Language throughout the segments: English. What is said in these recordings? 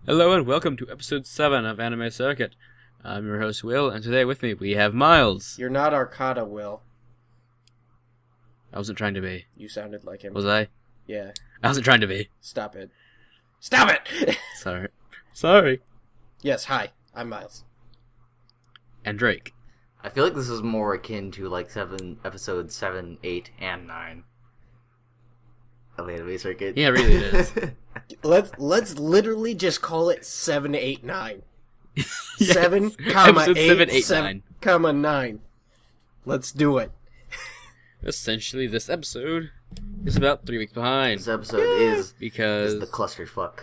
Hello and welcome to episode 7 of Anime Circuit. I'm your host Will, and today with me we have Miles. You're not Arcada, Will. I wasn't trying to be. You sounded like him. Was I? Yeah. I wasn't trying to be. Stop it. Stop it! Sorry. Yes, hi. I'm Miles. And Drake. I feel like this is more akin to like episodes 7, 8, and 9 of Anime Circuit. Yeah, really it is. Let's literally just call it 7, 8, 9. Yes. 7, comma, Episode 8, 7, 8, 7, 9. comma, 9. Let's do it. Essentially, this episode is about 3 weeks behind. This episode is the clusterfuck.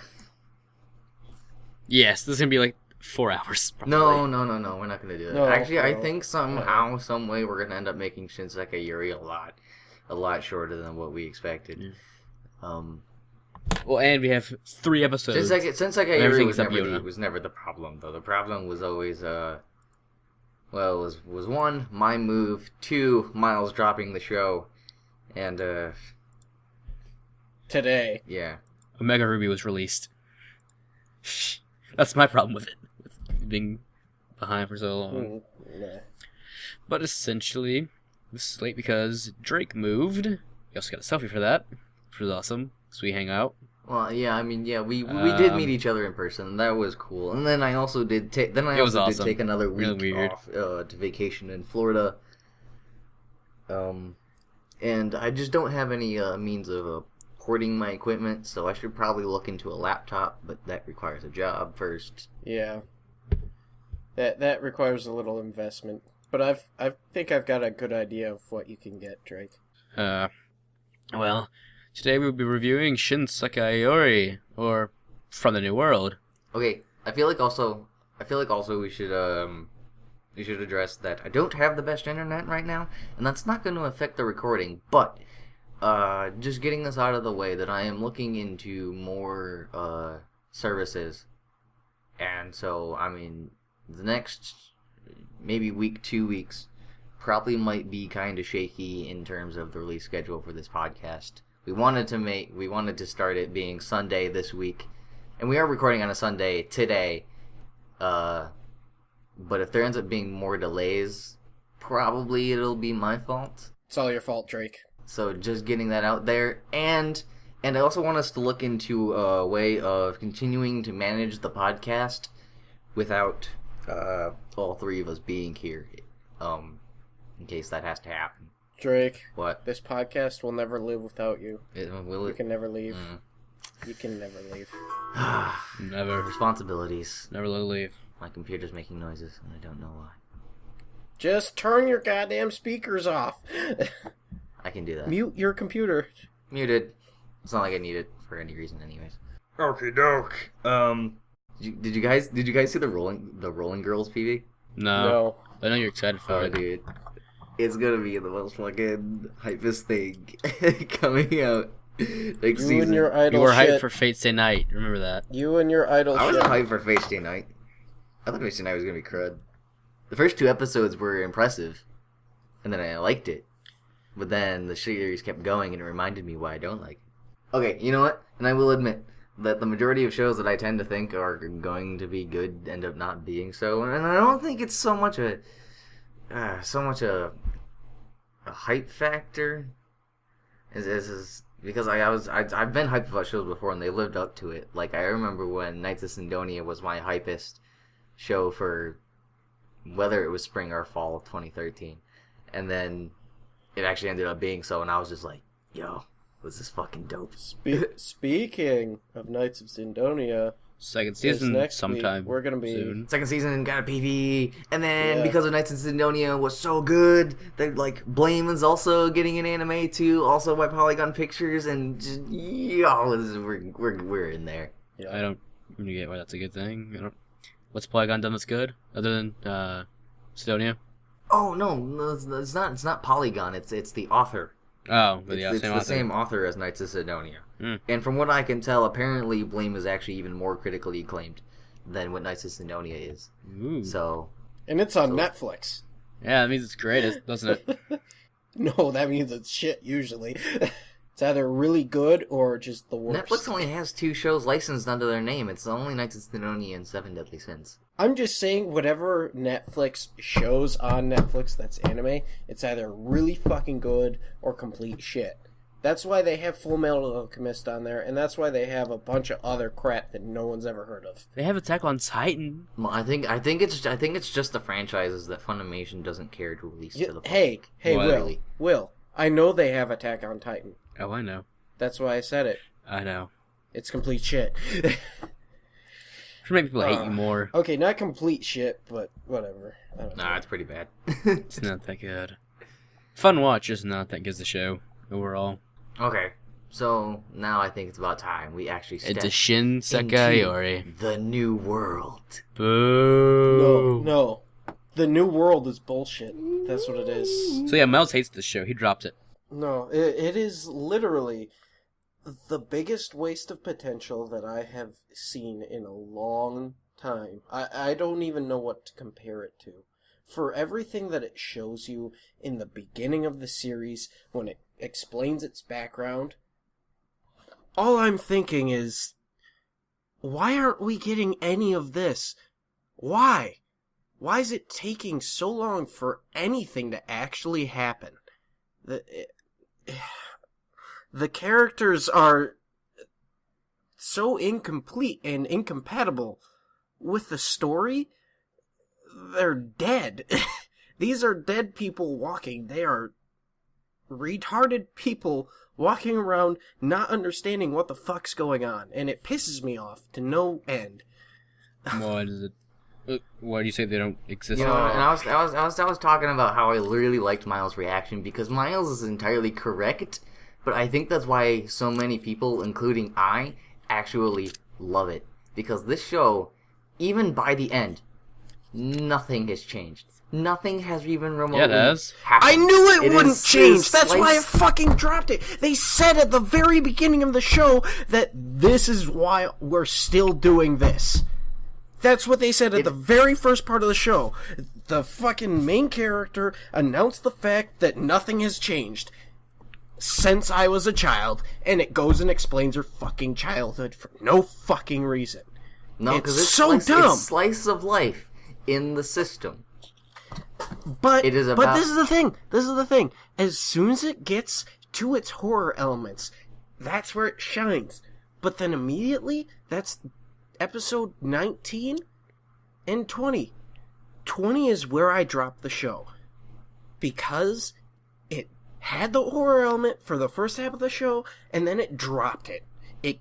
Yes, this is going to be like 4 hours. Probably. No, we're not gonna do that. No, Actually, I no. think somehow, some way, we're gonna end up making Shinsekai Yori a lot shorter than what we expected. Yeah. Well, and we have 3 episodes. Shinsekai Everything Yori was never the problem, though. The problem was always, was 1, my move, 2, Miles dropping the show, and, Today. yeah. Omega Ruby was released. That's my problem with it. With being behind for so long. Nah. But essentially, this is late because Drake moved. We also got a selfie for that, which was awesome. So we hang out. Well, yeah, I mean, yeah, we did meet each other in person. That was cool. And then I also did take awesome. take another Really week weird. off to vacation in Florida. And I just don't have any means of porting my equipment, so I should probably look into a laptop, but that requires a job first. Yeah. That requires a little investment. But I think I've got a good idea of what you can get, Drake. Well, today we'll be reviewing Shinsekai Yori, or From the New World. Okay, I feel like also we should address that I don't have the best internet right now, and that's not going to affect the recording, but just getting this out of the way, that I am looking into more services, and so, I mean, the next maybe week, 2 weeks, probably might be kind of shaky in terms of the release schedule for this podcast. We wanted to start it being Sunday this week, and we are recording on a Sunday today, but if there ends up being more delays, probably it'll be my fault. It's all your fault, Drake. So just getting that out there, and I also want us to look into a way of continuing to manage the podcast without all 3 of us being here, in case that has to happen. Drake. What? This podcast will never live without you. Will You it? can never leave. You can never leave. Never. Responsibilities. Never let it leave. My computer's making noises, and I don't know why. Just turn your goddamn speakers off. I can do that. Mute your computer. Muted. It's not like I need it for any reason, anyways. Okay, doke. Did you guys see the Rolling Girls PV? No. I know you're excited for Oh, it. dude. It's gonna be the most fucking hypest thing coming out next You season. and your idol You were hyped shit. for Fate Stay Night. Remember that. You and your idol I shit. wasn't hyped for Face Day Night. I thought Face Day Night was gonna be crud. The first 2 episodes were impressive, and then I liked it. But then the series kept going, and it reminded me why I don't like it. Okay, you know what? And I will admit that the majority of shows that I tend to think are going to be good end up not being so, and I don't think it's so much a hype factor. Is because I've been hyped about shows before, and they lived up to it. Like, I remember when Knights of Sidonia was my hypest show for whether it was spring or fall of 2013, and then it actually ended up being so, and I was just like, yo, this is fucking dope. Speaking of Knights of Sidonia, Second this season next sometime week we're gonna be soon. Second season got a PV, and then Yeah. because of Knights of Sidonia was so good, that like Blame is also getting an anime too, also by Polygon Pictures, and just, we're in there. I don't really get why that's a good thing. What's Polygon done that's good other than Sidonia? Oh no, it's not. It's not Polygon. It's the author. Oh, but yeah, It's same the author. same author as Knights of Sidonia. Mm. And from what I can tell, apparently Blame is actually even more critically acclaimed than what Knights of Sidonia is. Ooh. So, and it's on Netflix. Yeah, that means it's great, doesn't it? No, that means it's shit usually. It's either really good or just the worst. Netflix only has 2 shows licensed under their name. It's The Only Knights of Thenoni and Seven Deadly Sins. I'm just saying, whatever Netflix shows on Netflix that's anime, it's either really fucking good or complete shit. That's why they have Full Metal Alchemist on there, and that's why they have a bunch of other crap that no one's ever heard of. They have Attack on Titan. Well, I think it's just the franchises that Funimation doesn't care to release to the public. Hey, What? Will, I know they have Attack on Titan. Oh, I know. That's why I said it. I know. It's complete shit. Should make people hate you more. Okay, not complete shit, but whatever. I don't know. Nah, it's pretty bad. It's not that good. Fun watch, just not that good as a show overall. Okay, so now I think it's about time we actually step It's a Shinsekai, Yori. into the new world. Boo. No. The New World is bullshit. That's what it is. So yeah, Miles hates this show. He dropped it. No, it is literally the biggest waste of potential that I have seen in a long time. I don't even know what to compare it to. For everything that it shows you in the beginning of the series, when it explains its background, all I'm thinking is, why aren't we getting any of this? Why? Why is it taking so long for anything to actually happen? The characters are so incomplete and incompatible with the story. They're dead. These are dead people walking. They are retarded people walking around not understanding what the fuck's going on. And it pisses me off to no end. Why does it? Why do you say they don't exist? You know, and I was talking about how I really liked Miles' reaction because Miles is entirely correct, but I think that's why so many people, including I, actually love it. Because this show, even by the end, nothing has changed. Nothing has even remotely Yeah, it has. happened. I knew it wouldn't is change. That's why I sliced- fucking dropped it. They said at the very beginning of the show that this is why we're still doing this. That's what they said at the very first part of the show. The fucking main character announced the fact that nothing has changed since I was a child, and it goes and explains her fucking childhood for no fucking reason. No, It's because so dumb. It's slice of life in the system. But It is but about- this is the thing. This is the thing. As soon as it gets to its horror elements, that's where it shines. But then immediately, that's episode 19 and 20. 20 is where I dropped the show. Because it had the horror element for the first half of the show, and then it dropped it. It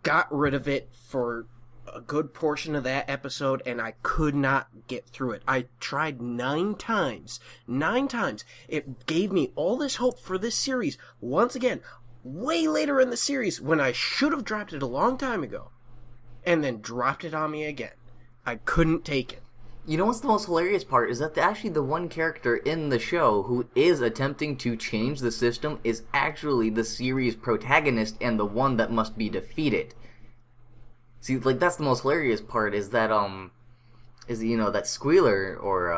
got rid of it for a good portion of that episode, and I could not get through it. I tried 9 times. 9 times. It gave me all this hope for this series. Once again, way later in the series, when I should have dropped it a long time ago. And then dropped it on me again. I couldn't take it. You know what's the most hilarious part is that actually the one character in the show who is attempting to change the system is actually the series protagonist and the one that must be defeated. See, like, that's the most hilarious part is that that Squealer or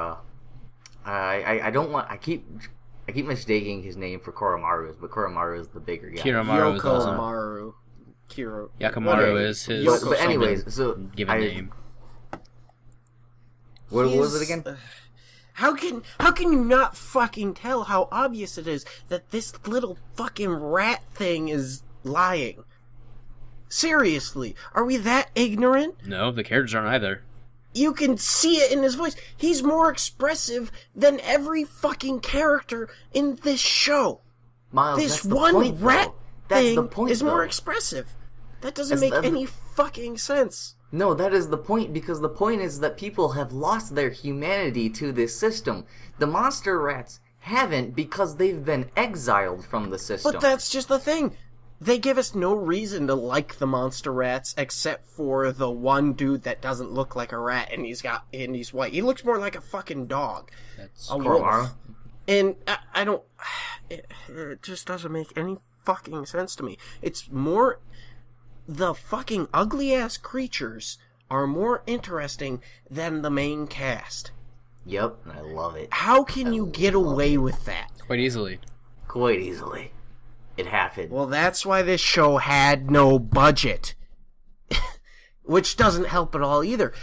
I keep mistaking his name for Koromaru's, but Koromaru is the bigger guy. Kiromaru is also. Maru. Yakimaru whatever. is his. Yoko But anyways, so given name. What He was is- it again? How can you not fucking tell how obvious it is that this little fucking rat thing is lying? Seriously, are we that ignorant? No, the characters aren't either. You can see it in his voice. He's more expressive than every fucking character in this show. Miles, This that's the one point, rat though. That's thing the point, is more though. expressive. That doesn't That's make the- any fucking sense. No, that is the point, because the point is that people have lost their humanity to this system. The monster rats haven't because they've been exiled from the system. But that's just the thing. They give us no reason to like the monster rats except for the one dude that doesn't look like a rat and he's white. He looks more like a fucking dog. That's A Koromaru. wolf. And I don't... It just doesn't make any fucking sense to me. It's more... The fucking ugly-ass creatures are more interesting than the main cast. Yep, I love it. How can you get away with that? quite easily. Quite easily. it happened. Well, that's why this show had no budget. Which doesn't help at all either.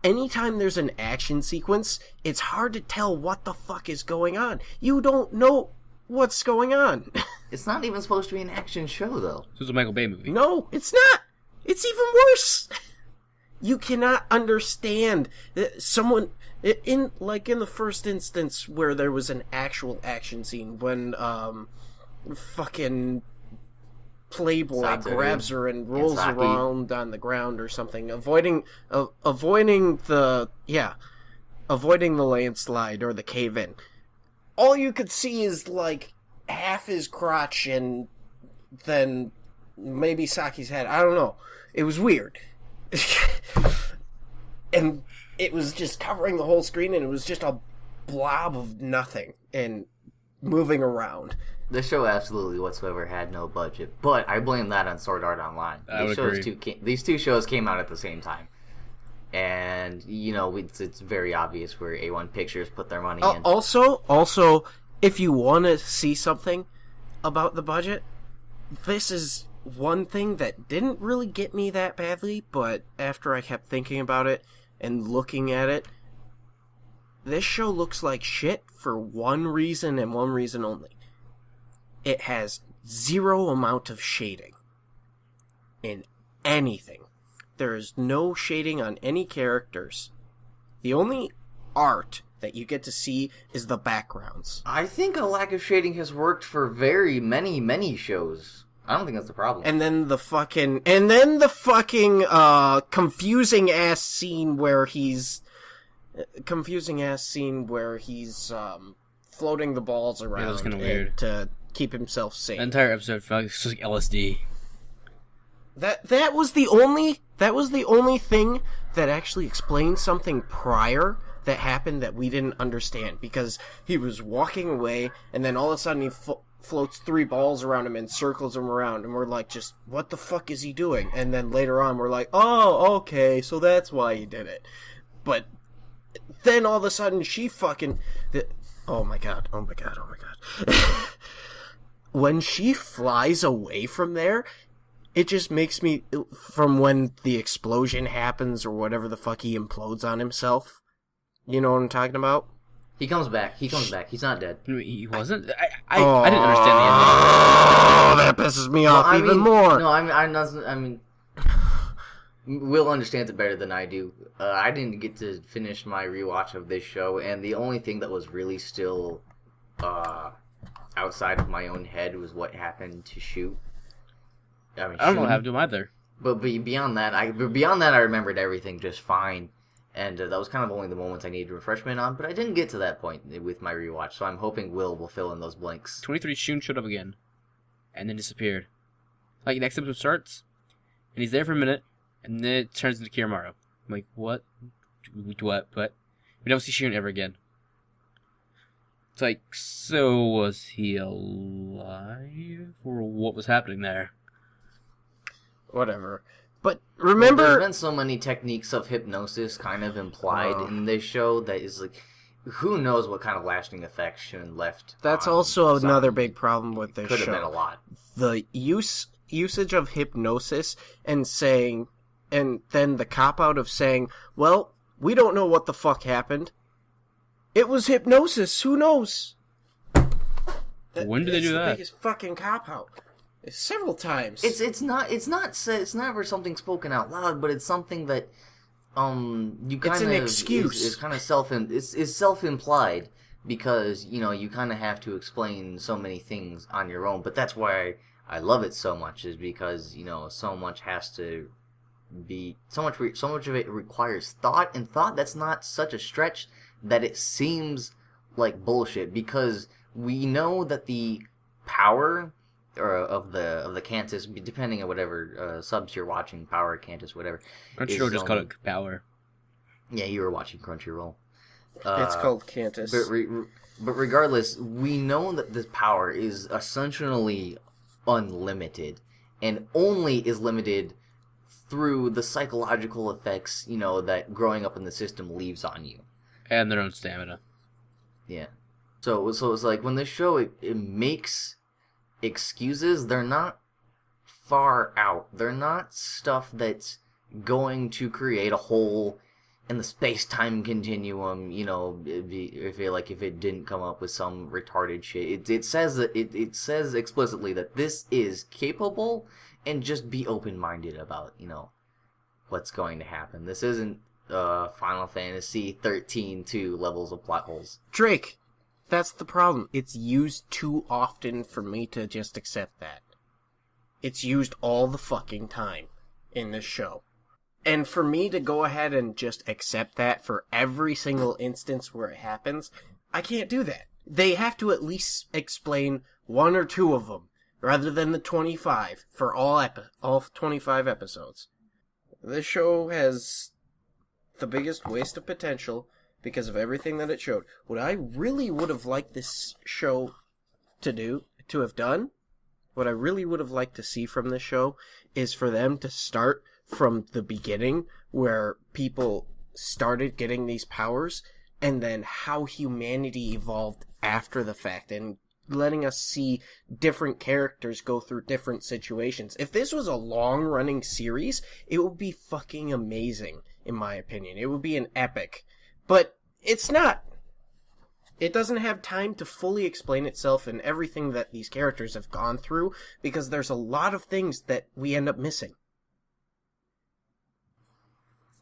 Anytime there's an action sequence, it's hard to tell what the fuck is going on. You don't know what's going on. It's not even supposed to be an action show, though. This was a Michael Bay movie. No, it's not. It's even worse. You cannot understand someone in the first instance where there was an actual action scene when fucking Playboy Satoru grabs her and rolls Saki. around on the ground or something, avoiding the landslide or the cave in. All you could see is like half his crotch and then maybe Saki's head. I don't know. It was weird. And it was just covering the whole screen, and it was just a blob of nothing and moving around. The show absolutely whatsoever had no budget, but I blame that on Sword Art Online. I would agree. These two shows came out at the same time, and it's very obvious where A1 Pictures put their money in. Also, if you want to see something about the budget, this is one thing that didn't really get me that badly, but after I kept thinking about it and looking at it, this show looks like shit for one reason and one reason only. It has zero amount of shading in anything. There is no shading on any characters. The only art that you get to see is the backgrounds. I think a lack of shading has worked for very many shows. I don't think that's the problem. And then the fucking confusing ass scene where he's floating the balls around. Yeah, that was kinda weird. To keep himself safe. The entire episode felt like LSD. That was the only thing that actually explained something prior that happened that we didn't understand, because he was walking away and then all of a sudden he floats 3 balls around him and circles him around, and we're like, just what the fuck is he doing? And then later on we're like, oh, okay, so that's why he did it. But then all of a sudden she oh my god. When she flies away from there, it just makes me, from when the explosion happens or whatever the fuck, he implodes on himself. You know what I'm talking about? He comes back. He's not dead. He wasn't? I didn't understand the ending. Oh, that pisses me off even more. No, I mean, Will understands it better than I do. I didn't get to finish my rewatch of this show, and the only thing that was really still outside of my own head was what happened to Shoot. I don't know what happened to him either. But beyond that, I remembered everything just fine. And that was kind of only the moments I needed refreshment on, but I didn't get to that point with my rewatch, so I'm hoping Will fill in those blanks. 23 Shun showed up again, and then disappeared. Like, next episode starts, and he's there for a minute, and then it turns into Kiramaru. I'm like, what? What? But we don't see Shun ever again. It's like, so was he alive? Or what was happening there? Whatever. But remember, there's been so many techniques of hypnosis kind of implied in this show that is like, who knows what kind of lasting effects Shun left. That's also another big problem with this show. Could have been a lot. The usage of hypnosis and then the cop out of saying, well, we don't know what the fuck happened. It was hypnosis. Who knows? When did they do that? It's the biggest fucking cop out. Several times. It's never something spoken out loud, but it's something that you kind of, it's an excuse. It's kind of self-implied, because you kind of have to explain so many things on your own. But that's why I love it so much, is because so much has to be so much of it requires thought, and thought that's not such a stretch that it seems like bullshit, because we know that the power of the Cantus, depending on whatever subs you're watching, Power, Cantus, whatever. Crunchyroll just called it Power. Yeah, you were watching Crunchyroll. It's called Cantus. But regardless, we know that this power is essentially unlimited, and only is limited through the psychological effects, that growing up in the system leaves on you. And their own stamina. Yeah. So it's like, when this show, it makes excuses. They're not far out. They're not stuff that's going to create a hole in the space-time continuum, you know, if it didn't come up with some retarded shit. It says that it says explicitly that this is capable, and just be open-minded about, you know, what's going to happen. This isn't Final Fantasy 13 2 levels of plot holes. Drake, that's the problem. It's used too often for me to just accept that. It's used all the fucking time in this show. And for me to go ahead and just accept that for every single instance where it happens, I can't do that. They have to at least explain one or two of them, rather than the 25 for all 25 episodes. This show has the biggest waste of potential because of everything that it showed. What I really would have liked this show to have done, what I really would have liked to see from this show is for them to start from the beginning, where people started getting these powers, and then how humanity evolved after the fact, and letting us see different characters go through different situations. If this was a long-running series, it would be fucking amazing, in my opinion. It would be an epic. But it's not. It doesn't have time to fully explain itself and everything that these characters have gone through, because there's a lot of things that we end up missing.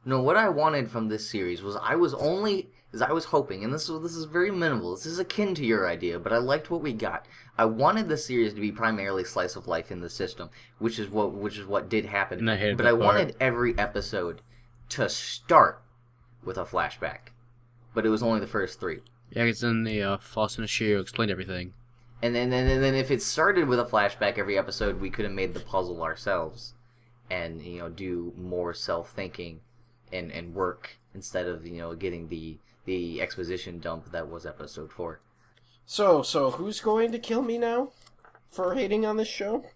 No, what I wanted from this series was I was hoping, and this is very minimal. This is akin to your idea, but I liked what we got. I wanted the series to be primarily slice of life in the system, which is what did happen. And I hated but that I part. wanted every episode to start with a flashback, but it was only the first 3. Yeah, because then the Foss and Ashiro explained everything. And then if it started with a flashback every episode, we could have made the puzzle ourselves, and you know, do more self-thinking and work instead of, you know, getting the exposition dump that was episode 4. So who's going to kill me now for hating on this show?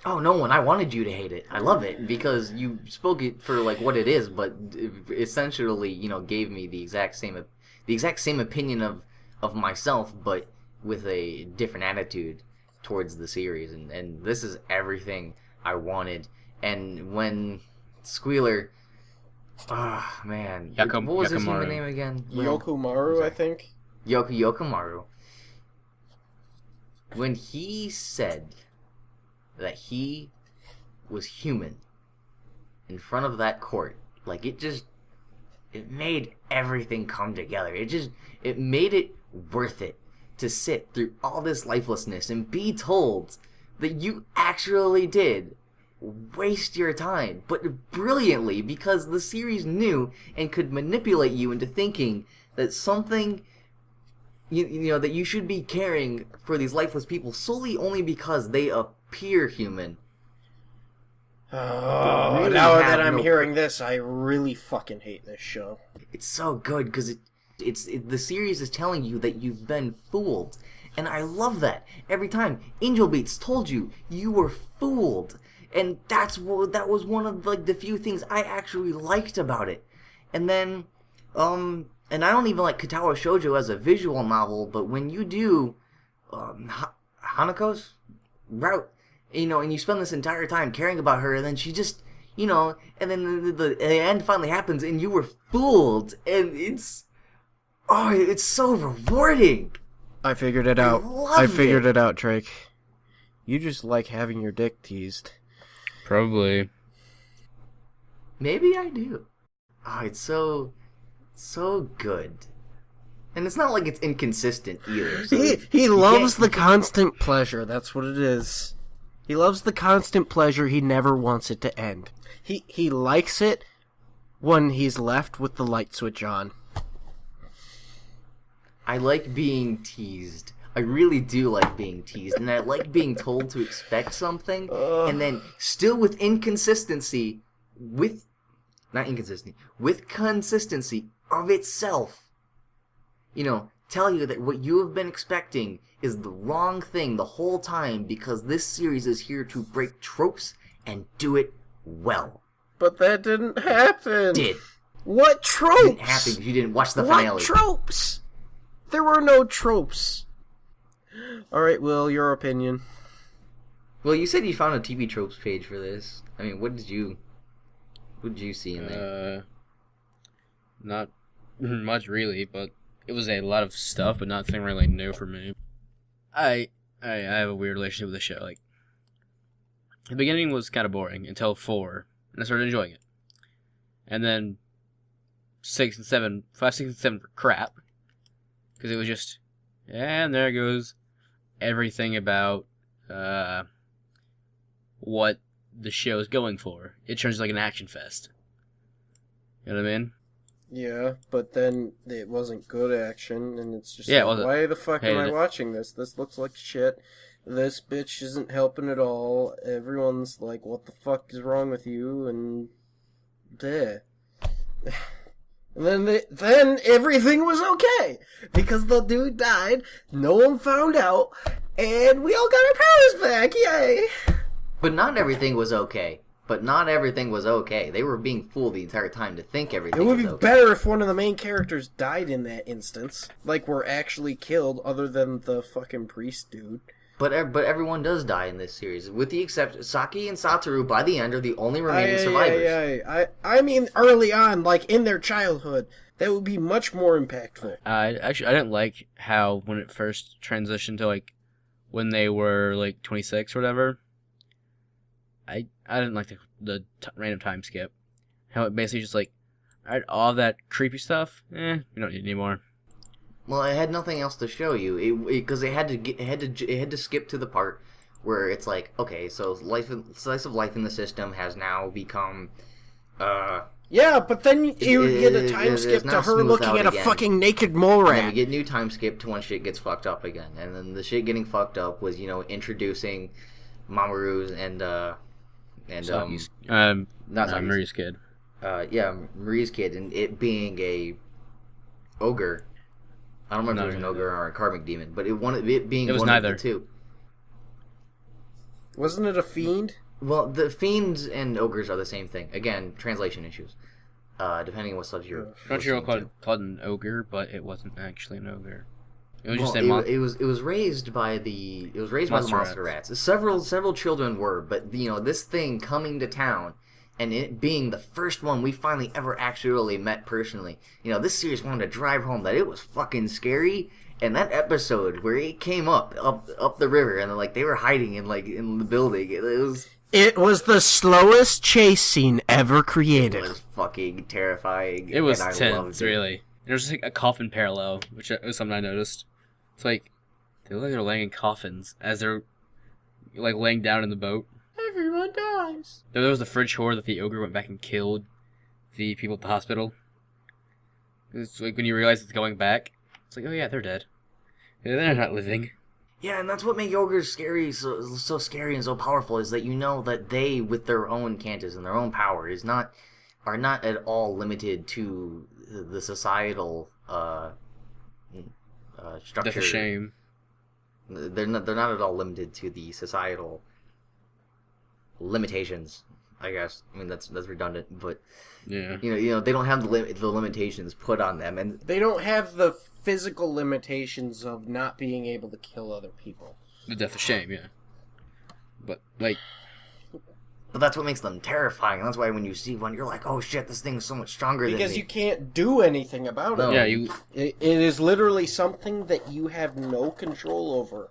Oh, no one. I wanted you to hate it. I love it because you spoke it for like what it is, but essentially, you know, gave me the exact same opinion of myself, but with a different attitude towards the series. And this is everything I wanted. And when Squealer, ah, man, what was his human name again? Yokomaru, I think. Yokomaru. When he said that he was human in front of that court, like, it made everything come together. It made it worth it to sit through all this lifelessness and be told that you actually did waste your time, but brilliantly, because the series knew and could manipulate you into thinking that something, you know, that you should be caring for these lifeless people solely only because they appear human. Oh, really now that I'm hearing this, I really fucking hate this show. It's so good because the series is telling you that you've been fooled, and I love that every time. Angel Beats told you were fooled. And that was one of like the few things I actually liked about it. And then, and I don't even like Katawa Shoujo as a visual novel, but when you do Hanako's route, you know, and you spend this entire time caring about her, and then she just, you know, and then the end finally happens, and you were fooled, and it's so rewarding. I figured it out. I figured it out, Drake. You just like having your dick teased. Probably. Maybe I do. Oh, it's so good. And it's not like it's inconsistent either. So he loves the constant pleasure. That's what it is. He loves the constant pleasure. He never wants it to end. He likes it when he's left with the light switch on. I like being teased. I really do like being teased, and I like being told to expect something, and then still with consistency of itself, you know, tell you that what you have been expecting is the wrong thing the whole time, because this series is here to break tropes and do it well. But that didn't happen. Did. What tropes? It didn't happen because you didn't watch the finale. What tropes? There were no tropes. All right, Will, your opinion. Well, you said you found a TV tropes page for this. I mean, what did you see in there? Not much really, but it was a lot of stuff, but nothing really new for me. I have a weird relationship with the show. Like, the beginning was kind of boring until 4, and I started enjoying it. And then 5, 6, and 7 were crap, because it was just, and there goes everything about what the show is going for. It turns like an action fest. You know what I mean? Yeah, but then it wasn't good action, and it's just Yeah, like, well, why the fuck am I the- watching this? This looks like shit. This bitch isn't helping at all. Everyone's like, what the fuck is wrong with you? And bleh. And then everything was okay because the dude died. No one found out, and we all got our powers back. Yay! But not everything was okay. They were being fooled the entire time to think everything It would was be okay. better if one of the main characters died in that instance, like were actually killed, other than the fucking priest dude. But everyone does die in this series, with the exception Saki and Satoru. By the end, are the only remaining survivors. I mean, early on, like in their childhood, that would be much more impactful. I didn't like how when it first transitioned to like when they were like 26 or whatever. I didn't like the random time skip. How it basically just like, alright, all that creepy stuff, we don't need it anymore. Well, it had nothing else to show you, because it had to skip to the part where it's like, okay, so slice of life in the system has now become, Yeah, but then you get a time it's skip to now her smoothed looking out at a again. fucking naked mole and then we rat. get new time skip to when shit gets fucked up again, and then the shit getting fucked up was Saki's introducing Mamoru's and not Saki's. Marie's kid. Marie's kid, and it being a ogre. I don't remember if it was an ogre or a karmic demon, but it being It was one neither. of the two. Wasn't it a fiend? Well, the fiends and ogres are the same thing. Again, translation issues. Depending on what subs you're Crunchyroll listening called an ogre, but it wasn't actually an ogre. It was to. just Well, a it was raised by the Monster monster rats. Several children were, but this thing coming to town and it being the first one we finally ever actually met personally. This series wanted to drive home that it was fucking scary. And that episode where it came up the river and they were hiding in the building, It was the slowest chase scene ever it created. was fucking terrifying. It was and I tense, loved it. really. There was just like a coffin parallel, which was something I noticed. It's like they look like they're laying in coffins as they're like laying down in the boat. Everyone dies. There was the fridge whore that the ogre went back and killed the people at the hospital. It's like when you realize it's going back, it's like, oh yeah, they're dead. Yeah, they're not living. Yeah, and that's what makes ogres scary, so scary and so powerful, is that that they, with their own cantus and their own power, are not at all limited to the societal structure. That's a shame. They're not at all limited to the societal limitations. I guess. I mean that's redundant, but Yeah. they don't have the limitations put on them, and They don't have the physical limitations of not being able to kill other people. The death of shame, yeah. But like, but that's what makes them terrifying. And that's why when you see one, you're like, oh shit, this thing is so much stronger than Because me. you can't do anything about No. it. yeah, It is literally something that you have no control over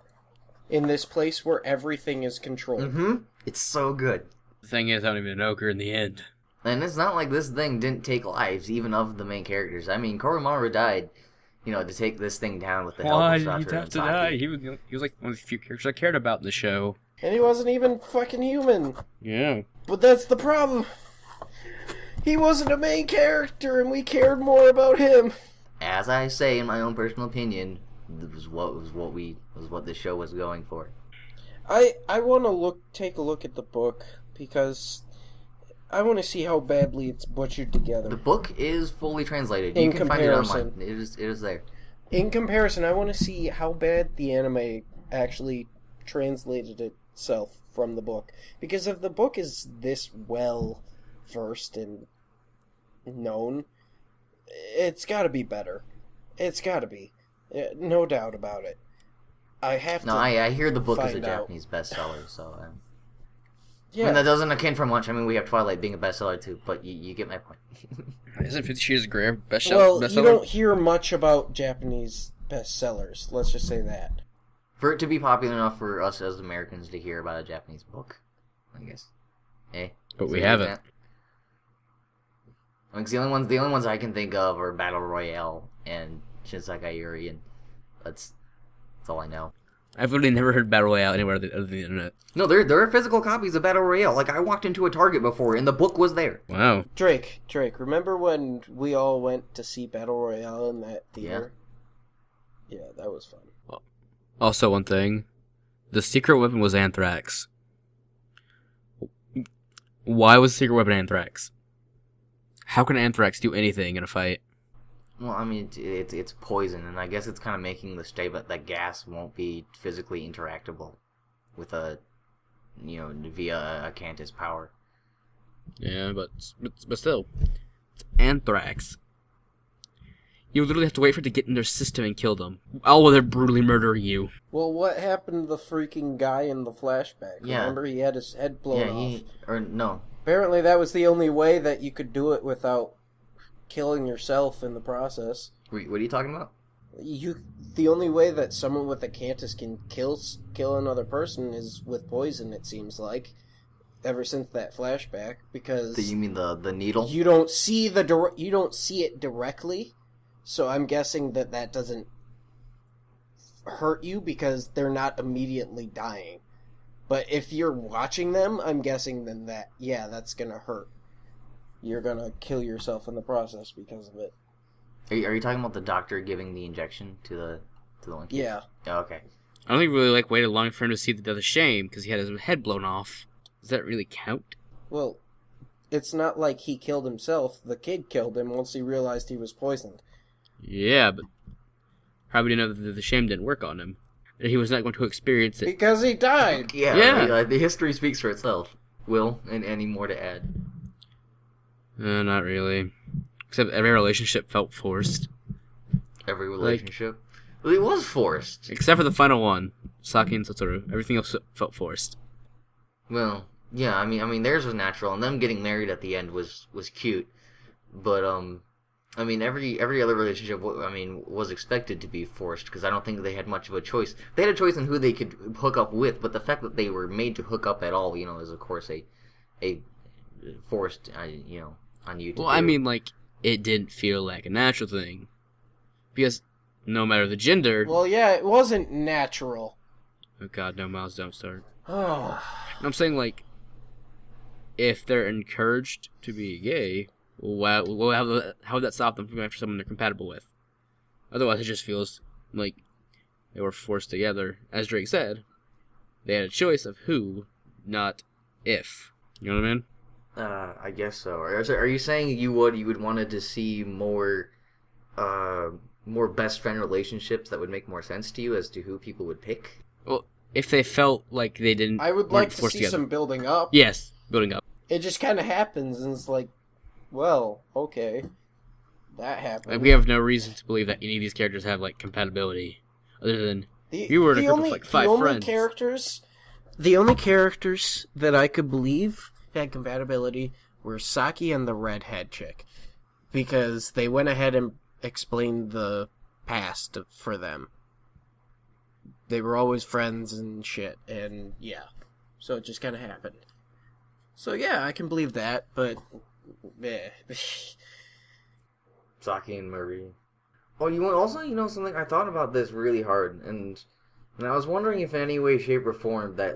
in this place where everything is controlled. Mm-hmm. It's so good. the thing is, I don't even an ogre in the end. And it's not like this thing didn't take lives, even of the main characters. I mean, Koromaru died, to take this thing down with the help Why of did he Satoru have and to die? Saki. He was like one of the few characters I cared about in the show. And he wasn't even fucking human. Yeah. But that's the problem. He wasn't a main character, and we cared more about him. As I say, in my own personal opinion, this was what this show was going for. I want to take a look at the book because I want to see how badly it's butchered together. The book is fully translated. In You can find it comparison. online. It is there. In comparison, I want to see how bad the anime actually translated itself from the book. Because if the book is this well versed and known, it's got to be better. It's got to be. No doubt about it. I have No, to. I hear the book is a find out. Japanese bestseller, so I Yeah. mean that doesn't account for much. I mean we have Twilight being a bestseller too, but you get my point. Isn't 50 Shades of Grey a Well, bestseller? you don't hear much about Japanese bestsellers. Let's just say that. For it to be popular enough for us as Americans to hear about a Japanese book, I guess. But we So haven't. that- Like the only ones I can think of are Battle Royale and Shinsekai Yori, and that's all I know. I've literally never heard Battle Royale anywhere other than the internet. No, there are physical copies of Battle Royale. Like I walked into a Target before, and the book was there. Wow. Drake, remember when we all went to see Battle Royale in that theater? Yeah, that was fun. Also, one thing. The secret weapon was anthrax. Why was the secret weapon anthrax? How can anthrax do anything in a fight? Well, I mean, it's poison, and I guess it's kind of making the statement that gas won't be physically interactable with via a Cantus power. Yeah, but still. It's anthrax. You literally have to wait for it to get in their system and kill them. All while they're brutally murdering you. Well, what happened to the freaking guy in the flashback? Yeah. Remember, he had his head blown off. No. Apparently, that was the only way that you could do it without killing yourself in the process. What are you talking about? The only way that someone with a Cantus can kill another person is with poison. It seems like, ever since that flashback, because You mean the needle? you don't see it directly. So I'm guessing that doesn't hurt you because they're not immediately dying. But if you're watching them, I'm guessing then that's gonna hurt. You're gonna kill yourself in the process because of it. Are you talking about the doctor giving the injection to the one kid? Yeah. Oh, okay. I don't think we really waited long for him to see the death of shame because he had his head blown off. Does that really count? Well, it's not like he killed himself. The kid killed him once he realized he was poisoned. Yeah, but probably didn't know that the shame didn't work on him. That he was not going to experience it. Because he died! Yeah. The history speaks for itself. Will, and any more to add? Not really. Except every relationship felt forced. Every relationship? Well, it was forced. Except for the final one, Saki and Satoru. Everything else felt forced. Well, yeah, I mean theirs was natural, and them getting married at the end was cute. But, I mean, every other relationship, was expected to be forced, because I don't think they had much of a choice. They had a choice on who they could hook up with, but the fact that they were made to hook up at all, is of course a forced, on you to Well, do. I mean, it didn't feel like a natural thing. Because no matter the gender... Well, yeah, it wasn't natural. Oh god, no, Miles, don't start. Oh. I'm saying, if they're encouraged to be gay, how would that stop them from going after someone they're compatible with? Otherwise, it just feels like they were forced together. As Drake said, they had a choice of who, not if. You know what I mean? I guess so. Are you saying you would wanted to see more best friend relationships that would make more sense to you as to who people would pick? Well, if they felt like they didn't... I would like to see some building up. Yes, building up. It just kind of happens, and it's like, well, okay. That happened. We have no reason to believe that any of these characters have, compatibility. Other than, you were in a group of, 5 friends. The only characters that I could believe had compatibility were Saki and the redhead chick. Because they went ahead and explained the past for them. They were always friends and shit, and yeah. So it just kind of happened. So yeah, I can believe that, but... Saki and Marie. Oh, something? I thought about this really hard, and I was wondering if in any way, shape, or form that,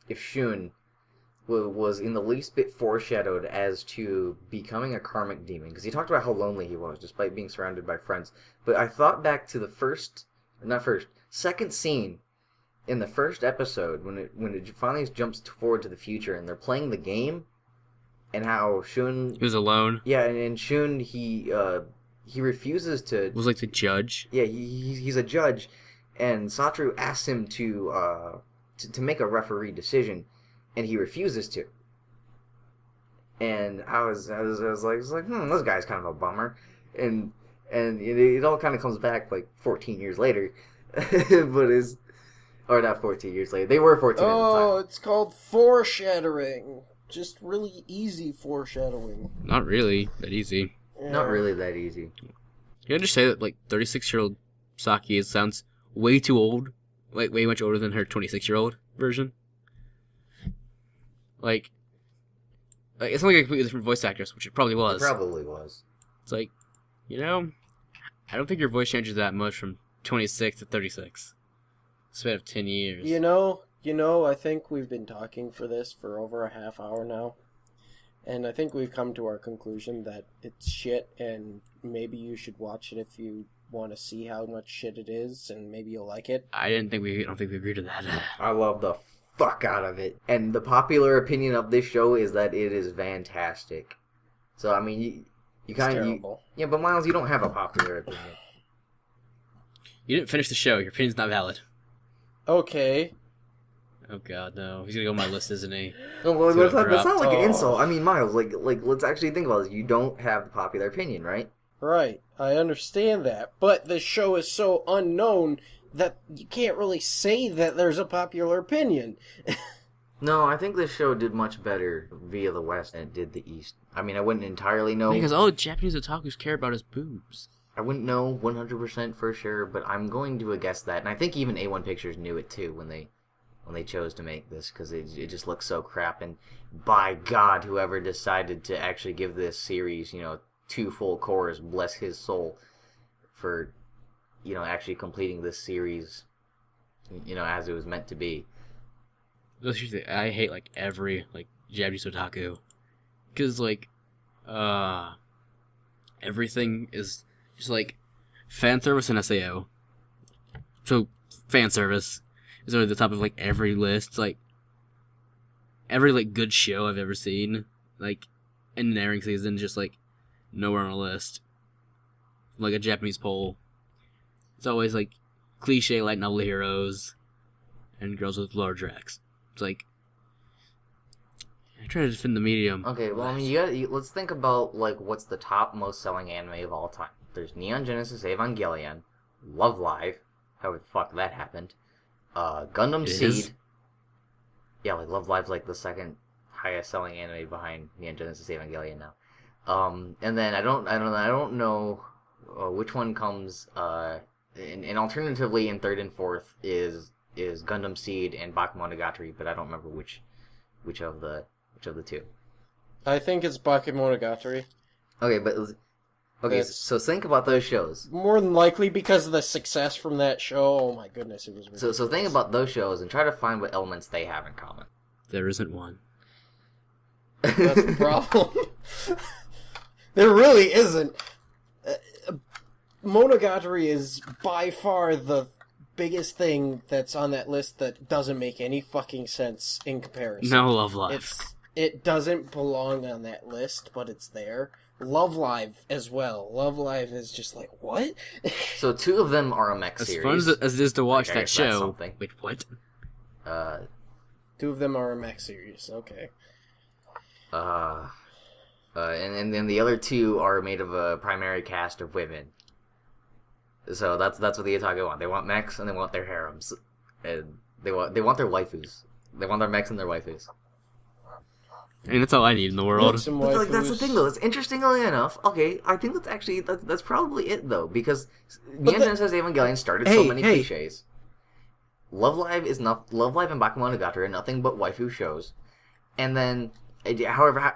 if Shun was in the least bit foreshadowed as to becoming a karmic demon, because he talked about how lonely he was, despite being surrounded by friends. But I thought back to the second scene in the first episode, when it finally jumps forward to the future, and they're playing the game, and how Shun... He was alone. Yeah, and Shun, he refuses to... Was the judge. Yeah, he's a judge, and Satoru asks him to make a referee decision, and he refuses to. And I was like, this guy's kind of a bummer, and it all kind of comes back 14 years later, but is or not 14 years later. They were 14 at the Oh, time. it's called foreshadowing. Just really easy foreshadowing. Not really that easy. Yeah. Not really that easy. Can I just say that, like, 36-year-old Saki sounds way too old, like, way much older than her 26-year-old version? Like, it's like a completely different voice actress, which it probably was. It probably was. It's like, I don't think your voice changes that much from 26 to 36. Span of 10 years. You know, I think we've been talking for this for over a half hour now. And I think we've come to our conclusion that it's shit, and maybe you should watch it if you want to see how much shit it is, and maybe you'll like it. I don't think we agreed to that. I love the fuck out of it. And the popular opinion of this show is that it is fantastic. So, I mean, you kind of... terrible. Yeah, but Miles, you don't have a popular opinion. You didn't finish the show. Your opinion's not valid. Okay. Oh god, no. He's gonna go on my list, isn't he? No, well, It's that's not like an Oh. insult. I mean, Miles, like, let's actually think about this. You don't have the popular opinion, right? Right, I understand that. But the show is so unknown that you can't really say that there's a popular opinion. No, I think this show did much better via the West than it did the East. I mean, I wouldn't entirely know. Because all the Japanese otakus care about is boobs. I wouldn't know 100% for sure, but I'm going to guess that. And I think even A1 Pictures knew it too when they chose to make this, because it just looks so crap. And by God, whoever decided to actually give this series, 2 full cores, bless his soul for, actually completing this series, as it was meant to be. I hate, like, every, like, Japanese otaku. Because, like, everything is just, like, fan service and SAO. So, fan service is over the top of, like, every list. Like, every, like, good show I've ever seen, like, in an airing season, just, like, nowhere on a list. Like a Japanese poll. It's always, like, cliche light novel heroes and girls with large racks. It's like, I try to defend the medium. Okay, well, I mean, let's think about, like, what's the top most selling anime of all time. There's Neon Genesis Evangelion, Love Live, however the fuck that happened, Gundam It Seed. is? Yeah, like, Love Live's, like, the second highest selling anime behind Neon Genesis Evangelion now. And then I don't know which one comes, and alternatively in third and fourth is Gundam Seed and Bakemonogatari, but I don't remember which of the two. I think it's Bakemonogatari. Okay, but so think about those shows. More than likely because of the success from that show. Oh my goodness, it was ridiculous. So think about those shows and try to find what elements they have in common. There isn't one. That's the problem. There really isn't. Monogatari is by far the biggest thing that's on that list that doesn't make any fucking sense in comparison. No Love Live. It doesn't belong on that list, but it's there. Love Live as well. Love Live is just like, what? So 2 of them are a mech As series. fun as it is to watch Okay, that that's show. something. Wait, what? 2 of them are a mech series. Okay. And then the other 2 are made of a primary cast of women. So that's what the otaku want. They want mechs and they want their harems, and they want their waifus. They want their mechs and their waifus. I mean, that's all I need in the world. Some But like, that's the waifus. thing though. It's interestingly enough. Okay, I think that's actually that's probably it though, because But Neon Genesis Evangelion started so many cliches. Love Live and Bakemonogatari are nothing but waifu shows, and then however.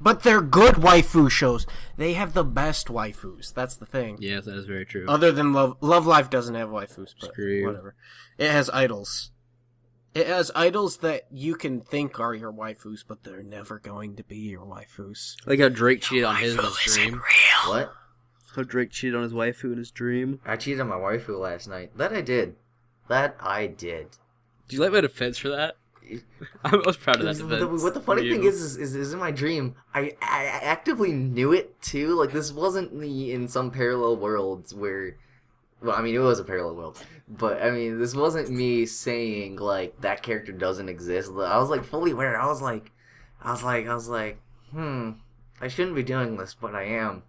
But they're good waifu shows. They have the best waifus. That's the thing. Yes, that is very true. Other than Love Live doesn't have waifus, but Screw you. whatever. It has idols. It has idols that you can think are your waifus, but they're never going to be your waifus. Like how Drake cheated on his in his dream. What? How Drake cheated on his waifu in his dream. I cheated on my waifu last night. That I did. Do you like my defense for that? I was proud of that defense. What the funny for you. thing is in my dream, I actively knew it too. Like, this wasn't me in some parallel worlds where, well, I mean, it was a parallel world, but I mean, this wasn't me saying like that character doesn't exist. I was like fully aware. I was like, I shouldn't be doing this, but I am.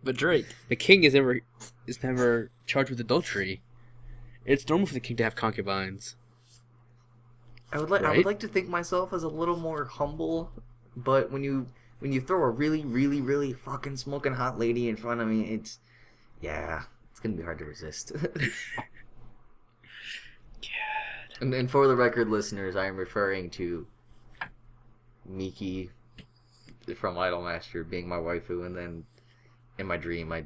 But Drake, the king is never charged with adultery. It's normal for the king to have concubines. I would Right? like to think myself as a little more humble, but when you throw a really, really, really fucking smoking hot lady in front of me, it's gonna be hard to resist. And for the record, listeners, I am referring to Miki from Idolmaster being my waifu, and then in my dream I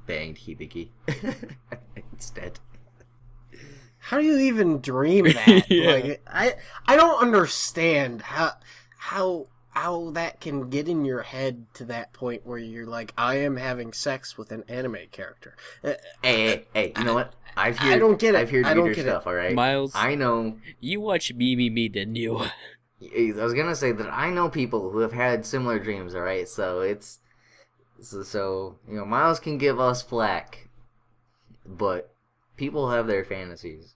banged Hibiki instead. How do you even dream that? Yeah. Like, I don't understand how that can get in your head to that point where you're like, I am having sex with an anime character. Hey, you know what? I don't get it. I've heard I don't your get stuff, it. alright? Miles, I know. you watched Me, didn't you? I was gonna say that I know people who have had similar dreams, alright? So it's... So, you know, Miles can give us flack, but people have their fantasies.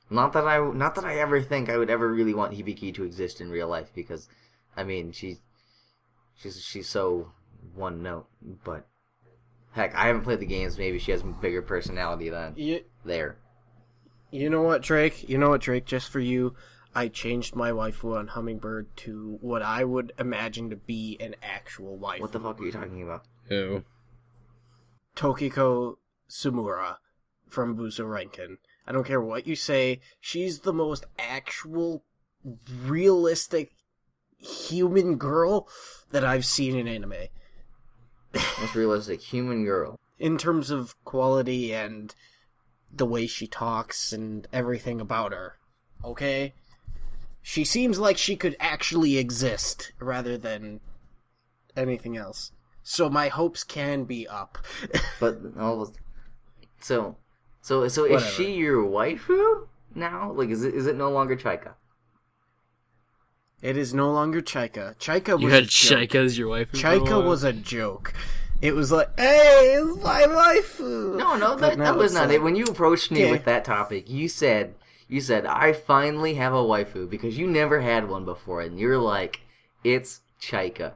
Not that I ever think I would ever really want Hibiki to exist in real life, because, I mean, she's so one note, but heck, I haven't played the games. Maybe she has a bigger personality than there. You know what, Drake? Just for you, I changed my waifu on Hummingbird to what I would imagine to be an actual waifu. What the fuck are you talking about? Oh. Tokiko Sumura from Buso Rankin. I don't care what you say, she's the most actual, realistic human girl that I've seen in anime. Most realistic human girl. In terms of quality and the way she talks and everything about her. Okay? She seems like she could actually exist rather than anything else. So my hopes can be up. But so is Whatever. she your waifu now? Like, is it no longer Chaika? It is no longer Chaika. Chaika was You had a joke. Chaika as your wife? Chaika was a joke. It was like, hey, it's my waifu. No, But now that was it's not like, it. When you approached me okay. with that topic, you said I finally have a waifu because you never had one before, and you're like, it's Chaika.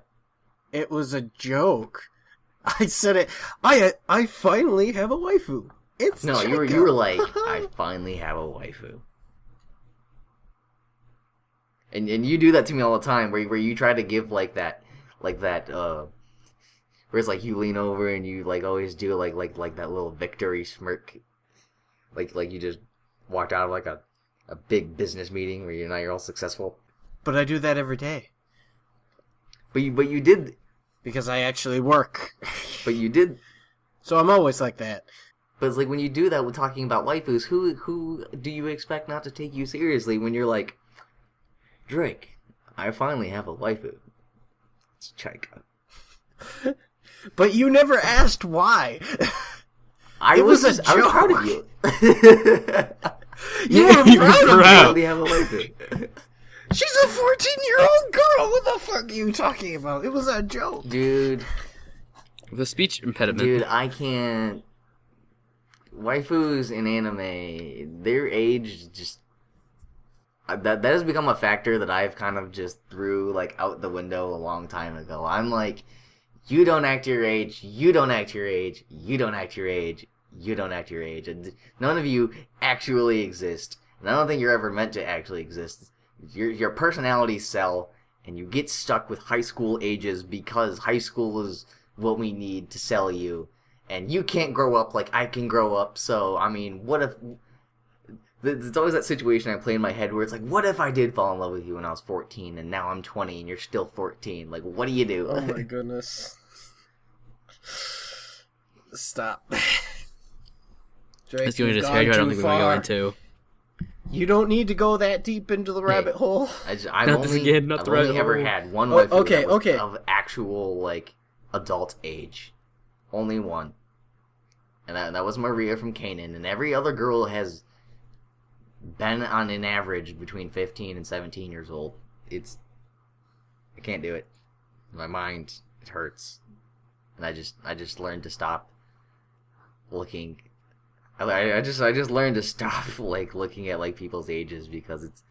It was a joke. I said it. I finally have a waifu. It's No, Chaika. you were like, I finally have a waifu. And you do that to me all the time, where you try to give like that, where it's like you lean over and you like always do like that little victory smirk, like you just walked out of like a big business meeting where you're all successful. But I do that every day But you did, because I actually work. but you did. So I'm always like that. But it's like when you do that with talking about waifus, who do you expect not to take you seriously when you're like, Drake, I finally have a waifu. It's Chaika. But you never asked why. I was was a proud of joke. you. You were You were proud of proud. I me. finally have a waifu. She's a 14-year-old girl. What the fuck are you talking about? It was a joke. Dude, The speech impediment. Dude, I can't. Waifus in anime, their age just that has become a factor that I've kind of just threw like out the window a long time ago. I'm like, you don't act your age, you don't act your age, you don't act your age, you don't act your age, and none of you actually exist. And I don't think you're ever meant to actually exist. Your personalities sell, and you get stuck with high school ages because high school is what we need to sell you. And you can't grow up like I can grow up, so, I mean, what if... There's always that situation I play in my head where it's like, what if I did fall in love with you when I was 14, and now I'm 20, and you're still 14? Like, what do you do? Oh my goodness. Stop. Drake, Let's go into you've this gone character I don't too think we're going to go far. into. You don't need to go that deep into the rabbit hole. I've Not this again, not I've the only rabbit ever hole. had one Oh, waifu okay, that was okay. of actual, like, adult age. Only one. And that was Maria from Kanan, and every other girl has been on an average between 15 and 17 years old. I can't do it. My mind, it hurts. And I just learned to stop looking. I just learned to stop like looking at like people's ages because it's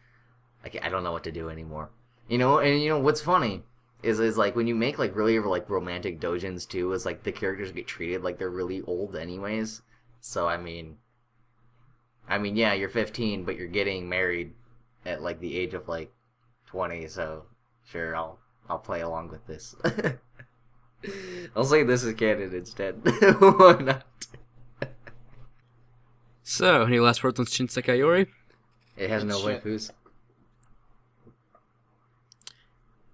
like I don't know what to do anymore. You know, and you know what's funny is like when you make like really like romantic doujins too, is like the characters get treated like they're really old anyways. So I mean, yeah, you're 15, but you're getting married at like the age of like 20. So sure, I'll play along with this. I'll say this is canon instead. Why not? So, any last words on Shinsekai Yori? It has no Shit. waifus.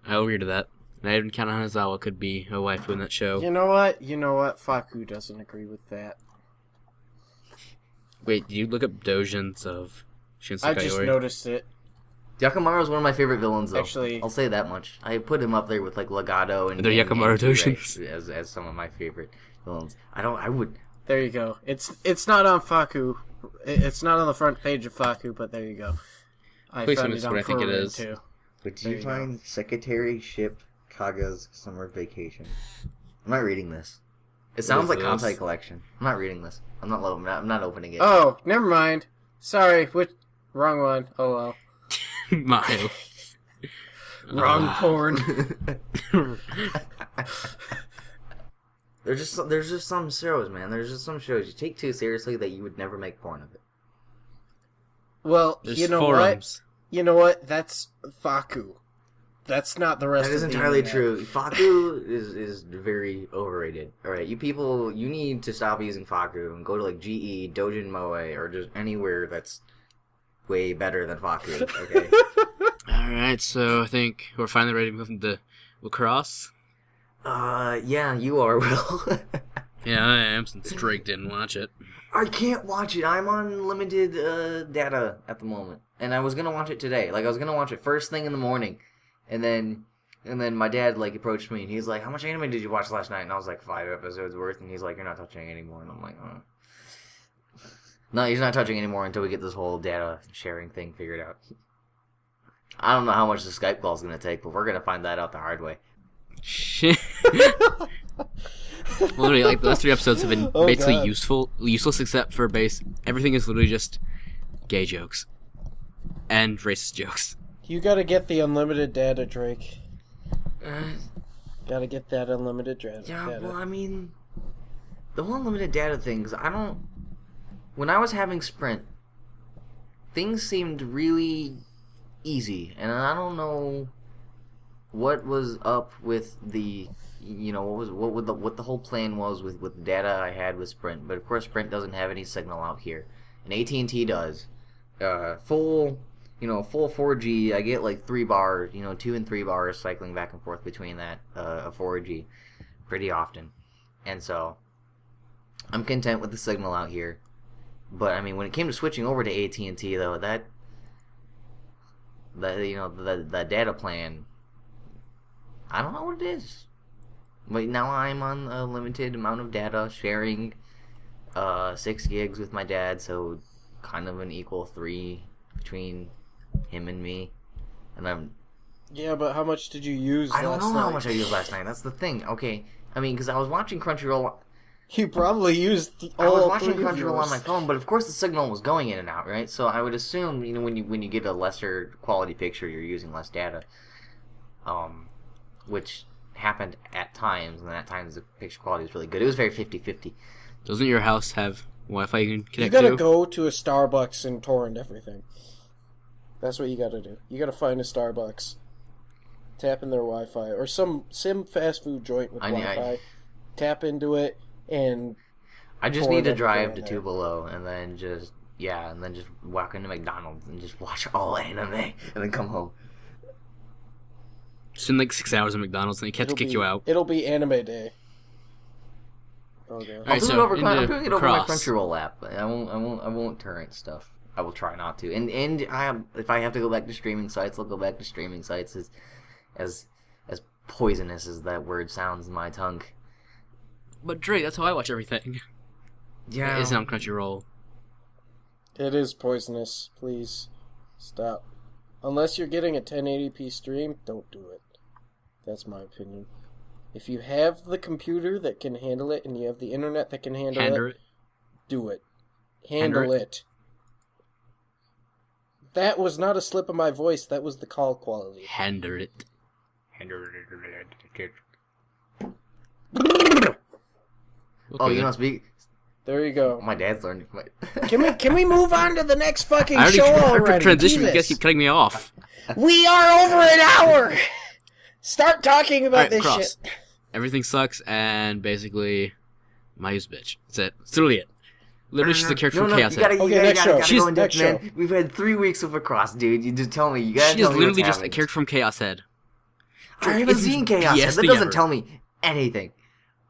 I'll agree to that. And I even count on Hanazawa could be a waifu in that show. You know what? Faku doesn't agree with that. Wait, did you look up doujins of Shinsekai I just Yori? noticed it. Yakimaru is one of my favorite villains, though. Actually- I'll say that much. I put him up there with like Legato and They're Yakimaru and T-Rex doujins. as some of my favorite villains. I would. There you go. It's not on Faku. It's not on the front page of Faku, but there you go. I Please found tell me it it's on what I think it Furman, is. too. But do There you you find Secretary Ship Kaga's Summer Vacation? I'm not reading this. It sounds is like this? Kantai Collection. I'm not reading this. I'm not opening it. Oh, never mind. Sorry, wrong one. Oh well. Miles. Wrong porn. There's just some shows, man. There's just some shows you take too seriously that you would never make porn of it. Well, There's you know forums. what? You know what? That's Faku. That's not the rest That of is the entirely internet. true. Faku is very overrated. All right, you people, you need to stop using Faku and go to like GE, Dojin Moe, or just anywhere that's way better than Faku. Okay. Alright, so I think we're finally ready to move into Wixoss. Yeah, you are, Will. Yeah, I am, since Drake didn't watch it. I can't watch it. I'm on limited data at the moment, and I was gonna watch it today. Like I was gonna watch it first thing in the morning, and then my dad like approached me and he's like, "How much anime did you watch last night?" And I was like, 5 episodes worth. And he's like, "You're not touching anymore." And I'm like, "Oh." No, he's not touching anymore until we get this whole data sharing thing figured out. I don't know how much the Skype call is gonna take, but we're gonna find that out the hard way. Shit. Literally, like, the last 3 episodes have been Oh, basically God. useless except for everything is literally just gay jokes. And racist jokes. You gotta get the unlimited data, Drake. Uh, Gotta get that unlimited data. Yeah, well, I mean, the whole unlimited data things, when I was having Sprint, things seemed really easy, and I don't know what was up with the, what the whole plan was with the data I had with Sprint, but of course Sprint doesn't have any signal out here, and AT&T does. Full 4G, I get like 3 bars, 2 and 3 bars cycling back and forth between that, 4G pretty often. And so I'm content with the signal out here. But I mean, when it came to switching over to AT&T though, that data plan, I don't know what it is. But now I'm on a limited amount of data, sharing 6 gigs with my dad, so kind of an equal 3 between him and me. And Yeah, but how much did you use I don't last know how night? much I used last night. That's the thing. Okay, I mean, because I was watching Crunchyroll. You probably used I was all watching 3 of Crunchyroll on yours. my phone, but of course the signal was going in and out, right? So I would assume, when you get a lesser quality picture, you're using less data, which happened at times, and at times the picture quality was really good. It was very 50-50. Doesn't your house have Wi-Fi you can You connect gotta to? go to a Starbucks and torrent everything. That's what you gotta do. You gotta find a Starbucks, tap in their Wi-Fi, or some fast food joint with Wi-Fi, tap into it, and I just Pour need to everything drive in to there. Tupelo and then just walk into McDonald's and just watch all anime and then come home. Spend like 6 hours at McDonald's and they have to kick you out. It'll be anime day. Okay. Alright, I'm so doing it into over my Cross. Crunchyroll app. I won't torrent stuff. I will try not to. And if I have to go back to streaming sites, I'll go back to streaming sites. As poisonous as that word sounds in my tongue. But Drake, that's how I watch everything. Yeah. It isn't on Crunchyroll. It is poisonous. Please stop. Unless you're getting a 1080p stream, don't do it. That's my opinion. If you have the computer that can handle it and you have the internet that can handle it, do it. Handle Handle it. That was not a slip of my voice. That was the call quality. Handle it. Oh, you don't speak. There you go. My dad's learning. Can we move on to the next fucking I already show tried to already? transition. You Jesus. guys keep cutting me off. We are over an hour. Start talking about Alright, this Cross. shit. Everything sucks, and basically, Mayu's bitch. That's it. That's literally it. Literally, she's a character from Chaos Head. Okay, next show. She's- go in depth, next man. show. We've had 3 weeks of Wixoss, dude. You just tell me. You gotta She tell is me literally what's just a happened. character from Chaos Head. I haven't It's seen the Chaos. Head. best That thing doesn't ever. tell me anything.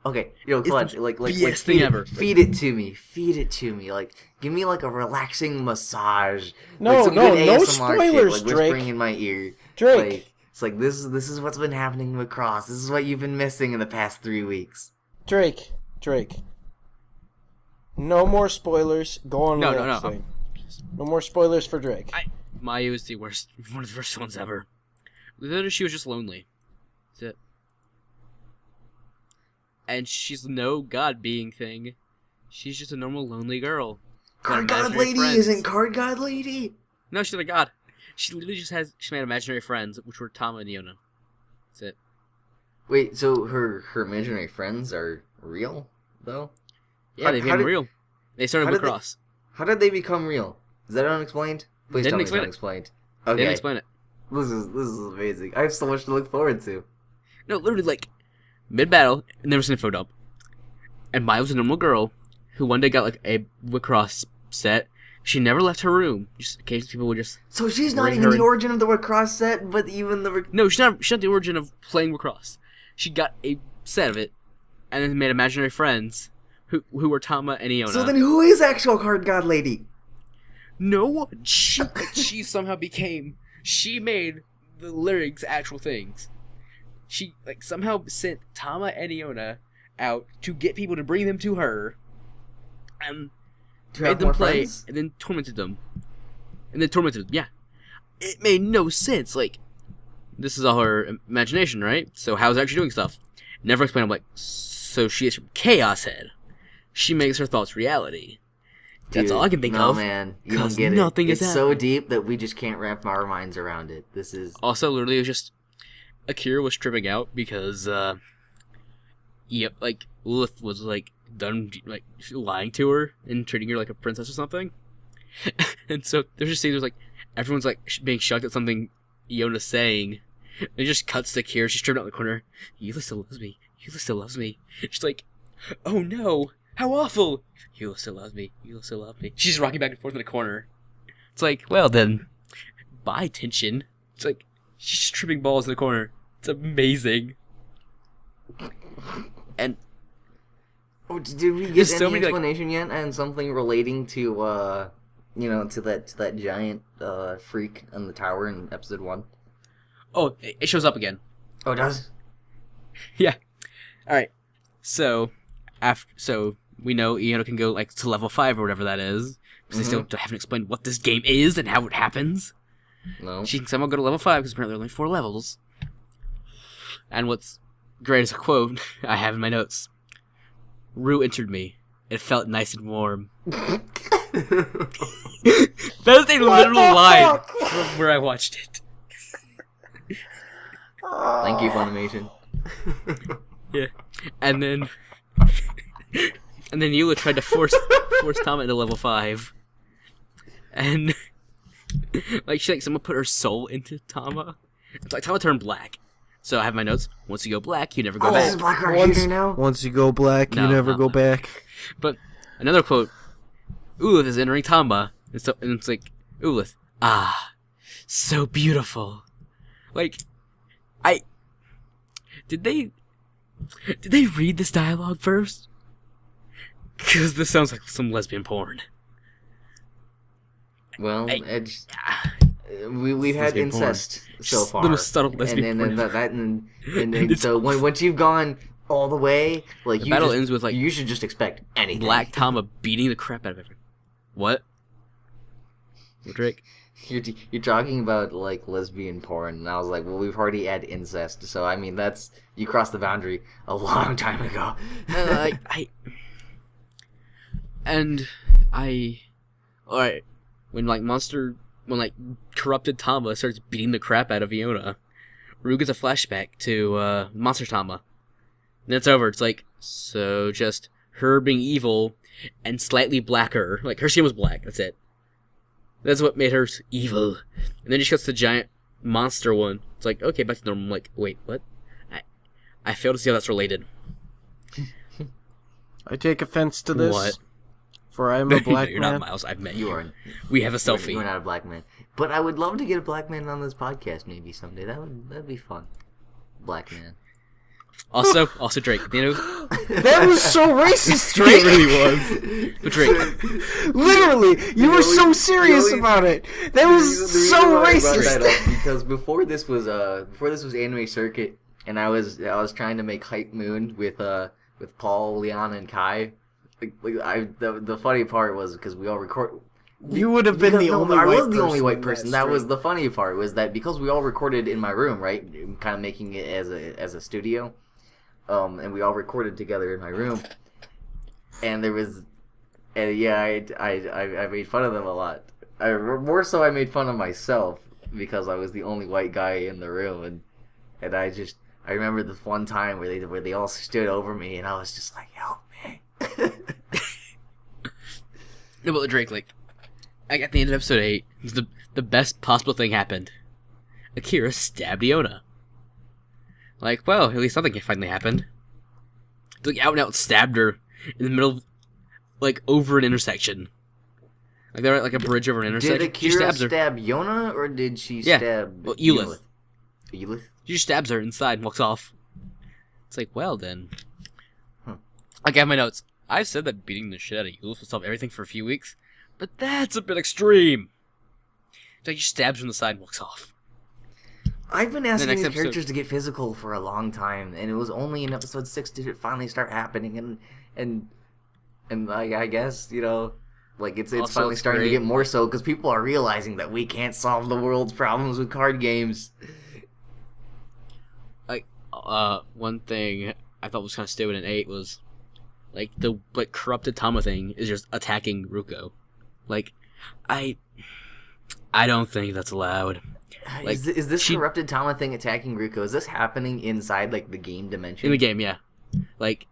Okay, It's Clutch, the like best feed thing it, ever. feed it to me. Feed it to me. Like, give me like a relaxing massage. No, like some no, good no ASMR spoilers, shit, like Drake. whispering in my ear. Drake. Like, it's like this is what's been happening with Cross. This is what you've been missing in the past 3 weeks. Drake. No more spoilers. Go on No, with no, the next no. thing. No more spoilers for Drake. Mayu is the worst, one of the worst ones ever. Literally, she was just lonely. That's it. And she's no god being thing. She's just a normal lonely girl. Card God imaginary Lady friends. isn't Card God Lady. No, she's not a god. She literally just made imaginary friends, which were Tama and Iona. That's it. Wait, so her imaginary friends are real though? Yeah, How- they how became did- real. They started how with did they- Cross. How did they become real? Is that unexplained? Please Didn't tell me explain it's it. unexplained. They Okay, didn't explain it. this is amazing. I have so much to look forward to. No, literally, like, mid-battle, and there was an info dump. And Maya was a normal girl who one day got, like, a Wixoss set. She never left her room. Just occasionally people would just... So she's not Bring even her the in. origin of the Wixoss set, but even the... No, she's not the origin of playing Wixoss. She got a set of it, and then made imaginary friends who were Tama and Iona. So then who is actual Card God Lady? No, she somehow became... She made the lyrics actual things. She, like, somehow sent Tama and Iona out to get people to bring them to her, and To made have them more play, friends? and then tormented them. Yeah. It made no sense. Like, this is all her imagination, right? So how's it actually doing stuff? Never explained. I'm like, so she is from Chaos Head. She makes her thoughts reality. That's all I can think no, of. man. You don't 'cause get nothing it. is It's so happening. deep that we just can't wrap our minds around it. This is... Also, literally, it was just Akira was tripping out because, like Lilith was like done like lying to her and treating her like a princess or something. And so there's just scenes where like everyone's like being shocked at something Iona's saying. And it just cuts to Akira. She's tripping out in the corner. Yula still loves me. Yula still loves me. She's like, oh no, how awful. Yula still loves me. Yula still loves me. She's rocking back and forth in the corner. It's like, well then, bye tension. It's like she's just tripping balls in the corner. It's amazing. And Oh, did we get There's any so many, like- explanation yet? And something relating to, to that giant freak in the tower in episode 1? oh, it shows up again. Oh, it does? Yeah. All right. So we know Iona can go like to level 5 or whatever that is. Because they still haven't explained what this game is and how it happens. No. She can somehow go to level 5 because apparently there are only 4 levels. And what's great is a quote I have in my notes. Rue entered me. It felt nice and warm. That is a literal line from where I watched it. Thank you, Funimation. Yeah. And then Eula tried to force Tama into level 5. And like someone put her soul into Tama. It's like Tama turned black. So I have my notes. Once you go black, you never go Oh, this back. is Black Rock Once- Shooter now? Once you go black, No, you never not go black. back. But another quote, Ulith is entering Tama. And it's like, Ulith, so beautiful. Like, did they read this dialogue first? Because this sounds like some lesbian porn. Well, I- it's... We've had Lesbian porn. incest so Just far. the most subtle lesbian and porn. then so once you've gone all the way, like The you battle just, ends with, like, you should just expect anything. Black Tama beating the crap out of everyone. What? What, Drake? You're talking about like lesbian porn, and I was like, well, we've already had incest, so I mean that's you crossed the boundary a long time ago. Alright, when corrupted Tama starts beating the crap out of Iona, Rue gets a flashback to Monster Tama. And it's over. It's like, so just her being evil and slightly blacker. Like, her skin was black. That's it. That's what made her evil. And then she cuts the giant monster one. It's like, okay, back to normal. I'm like, wait, what? I fail to see how that's related. I take offense to this. What? For I am a black You're man. not Miles. I've met you. You are. We have a selfie. You're not a black man. But I would love to get a black man on this podcast maybe someday. That'd be fun. Black man. Also Drake. You know, That was so racist, it Drake. really was. But Drake. Literally, you were so serious really- about it. That was so racist. Because before this was Anime Circuit, and I was trying to make Hype Moon with Paul, Leon, and Kai. The funny part was because we all record. You would have been the only white person. I was the only white in person. that That was stream. the funny part, was that because we all recorded in my room, right? Kind of making it as a studio. And we all recorded together in my room. And I made fun of them a lot. More so I made fun of myself because I was the only white guy in the room, and I remember this one time where they all stood over me and I was just like, help me. No, but Drake, like, at the end of episode 8, the best possible thing happened. Akira stabbed Iona. Like, well, at least something finally happened. Like, out and out stabbed her in the middle of, like, over an intersection. Like, they're at, like, a bridge over an intersection. Did She Akira stabs her. stab Yona, or did she Yeah. stab Well, Eulith. Eulith? She just stabs her inside and walks off. It's like, well, then. Huh. I got my notes. I've said that beating the shit out of Eulith will solve everything for a few weeks, but that's a bit extreme. It's like, she stabs her in the side and walks off. I've been asking next these episode- characters to get physical for a long time, and it was only in episode 6 did it finally start happening, and like, I guess, you know, like it's Also, finally it's starting to great. get more so because people are realizing that we can't solve the world's problems with card games. Like, one thing I thought was kind of stupid in 8 was, like, the, like, corrupted Tama thing is just attacking Ruko. Like, I don't think that's allowed. Like, is this she- corrupted Tama thing attacking Ruko? Is this happening inside like the game dimension? In the game, yeah. Like,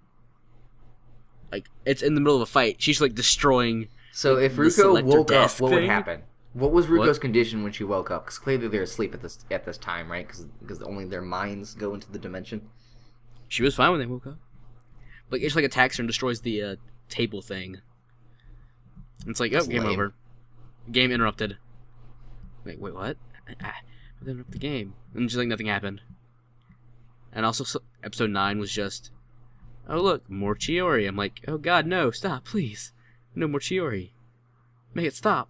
it's in the middle of a fight. She's, like, destroying... So if the Ruko selector woke up, desk what would thing? happen? What was Ruko's What? condition when she woke up? Because clearly they're asleep at this time, right? Because only their minds go into the dimension. She was fine when they woke up. Like, it just, like, attacks her and destroys the, table thing. And it's like, oh, That's game lame. over. Game interrupted. Wait, what? I interrupted the game. And just, like, nothing happened. And also, episode 9 was just, oh, look, more Chiori. I'm like, oh, God, no, stop, please. No more Chiori. Make it stop.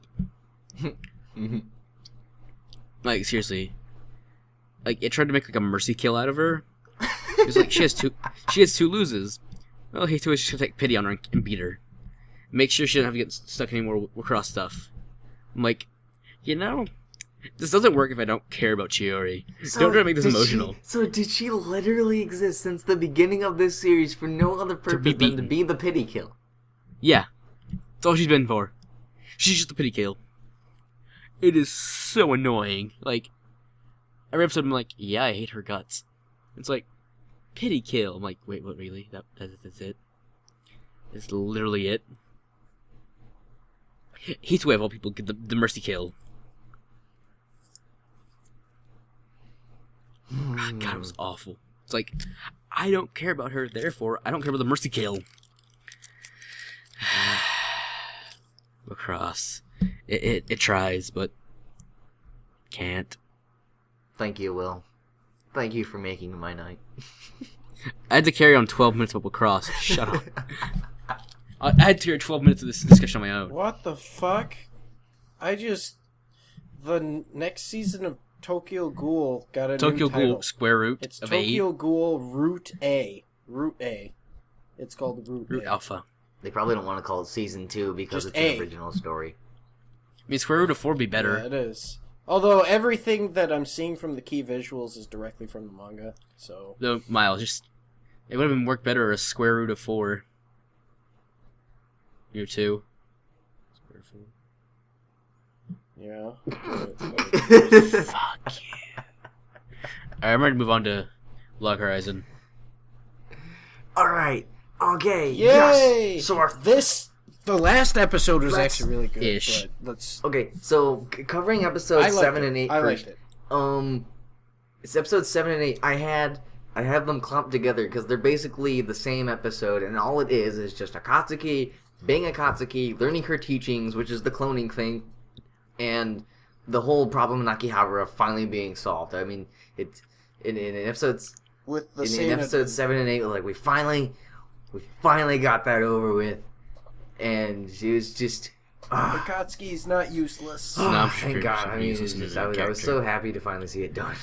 Like, seriously. Like, it tried to make, like, a mercy kill out of her. It was like, she has two loses. Well, Hito is just gonna take pity on her and beat her. Make sure she doesn't have to get stuck anymore with cross stuff. I'm like, you know, this doesn't work if I don't care about Chiori. Don't try to make this emotional. So did she literally exist since the beginning of this series for no other purpose than to beaten. be the pity kill? Yeah. That's all she's been for. She's just a pity kill. It is so annoying. Like, every episode I'm like, yeah, I hate her guts. It's like, pity kill. I'm like, wait, what, really? That's it? That's literally it? Heatwave, of all people, get the mercy kill. God, it was awful. It's like, I don't care about her, therefore, I don't care about the mercy kill. Lacrosse. It tries, but can't. Thank you, Will. Thank you for making my night. I had to carry on 12 minutes of lacrosse. Shut up. I had to carry 12 minutes of this discussion on my own. What the fuck? The next season of Tokyo Ghoul got a Tokyo new title. Ghoul square root It's of Tokyo Ghoul Root A. Root A. It's called Root Root A. Alpha. They probably don't want to call it season 2 because Just it's A. an original story. I mean, square root of 4 would be better. Yeah, it is. Although everything that I'm seeing from the key visuals is directly from the manga, so... No, Miles, just... It would have been worked better as square root of 4. Year 2. Square root of 4. Yeah. Fuck you. I'm ready to move on to Log Horizon. All right. Okay. Yay! Yes. So the last episode was Let's- actually really good. Ish. But let's. okay. So covering episodes I liked 7 it. and 8 I first. liked it. It's episodes 7 and 8. I had them clumped together because they're basically the same episode, and all it is just Akatsuki being Akatsuki, learning her teachings, which is the cloning thing, and the whole problem in Akihabara finally being solved. I mean, it's in episodes With the in episodes 7 and 8, like we finally got that over with, and she was just. Akatsuki's not useless. No, I'm sure Thank God! I mean, he's it's just just, a I was character. so happy to finally see it done.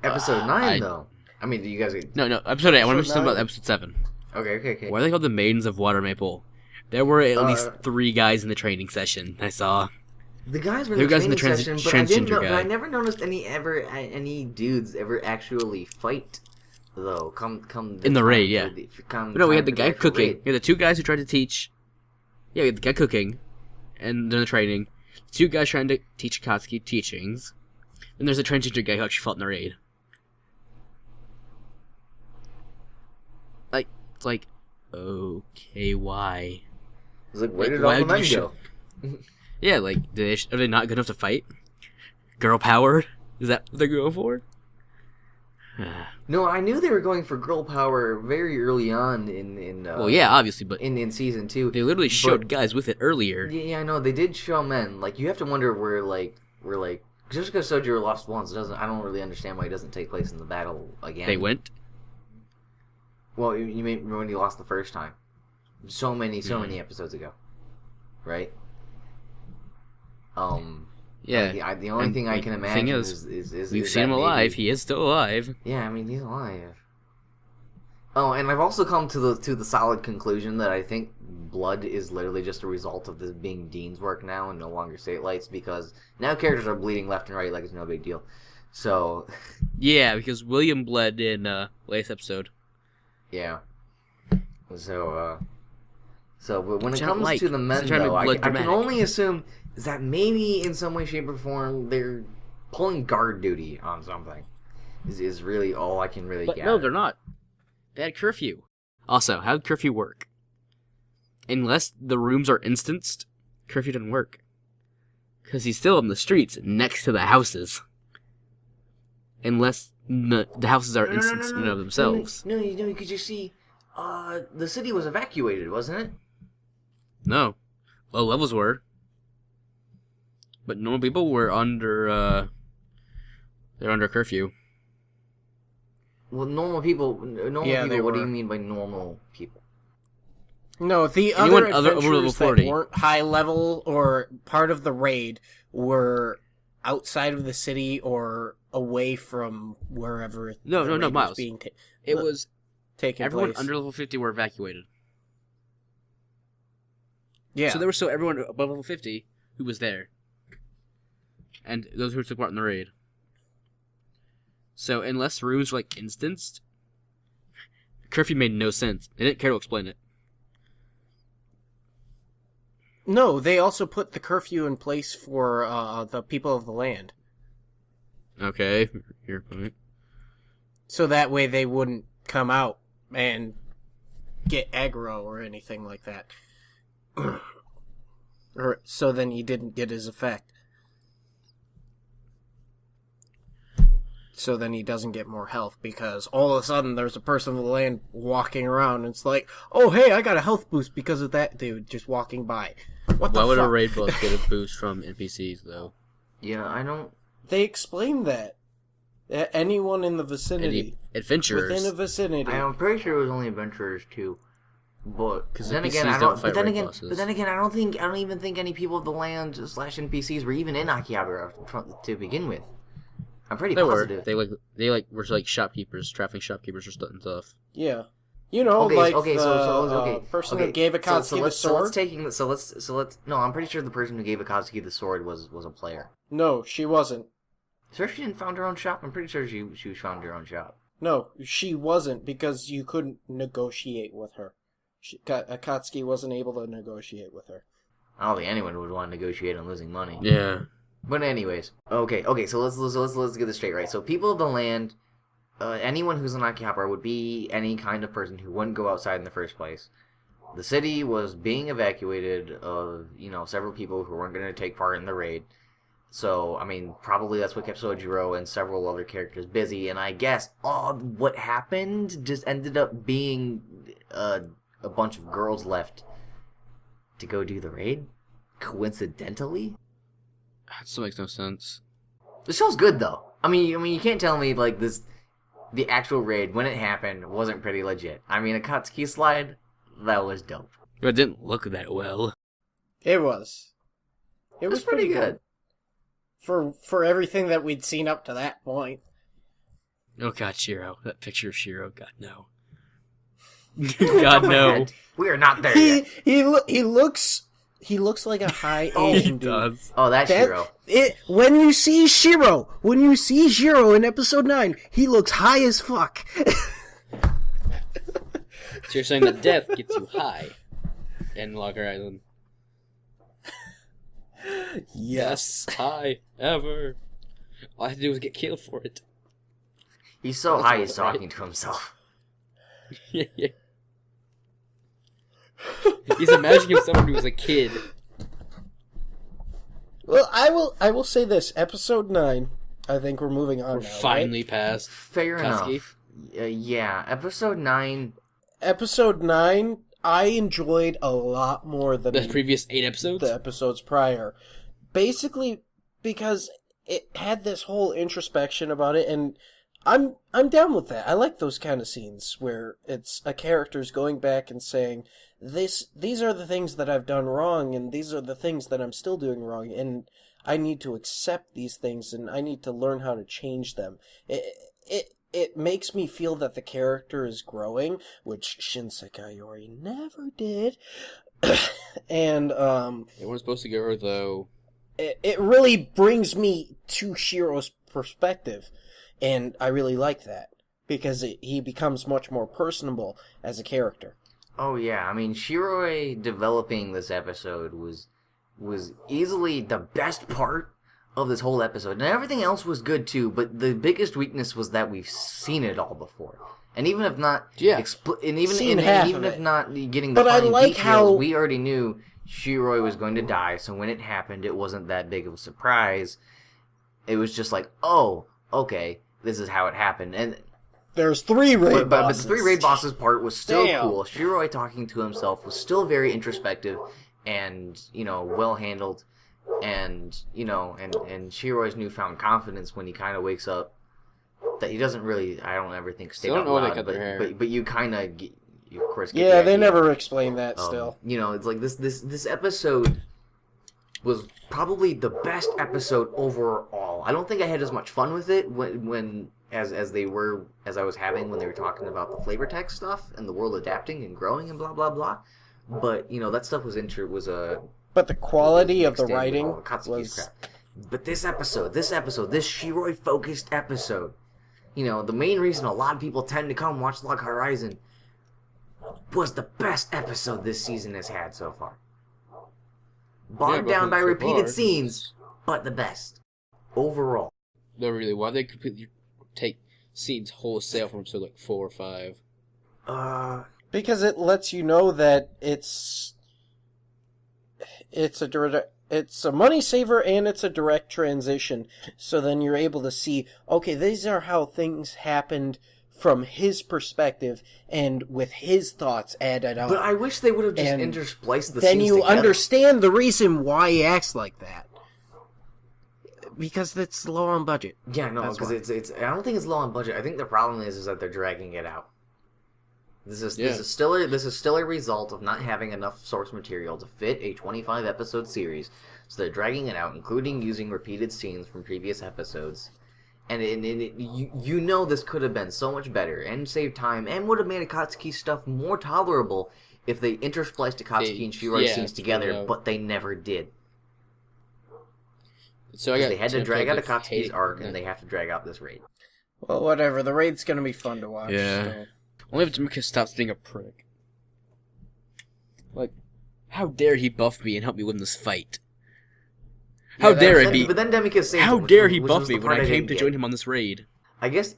Episode 9, though. I mean, do you guys? No, episode 8. I want to Episode mention something about 9. episode 7. Okay. Why are they called the Maidens of Water Maple? There were at least 3 guys in the training session I saw. The guys were They in were the guys in the training session, but I didn't transgender know. guy. But I never noticed any dudes ever actually fight, though. Come In the time raid, for yeah. come But no, we time had the for guy actual cooking. raid. We had the 2 guys who tried to teach. Yeah, we had the guy cooking, and during the training, 2 guys trying to teach Akatsuki teachings, and there's a transgender guy who actually fought in the raid. It's like, okay, why? I was like, where Like, did why all the would men you go? Yeah, like, are they not good enough to fight? Girl power? Is that what they're going for? No, I knew they were going for girl power very early on in Well, yeah, obviously, but in season 2. they literally showed guys with it earlier. Yeah, I know they did show men. Like, you have to wonder where just because Sojiru lost once doesn't. I don't really understand why he doesn't take place in the battle again. They went. Well, you mean when he lost the first time? So many episodes ago, right? Yeah. The only And, thing I like, can the imagine thing is We've is seen him that alive. maybe- He is still alive. Yeah, I mean he's alive. Oh, and I've also come to the solid conclusion that I think blood is literally just a result of this being Dean's work now and no longer State Lights, because now characters are bleeding left and right like it's no big deal. So Yeah, because William bled in latest episode. yeah. So but when Which it I don't comes like. to the men, They're trying to though, be I blood can dramatic. only assume is that maybe in some way, shape, or form they're pulling guard duty on something. Is really all I can really But get. no, they're not. They had curfew. Also, how did curfew work? Unless the rooms are instanced, curfew doesn't work. Because he's still in the streets next to the houses. Unless the houses are instanced in and of themselves. No, because you see, the city was evacuated, wasn't it? No. Low levels were. But normal people were under, they're under curfew. Well, normal people. Yeah, they What do were. you mean by normal people? No, the Anyone other over level adventurers that 40. weren't high level or part of the raid were outside of the city or away from wherever. No, the no, raid was Miles. being It Look, was taking everyone place. under level 50 were evacuated. Yeah, So there was still everyone above level 50 who was there. And those who took part in the raid. So unless rooms were like instanced, curfew made no sense. They didn't care to explain it. no, they also put the curfew in place for the people of the land, Okay, your point. so that way they wouldn't come out and get aggro or anything like that. Or so then he didn't get his effect. So then he doesn't get more health because all of a sudden there's a person of the land walking around and it's like, oh hey, I got a health boost because of that dude just walking by. What the Why would fuck? a raid boss get a boost from NPCs though? Yeah, I don't. They explained that. Anyone in the vicinity. Any adventurers? Within a vicinity. I'm pretty sure it was only adventurers too. But 'Cause then NPCs again, I don't don't. fight But then raid again, bosses. but then again, I don't even think any people of the land / NPCs were even in Akihabara to begin with. I'm pretty They were. positive. They were like shopkeepers, trafficking shopkeepers or stuff. Yeah. You know, Okay, like okay, the so person okay, that gave Akatsuki the let's sword. No, I'm pretty sure the person who gave Akatsuki the sword was a player. No, she wasn't. Sure, she didn't found her own shop. I'm pretty sure she found her own shop. No, she wasn't because you couldn't negotiate with her. Akatsuki wasn't able to negotiate with her. I don't think anyone would want to negotiate on losing money. Yeah. But anyways, okay. So let's get this straight, right? So people of the land, anyone who's an Akihabara would be any kind of person who wouldn't go outside in the first place. The city was being evacuated of several people who weren't going to take part in the raid. So I mean, probably that's what kept Sojiro and several other characters busy. And I guess what happened just ended up being a bunch of girls left to go do the raid. Coincidentally. That still makes no sense. The show's good though. I mean, you can't tell me like this. The actual raid when it happened wasn't pretty legit. I mean, Akatsuki slide, that was dope. But it didn't look that well. It was. It It was pretty good. For everything that we'd seen up to that point. Oh god, Shiro. That picture of Shiro. God, no. God, no. We are not there yet. He looks like a high He Asian dude. does. Oh, that's Shiro. When you see Shiro in episode 9, he looks high as fuck. So you're saying that death gets you high in Locker Island. Yes. Best high ever. All I had to do was get killed for it. He's so That's high about he's right. talking to himself. Yeah. He's imagining himself when he was a kid. Well, I will say this. Episode 9, I think we're moving on We're now, finally past. Fair Katsuki? enough. Yeah, episode 9. Episode 9, I enjoyed a lot more than The previous 8 episodes? the episodes prior. Basically, because it had this whole introspection about it, and I'm down with that. I like those kind of scenes where it's a character's going back and saying, these are the things that I've done wrong, and these are the things that I'm still doing wrong, and I need to accept these things, and I need to learn how to change them. It makes me feel that the character is growing, which Shinsekai Yori never did. And They weren't supposed to give her, though. it really brings me to Shiro's perspective, and I really like that because he becomes much more personable as a character. Oh yeah, I mean Shiroi developing this episode was easily the best part of this whole episode. And everything else was good too, but the biggest weakness was that we've seen it all before. And even if not Seen half even of if it. not getting the But I fine like details, how- we already knew Shiroi was going to die, so when it happened it wasn't that big of a surprise. It was just like, "Oh, okay, this is how it happened." And There's 3 raid but bosses. the 3 raid bosses part was still Damn. cool. Shiroi talking to himself was still very introspective and, well handled. And, and Shiroi's newfound confidence when he kind of wakes up that he doesn't really, I don't ever think, stay Still out don't know why they loud, cut their hair. but you kind of, you of course get Yeah, the they idea. never explain that still. It's like this episode was probably the best episode overall. I don't think I had as much fun with it as I was having when they were talking about the flavor text stuff and the world adapting and growing and blah blah blah. But that stuff was But the quality of the mixed in with writing all the Katsuki's was... crap. But this Shiroi focused episode, the main reason a lot of people tend to come watch Log Horizon was the best episode this season has had so far. Bogged Yeah, down but by so repeated far, scenes, but the best overall. No, really. Why they completely take scenes wholesale from episode like 4 or 5? Because it lets you know that it's a money saver and it's a direct transition. So then you're able to see, okay, these are how things happened from his perspective and with his thoughts added on. But I wish they would have just And interspliced the then scenes you together. understand the reason why he acts like that. Because it's low on budget. Yeah, no, That's because why. it's. I don't think it's low on budget. I think the problem is that they're dragging it out. This is still a result of not having enough source material to fit a 25 episode series. So they're dragging it out, including using repeated scenes from previous episodes. And this could have been so much better and saved time and would have made Akatsuki stuff more tolerable if they interspliced Akatsuki and Shiroi scenes together, but they never did. So They had to drag out Akatsuki's arc, and they have to drag out this raid. Well, whatever. The raid's gonna be fun to watch. Yeah. So. Only if Jamaica stops being a prick. Like, how dare he buff me and help me win this fight? How dare then, he? But then Demikis saved How him, which dare was- he which buff was me the when part I came didn't to get. join him on this raid? I guess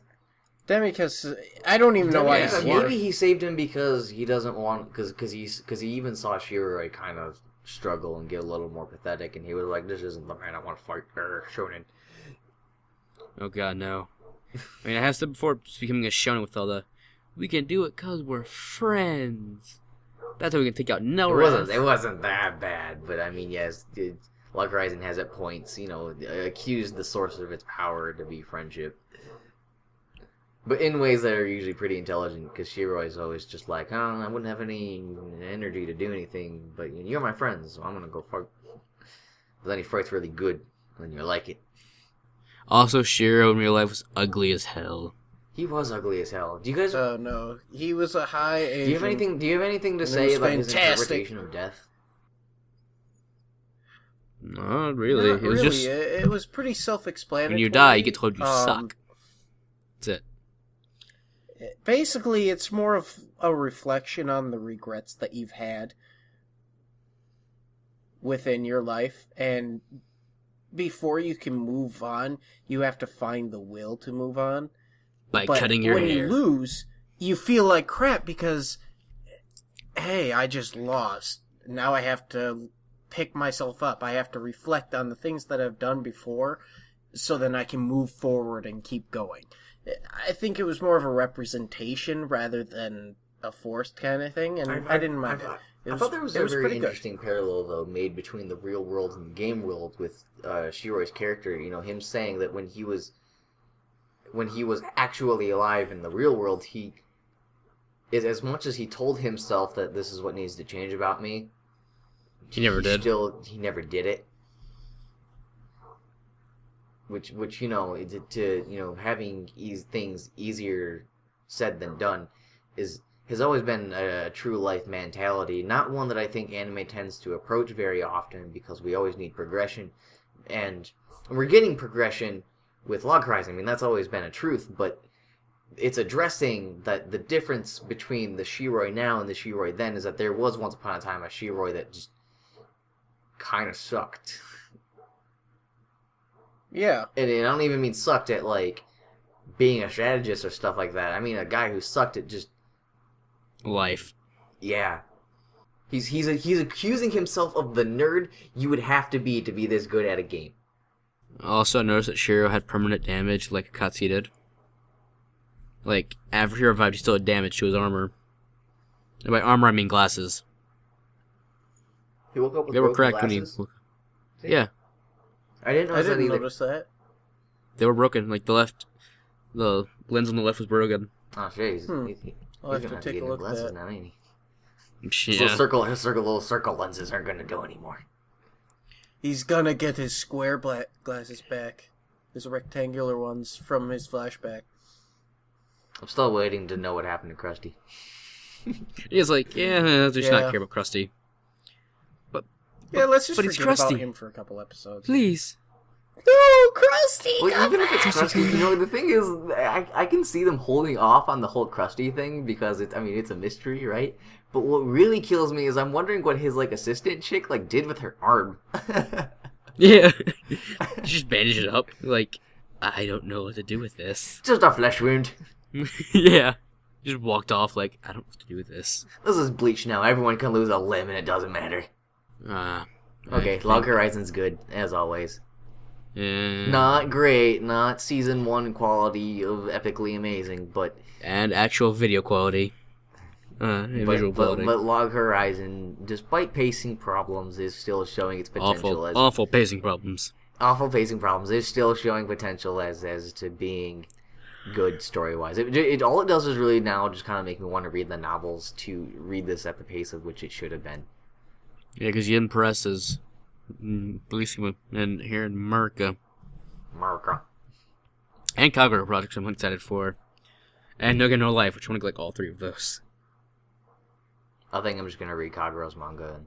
Demikis, I don't even know why he's maybe here. he saved him because he doesn't want because he even saw Shiroi kind of struggle and get a little more pathetic, and he was like, "This isn't the man I want to fight." Shonen. Oh god, no. I mean, I have said before, it's becoming a shonen with all the, we can do it cause we're friends. That's how we can take out no It wasn't that bad, but I mean, yes, Log Horizon has at points, accused the source of its power to be friendship. But in ways that are usually pretty intelligent, because Shiroi is always just like, I wouldn't have any energy to do anything, but you're my friend, so I'm gonna go fight. But then he fights really good, and you like it. Also, Shiro in real life was ugly as hell. He was ugly as hell. Do you guys? Oh no, he was a high Asian. Do you have anything to And it say was about his fantastic. interpretation of death? Not really. Not It was really. just, It was pretty self-explanatory. when you die, you get told you suck. That's it. Basically, it's more of a reflection on the regrets that you've had within your life, and before you can move on, you have to find the will to move on. By But cutting your when hair. you lose, you feel like crap because, hey, I just lost. Now I have to pick myself up. I have to reflect on the things that I've done before so then I can move forward and keep going. I think it was more of a representation rather than a forced kind of thing, and I didn't mind it. I thought there was it a very pretty good. interesting parallel, though, made between the real world and the game world with Shiroi's character. Him saying that when he was actually alive in the real world, he is, as much as he told himself that this is what needs to change about me, He never did. He never did it. Which having things easier said than done has always been a true life mentality. Not one that I think anime tends to approach very often, because we always need progression, and we're getting progression with Log Horizon. I mean, that's always been a truth, but it's addressing that the difference between the Shiroi now and the Shiroi then is that there was once upon a time a Shiroi that just kind of sucked. Yeah. And I don't even mean sucked at, like, being a strategist or stuff like that. I mean a guy who sucked at just... Life. Yeah. He's accusing himself of the nerd you would have to be this good at a game. Also, I noticed that Shiro had permanent damage like Akatsuki did. Like, after he revived, he still had damage to his armor. And by armor, I mean glasses. He woke up with They were broken cracked glasses? when he... Yeah, I didn't I notice that didn't either. notice that. they were broken. Like, the lens on the left was broken. Oh, shit. He's I'll gonna have to have to take get a new look at glasses that. now, ain't he? Yeah. Little circle lenses aren't gonna go anymore. He's gonna get his square black glasses back. His rectangular ones from his flashback. I'm still waiting to know what happened to Krusty. He's like, yeah, let's just Yeah. not care about Krusty. Yeah, let's just but it's forget about Krusty. him for a couple episodes. Please. No, Krusty! Well, even if it's Krusty, the thing is, I can see them holding off on the whole Krusty thing because it's a mystery, right? But what really kills me is I'm wondering what his, like, assistant chick, like, did with her arm. Yeah. Just bandage it up. Like, I don't know what to do with this. Just a flesh wound. Yeah. Just walked off like, I don't know what to do with this. This is Bleach now. Everyone can lose a limb and it doesn't matter. Okay, Log Horizon's good, as always. Not great, not season 1 quality of epically amazing, but... And actual video quality. Visual quality. But Log Horizon, despite pacing problems, is still showing its potential as... Awful pacing problems. Awful pacing problems, is still showing potential as to being good story-wise. All it does is really now just kind of make me want to read the novels to read this at the pace of which it should have been. Yeah, because Yin Press is releasing and here in America. And Kagura projects I'm excited for. And No Game No Life, which I want to like all 3 of those. I think I'm just going to read Kagura's manga, and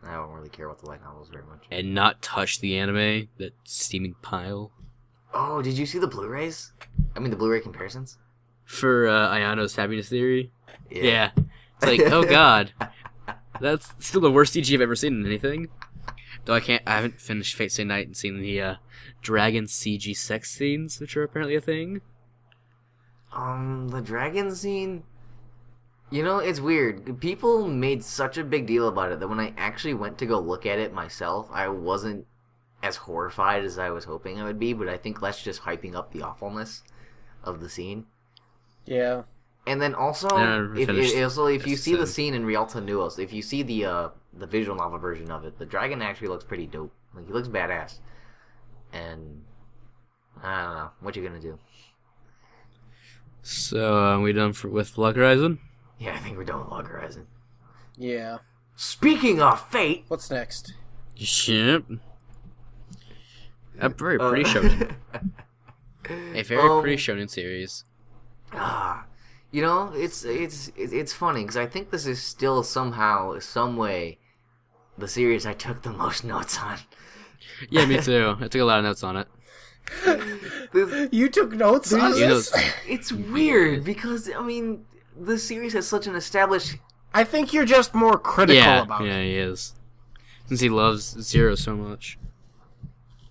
I don't really care about the light novels very much. And not touch the anime, that steaming pile. Oh, did you see the Blu-rays? I mean, the Blu-ray comparisons? For Ayano's Happiness Theory? Yeah. It's like, oh god. That's still the worst CG I've ever seen in anything. Though I haven't finished Fate Stay Night and seen the dragon CG sex scenes, which are apparently a thing. The dragon scene. You know, it's weird. People made such a big deal about it that when I actually went to go look at it myself, I wasn't as horrified as I was hoping I would be. But I think that's just hyping up the awfulness of the scene. Yeah. And then also, if you see the scene in Rialto Nuos, if you see the visual novel version of it, the dragon actually looks pretty dope. Like, he looks badass. And I don't know, what you gonna do? So, are we done with Log Horizon? Yeah, I think we're done with Log Horizon. Yeah. Speaking of Fate, What's next? Yep. A very pretty shonen. A very pretty shonen series. You know, it's funny because I think this is still somehow, some way, the series I took the most notes on. Yeah, me too. I took a lot of notes on it. You took notes on this? It's weird because I mean, the series has such an established. I think you're just more critical about it. Yeah, he is. Since he loves Zero so much.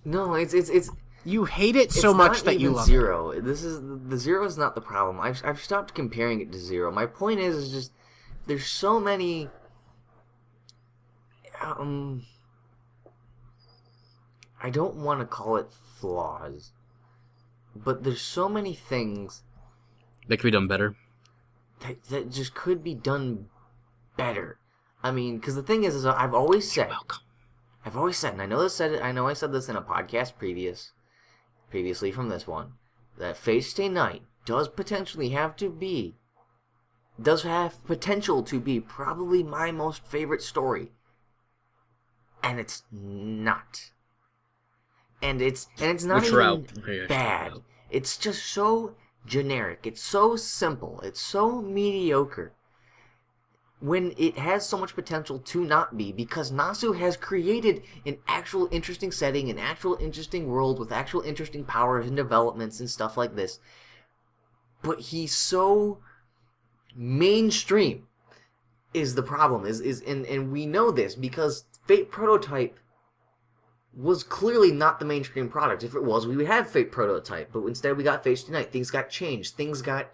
No, it's You hate it so much that you love Zero. The Zero is not the problem. I've stopped comparing it to Zero. My point is just there's so many. I don't want to call it flaws, but there's so many things That could be done better. that just could be done better. I mean, because the thing is I've always said, and I know I said this in a podcast previously from this one, that Fate Stay Night does have potential to be probably my most favorite story, and it's not. And it's not even bad. It's just so generic. It's so simple. It's so mediocre. When it has so much potential to not be, because Nasu has created an actual interesting setting, an actual interesting world with actual interesting powers and developments and stuff like this. But he's so mainstream is the problem. And we know this because Fate Prototype was clearly not the mainstream product. If it was, we would have Fate Prototype. But instead we got Fate Stay Night. Things got changed. Things got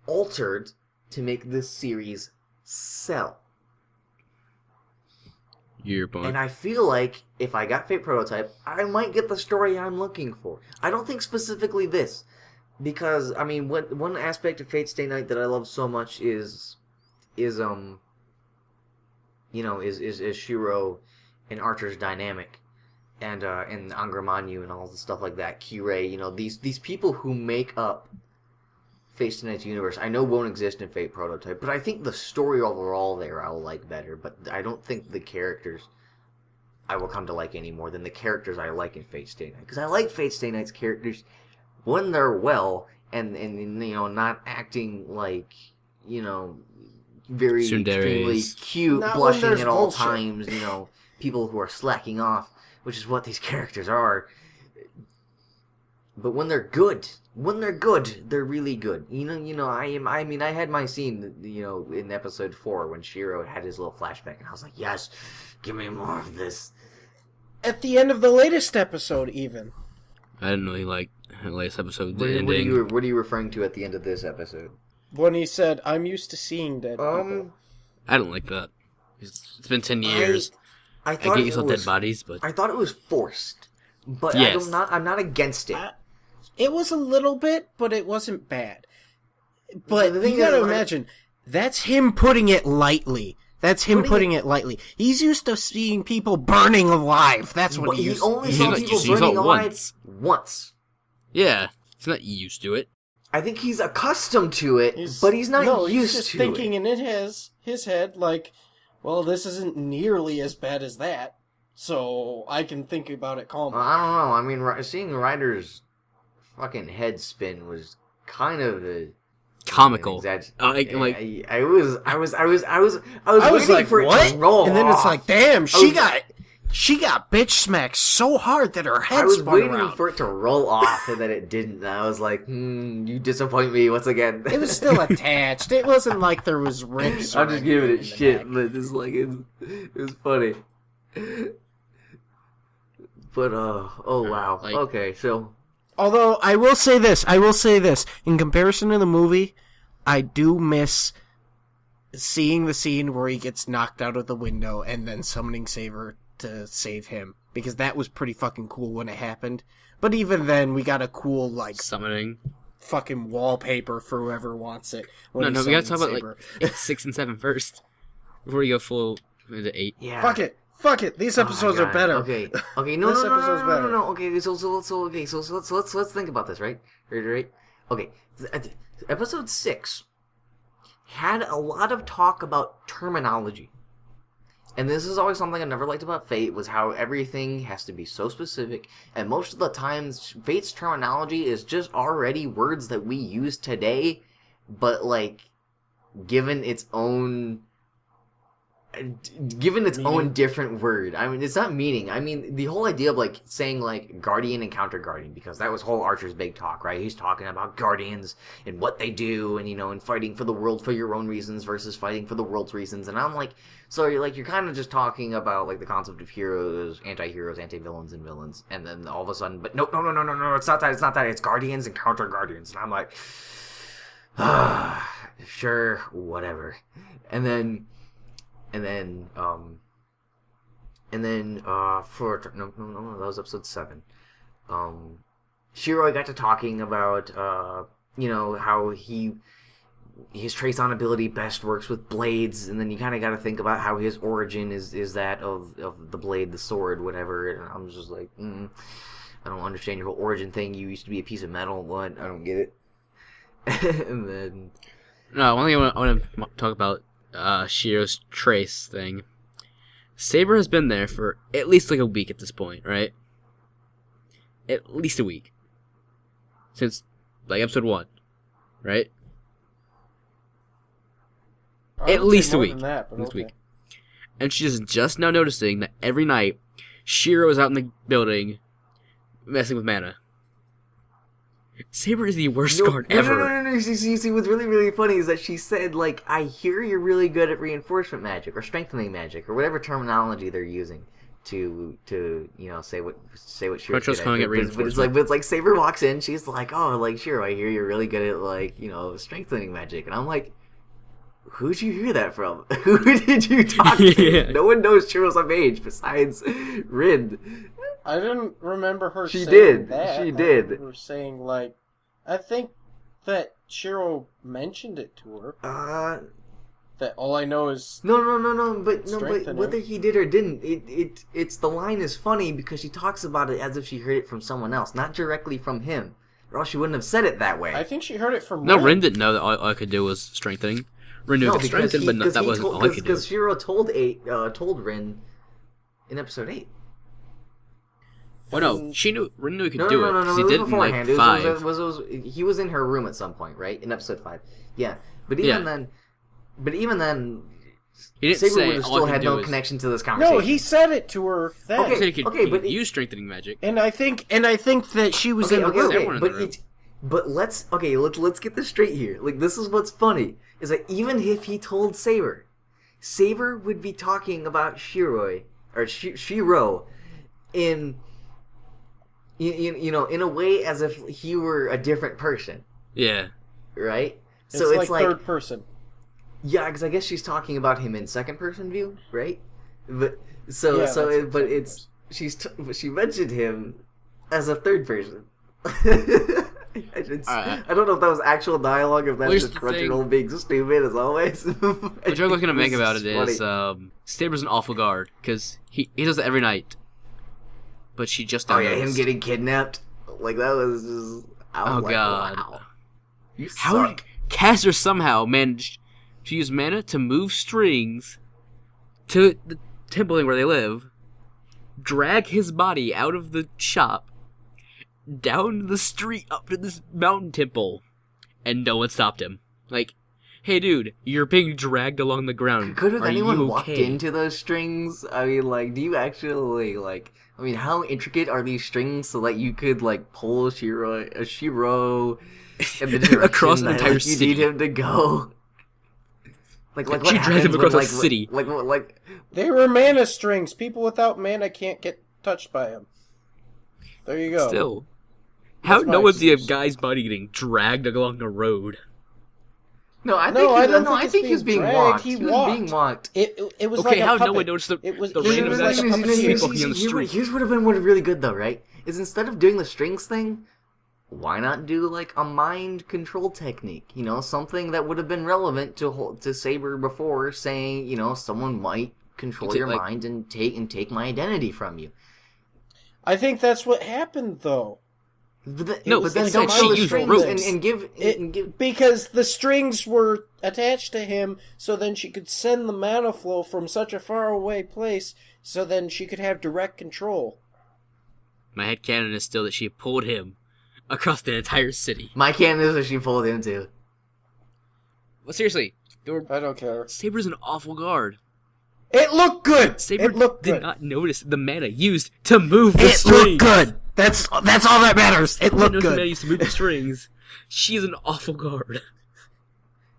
altered to make this series sell. Your point. And I feel like if I got Fate Prototype, I might get the story I'm looking for. I don't think specifically this. Because, I mean, one aspect of Fate Stay Night that I love so much is Shiro and Archer's dynamic. And Angramanyu and all the stuff like that. Kirei, these people who make up Fate Stay Night's universe, I know won't exist in Fate Prototype, but I think the story overall there I will like better, but I don't think the characters I will come to like any more than the characters I like in Fate Stay Night. Because I like Fate Stay Night's characters when they're well, and not acting like, very extremely cute, Not blushing at all bullshit. times, people who are slacking off, which is what these characters are. But when they're good, they're really good. I had my scene, in episode 4 when Shiro had his little flashback, and I was like, yes, give me more of this. At the end of the latest episode, even. I didn't really like the latest episode. What are you referring to at the end of this episode? When he said, I'm used to seeing dead people. I don't like that. It's been 10 years. I get you saw dead bodies, but I thought it was forced. But yes. I'm not against it. It was a little bit, but it wasn't bad. But you gotta imagine, that's him putting it lightly. He's used to seeing people burning alive. That's what he used to. He only saw people burning alive once. Yeah, he's not used to it. I think he's accustomed to it, but he's not used he's just to thinking it. in his head, like, well, this isn't nearly as bad as that, so I can think about it calmly. I don't know. I mean, seeing Ryder's fucking head spin was kind of comical. I was waiting like, for it what? to roll and then off. It's like, damn, she got bitch smacked so hard that her head spun around. I was waiting for it to roll off, and then it didn't. And I was like, you disappoint me once again. It was still attached. It wasn't like there was rips. I'm just giving it shit, but it's like it was funny. But oh wow. Like- Okay, so Although I will say this, in comparison to the movie, I do miss seeing the scene where he gets knocked out of the window and then summoning Saber to save him, because that was pretty fucking cool when it happened. But even then, we got a cool like Summoning. fucking wallpaper for whoever wants it. when No, he we gotta talk summons about Saber. 6 and 7 first before you go full into 8. yeah. Fuck it. These episodes Oh my are God. better. Okay. No, This no, no, episode's no, no, better. no, no. Okay, so let's think about this, right? Right. Okay. Episode 6 had a lot of talk about terminology. And this is always something I never liked about Fate, was how everything has to be so specific. And most of the times, Fate's terminology is just already words that we use today, but, like, given its own different word. I mean, it's not meaning. I mean, the whole idea of, like, saying, like, guardian and counter guardian, because that was whole Archer's big talk, right? He's talking about guardians and what they do, and, you know, and fighting for the world for your own reasons versus fighting for the world's reasons. And I'm like, so you're kind of just talking about, like, the concept of heroes, anti-heroes, anti-villains, and villains. And then all of a sudden, but no, it's not that. It's guardians and counter guardians. And I'm like, sure, whatever. And then for no, that was episode 7. Shiroi got to talking about you know, how his trace on ability best works with blades, and then you kind of got to think about how his origin is that of the blade, the sword, whatever. And I'm just like, I don't understand your whole origin thing. You used to be a piece of metal. What? I don't get it. And then No, one thing I want to talk about Shiro's trace thing. Saber has been there for at least like a week at this point, right? At least a week. Since like episode 1, right? At least a week. At least a week. And she's just now noticing that every night Shiro is out in the building messing with mana. Saber is the worst guard ever. No. See, what's really, really funny is that she said, like, I hear you're really good at reinforcement magic or strengthening magic or whatever terminology they're using to you know, say what Shiro's good calling it at. reinforcement. But it's like Saber walks in, she's like, oh, like, Shiro, I hear you're really good at, like, you know, strengthening magic. And I'm like, who'd you hear that from? Who did you talk to? Yeah. No one knows Shiro's a mage besides Rin. I didn't remember her She saying did. that. She did. I remember saying, like, I think that Shiro mentioned it to her. That all I know is... But Strengthening. whether he did or didn't, it's the line is funny because she talks about it as if she heard it from someone else, not directly from him. Or else she wouldn't have said it that way. I think she heard it from No, Rin. Rin didn't know that all I could do was strengthening. Rin knew it could strengthen, but that wasn't all I could do. Because Shiro told Rin in episode 8. Well, no, Rin knew he could No, do it, because he did it in like 5. He was in her room at some point, right? In episode 5. Yeah. But even then, He didn't Saber say would have all still I had could do no is... connection to this conversation. No, he said it to her then. Okay. He said he could, Okay, he but could use strengthening magic. And I think that she was in the room. Everyone in the room. But let's get this straight here. Like, this is what's funny is that even if he told Saber would be talking about Shiro in you know, in a way as if he were a different person, Yeah. right? So it's like third person. Yeah, because I guess she's talking about him in second person view, right? But she mentioned him as a third person. I don't know if that was actual dialogue, if that's Here's just the thing. Crunchyroll being stupid as always. The joke I was going to make about it is funny. Saber's an awful guard, because he does it every night. But she just Oh now yeah, him noticed. getting kidnapped. Like, that was just... Oh, God. Wow. You How suck. did Caster somehow manage to use mana to move strings to the temple where they live, drag his body out of the shop, down the street up to this mountain temple, and no one stopped him? Like, hey dude, you're being dragged along the ground. Could have Are anyone you walked okay? into those strings? I mean, like, do you actually, like... I mean, how intricate are these strings so that you could, like, pull Shiro in the direction Across an that, entire like, you city. need him to go? Like what She dragged happens him when, across a like, city. Like, They were mana strings. People without mana can't get touched by them. There you go. Still. How That's my no one's see a excuse. guy's body getting dragged along a road? No, I No, I don't think think he was it's being being walked. dragged. He was walked. being walked. It was Okay, like a how puppet. no one noticed the It was random was guys like a puppet people scene. walking on the street? Here's what have been really good though, right? Is instead of doing the strings thing, why not do like a mind control technique? You know, something that would have been relevant to Saber before, saying, you know, someone might control your mind and take my identity from you. I think that's what happened, though. But No, but then it's don't like show she the used strings ropes. and give. Because the strings were attached to him, so then she could send the mana flow from such a far away place, so then she could have direct control. My headcanon is still that she pulled him across the entire city. My canon is that she pulled him too. But seriously, I don't care. Saber's an awful guard. It looked good. Saber It looked did good. not notice the mana used to move the It strings. looked good. That's all that matters. It Didn't looked notice the mana good. used to move the strings. She is an awful guard.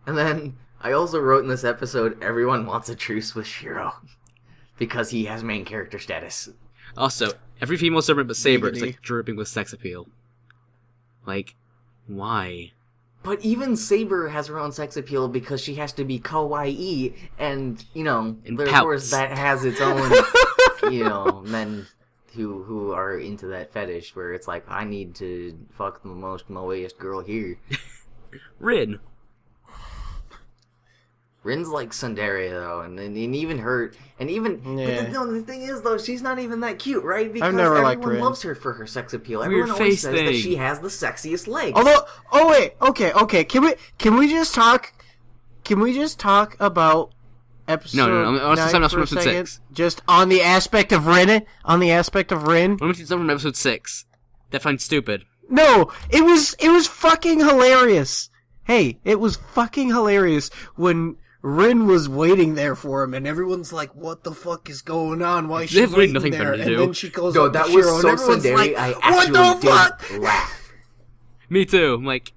And then I also wrote in this episode, everyone wants a truce with Shiro because he has main character status. Also, every female servant but Saber is Giggity. like dripping with sex appeal. Like, why? But even Saber has her own sex appeal because she has to be kawaii, and you know, And of pouts. course that has its own, you know, men who are into that fetish where it's like, I need to fuck the most moeiest girl here. Rin. Rin's like Sundaria though, and even her, and even Yeah. but no, the thing is though, she's not even that cute, right? Because never liked everyone Rin. loves her for her sex appeal. Weird Everyone always face says that thing. she has the sexiest legs. Although, oh wait, okay. Can we just talk? Can we just talk about episode? No. I want to say 9 something else for from a episode second? 6. Just on the aspect of Rin. On the aspect of Rin. Let me see something from episode 6. That finds stupid. No, it was fucking hilarious. Hey, it was fucking hilarious when Rin was waiting there for him, and everyone's like, "What the fuck is going on? Why is They she have really waiting nothing there?" better to And do. then she goes No, up that to was Shiro, so and everyone's Sundari. like, I "What actually the fuck?" did laugh. Me too. I'm like,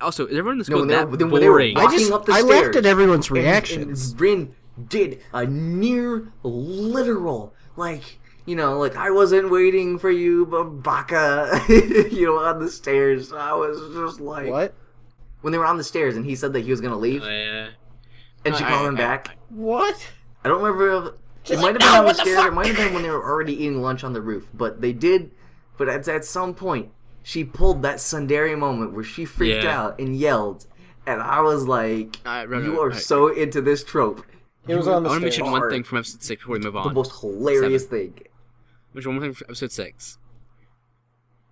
also, is everyone in the No, school when that they were boring? walking up the I laughed stairs, at everyone's and reactions. Rin did a near literal, like, you know, like, I wasn't waiting for you, but baka, you know, on the stairs. I was just like, What? when they were on the stairs and he said that he was gonna leave, and she called him back. What? I don't remember if She's it might like, have been "No, on the what the stairs. It fuck?" might have been when they were already eating lunch on the roof. But they did. But at some point, she pulled that Sundari moment where she freaked Yeah. out and yelled, and I was like, "You are right. so into this trope." He was on the I want to stairs. mention one thing from episode 6 before we move on. The most hilarious thing. Mention one more thing from episode 6.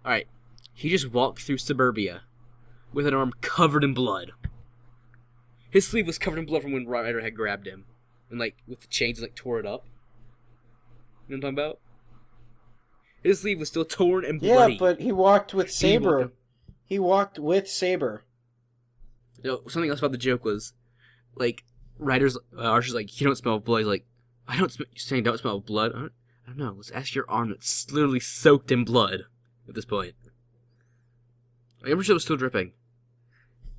Alright. He just walked through suburbia with an arm covered in blood. His sleeve was covered in blood from when Ryder had grabbed him. And, like, with the chains, like, tore it up. You know what I'm talking about? His sleeve was still torn and Yeah, bloody. but he walked with He Saber. walked- He walked with Saber. You know, something else about the joke was, like, Archer's like, you don't smell of blood. He's like, you're saying don't smell of blood? I don't know. Let's ask your arm that's literally soaked in blood at this point. I remember it was still dripping.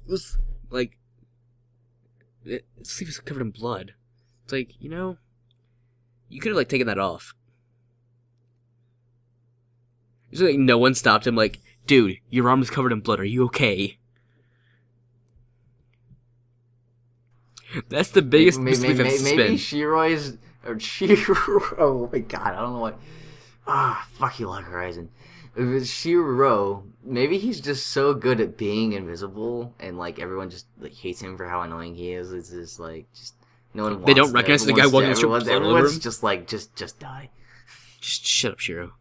It was, like, its sleeve was covered in blood. It's like, you know, you could have, like, taken that off. It's like no one stopped him, like, dude, your arm is covered in blood. Are you okay? That's the biggest sleeve I've Maybe spent. Shiroi's or Shiro. Oh my god, I don't know what. Fuck you, Log Horizon. If it's Shiro, maybe he's just so good at being invisible, and like everyone just like hates him for how annoying he is. It's just like no one. They don't wants recognize the guy everyone's- walking the street with everyone's- blood all over Everyone's him? just like just die. Just shut up, Shiro.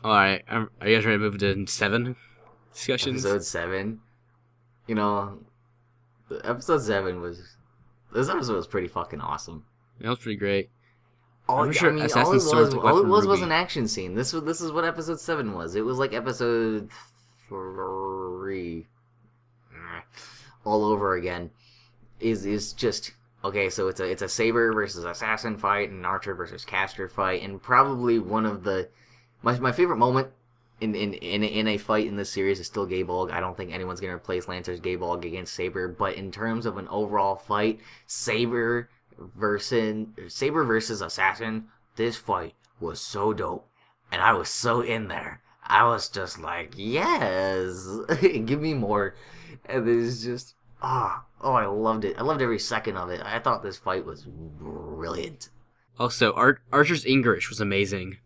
Alright, are you guys ready to move to 7 discussions? Episode 7. You know, episode 7 was. This episode was pretty fucking awesome. That was pretty great. All, I'm sure I mean, Assassin's all Sword's it like was, all it Weapon was Ruby. an action scene. This is what episode 7 was. It was like episode 3 all over again. Is just okay. So it's a Saber versus Assassin fight, and Archer versus Caster fight, and probably one of the my favorite moment in a fight in this series is still Gaybolg. I don't think anyone's gonna replace Lancer's Gaybolg against Saber, but in terms of an overall fight, Saber versus Assassin, this fight was so dope. and I was so in there. I was just like, yes, give me more. And it's just, I loved it. I loved every second of it. I thought this fight was brilliant. Also, Archer's English was amazing.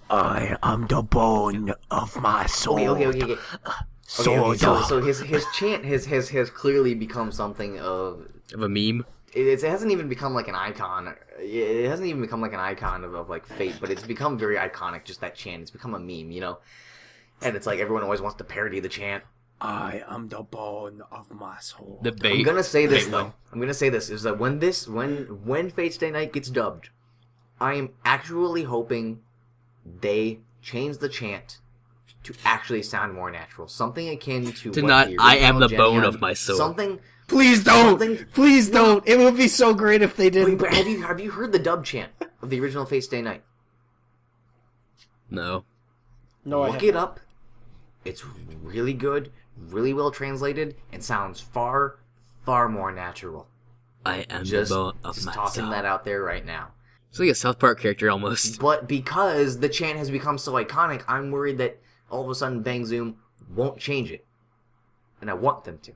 I am the bone of my soul. Okay. So his chant has clearly become something of a meme. It hasn't even become like an icon. It hasn't even become like an icon of like fate, but it's become very iconic. Just that chant, it's become a meme, you know. And it's like everyone always wants to parody the chant. I am the bone of my soul. The bait. I'm gonna say this bait though. one. I'm gonna say this is that when Fate Stay Night gets dubbed, I am actually hoping they change the chant to actually sound more natural, something akin to what not. the I am original the bone Jenny of my soul. Something. Please don't. Something- Please don't. It would be so great if they Wait, didn't. but have you heard the dub chant of the original Fate Stay Night? No. No, Look it up. It's really good, really well translated, and sounds far, far more natural. I am Just, the bone of just my tossing soul. that out there right now. It's like a South Park character almost. But because the chant has become so iconic, I'm worried that all of a sudden Bang Zoom won't change it. And I want them to.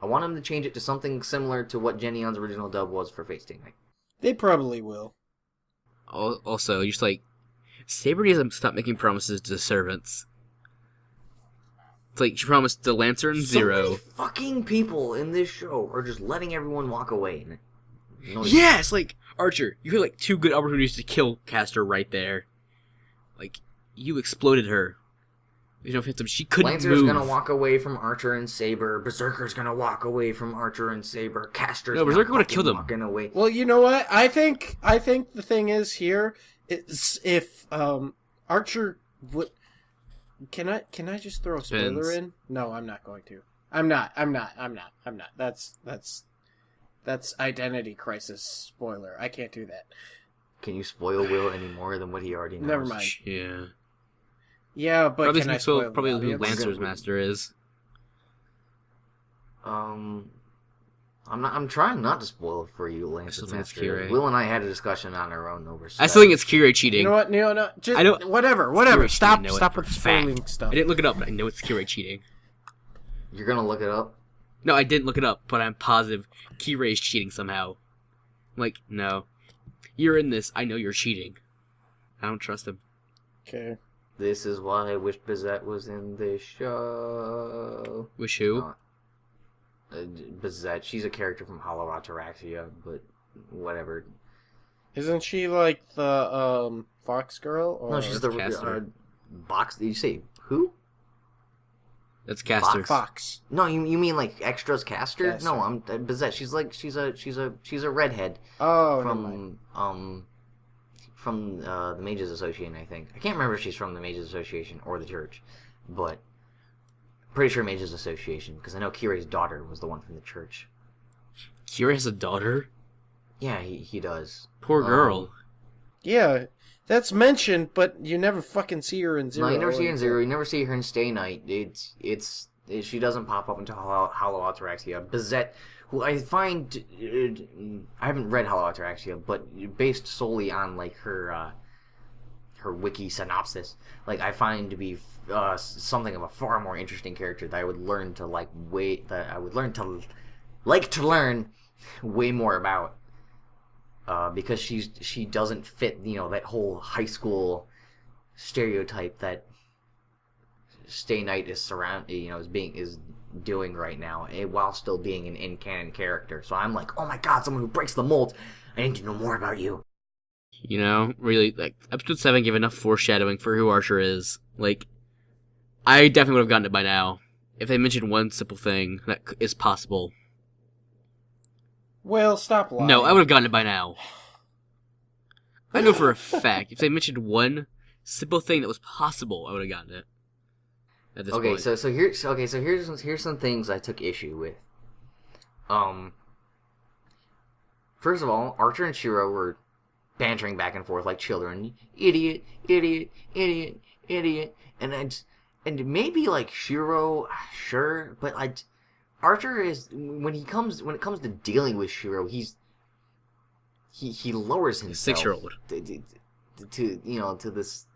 I want them to change it to something similar to what Jenny Yeon's original dub was for Fate Stay Night. They probably will. Also, just like Saber needs to stop making promises to servants. It's like she promised the Lancer and So Zero. many fucking people in this show are just letting everyone walk away. Yes, like Archer, you had like 2 good opportunities to kill Castor right there. Like you exploded her. You know, she couldn't Lancer's move. gonna walk away from Archer and Saber. Berserker's gonna walk away from Archer and Saber. Castor's No, Berserker would've would've killed him. walking away. Well, you know what? I think the thing is here is if Archer would. Can I just throw a spoiler Depends. in? No, I'm not going to. I'm not. That's Identity Crisis spoiler. I can't do that. Can you spoil Will any more than what he already knows? Never mind. Yeah. Yeah, but Probably can I who spoil probably the who audience? Lancer's master is. I'm trying not to spoil it for you, Lance. still think it's Master. Kira. Will and I had a discussion on our own over. I still think it's Kirei cheating. You know what? No, just I know- whatever. Kirei Stop cheating, I know it with for the a fact. spoiling stuff. I didn't look it up, but I know it's Kirei cheating. You're gonna look it up. No, I didn't look it up, but I'm positive Kirei's cheating somehow. I'm like, no. You're in this. I know you're cheating. I don't trust him. Okay. This is why I wish Bizette was in this show. Wish who? Bizette, she's a character from Hollow Ataraxia, but whatever. Isn't she like the Fox girl? Or No, she's the Caster. box. Did you say who? That's Caster. Fox. No, you mean like extras caster? Caster. No, I'm Bizette. She's a redhead Oh, never mind. from the Mages Association, I think. I can't remember if she's from the Mages Association or the church, but pretty sure Mages Association because I know Kirei's daughter was the one from the church. Kirei has a daughter? Yeah, he does. Poor girl. Yeah, that's mentioned, but you never fucking see her in Zero. No, you never see her in Zero. You never see her in Stay Night. She doesn't pop up until Hollow Ataraxia. Bizette, who I find I haven't read Hollow Ataraxia, but based solely on like her wiki synopsis, like I find to be something of a far more interesting character that I would learn to like learn way more about. Because she doesn't fit, that whole high school stereotype that Stay Night is is doing right now, while still being an in-canon character. So I'm like, oh my god, someone who breaks the mold. I need to know more about you. You know, really, like, episode 7 gave enough foreshadowing for who Archer is. Like, I definitely would have gotten it by now. If they mentioned one simple thing that is possible. Well, stop lying. No, I would have gotten it by now. I know for a fact, if they mentioned one simple thing that was possible, I would have gotten it. At this Okay, point. so here's some things I took issue with. First of all, Archer and Shiro were bantering back and forth like children. Idiot, idiot, idiot, idiot. And maybe like Shiro, sure, but Archer is when it comes to dealing with Shiro, he lowers himself. 6-year-old. to this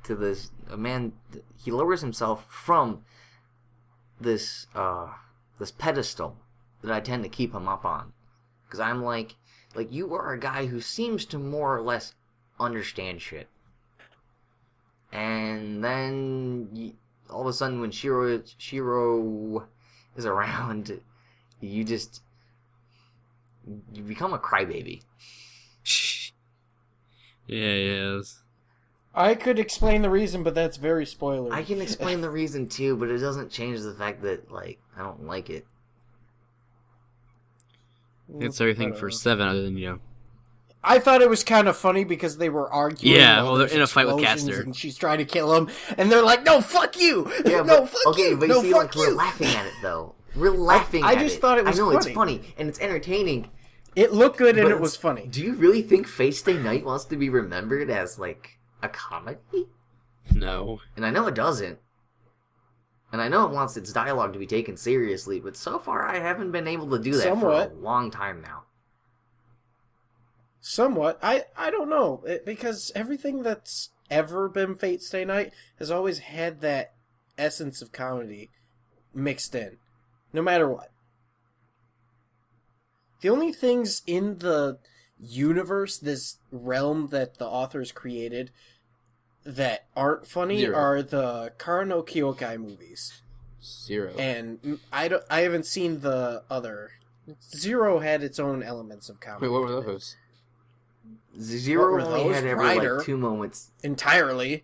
to this a man. He lowers himself from this this pedestal that I tend to keep him up on, because I'm like you are a guy who seems to more or less understand shit, and then all of a sudden when Shiro is around, you become a crybaby. Yeah, he is. I could explain the reason, but that's very spoilery. I can explain the reason too, but it doesn't change the fact that I don't like it. It's everything for 7 other than, I thought it was kind of funny because they were arguing. Yeah, while well, they're there's in a fight with explosions Caster. and she's trying to kill him, and they're like, "No, fuck you! Yeah, no, but, fuck okay, you! but No, you see, fuck we're you!" laughing at it though. We're laughing I at it. just thought it was I know funny. it's funny and it's entertaining. It looked good and But it was funny. Do you really think Face Day Night wants to be remembered as a comedy? No. And I know it doesn't. And I know it wants its dialogue to be taken seriously, but so far I haven't been able to do that Somewhat. for a long time now. Somewhat. I don't know. Because everything that's ever been Fate Stay Night has always had that essence of comedy mixed in. No matter what. The only things in the universe, this realm that the authors created, that aren't funny 0. are the Kara no Kyokai movies. 0. And I haven't seen the other. 0 had its own elements of comedy. Wait, what were those? Zero What were only those? had every Ryder. 2 moments. Entirely.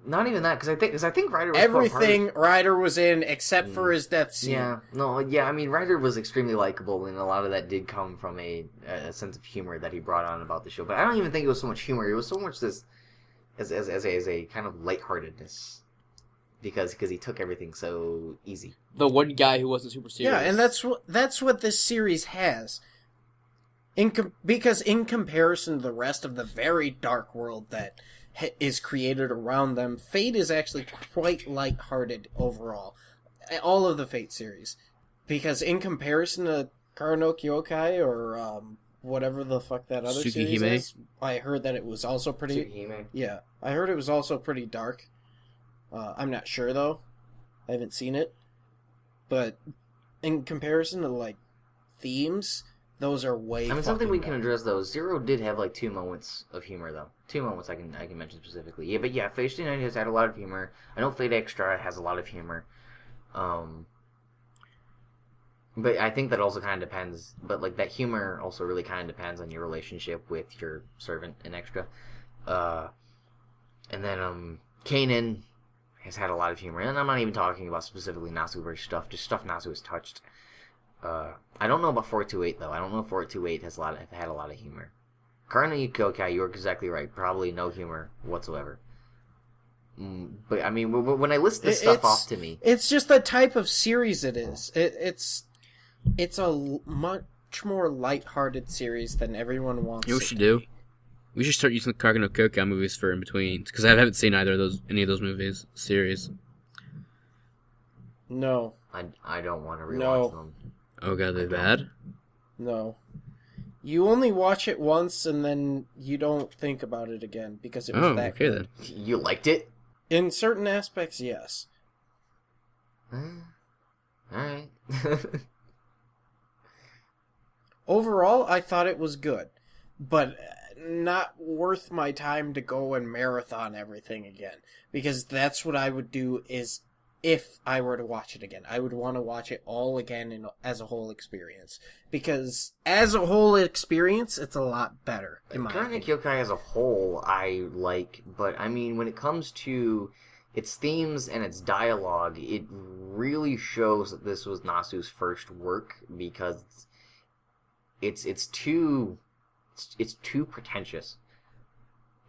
Not even that, because I think Ryder was Everything Ryder was in except for his death scene. Yeah, no, yeah. I mean, Ryder was extremely likable, and a lot of that did come from a sense of humor that he brought on about the show. But I don't even think it was so much humor; it was so much this as a kind of lightheartedness, because he took everything so easy. The one guy who wasn't super serious. Yeah, and that's what this series has. Because in comparison to the rest of the very dark world that is created around them, Fate is actually quite lighthearted overall. All of the Fate series. Because in comparison to Kara no Kyokai or whatever the fuck that other series Tsukihime? is, I heard that it was also pretty... Tsukihime. Yeah, I heard it was also pretty dark. I'm not sure, though. I haven't seen it. But in comparison to, themes... Those are way. I mean, something we fucking can better. address though. Zero did have 2 moments of humor though. 2 moments I can mention specifically. Yeah, but yeah, Fate Stay Night has had a lot of humor. I know Fate Extra has a lot of humor. But I think that also kind of depends. But that humor also really kind of depends on your relationship with your servant in Extra. And then Kanan has had a lot of humor, and I'm not even talking about specifically Nasu versus stuff, just stuff Nasu has touched. I don't know about 428 though. I don't know if 428 has had a lot of humor. Kara no Kyokai, you're exactly right. Probably no humor whatsoever. But I mean, when I list this stuff off to me, it's just the type of series it is. It's a much more lighthearted series than everyone wants. You know what we should do? We should start using the Kara no Kyokai movies for in between, because I haven't seen any of those movies series. No. I don't want to rewatch No. them. Oh god, they're bad. No. You only watch it once and then you don't think about it again because it was Oh, that okay good. then. You liked it? In certain aspects, yes. Alright. Overall, I thought it was good, but not worth my time to go and marathon everything again, because that's what I would do is if I were to watch it again. I would want to watch it all again as a whole experience, because as a whole experience, it's a lot better, in my Kara no opinion. Kyokai as a whole, I like, but I mean, when it comes to its themes and its dialogue, it really shows that this was Nasu's first work, because it's too pretentious.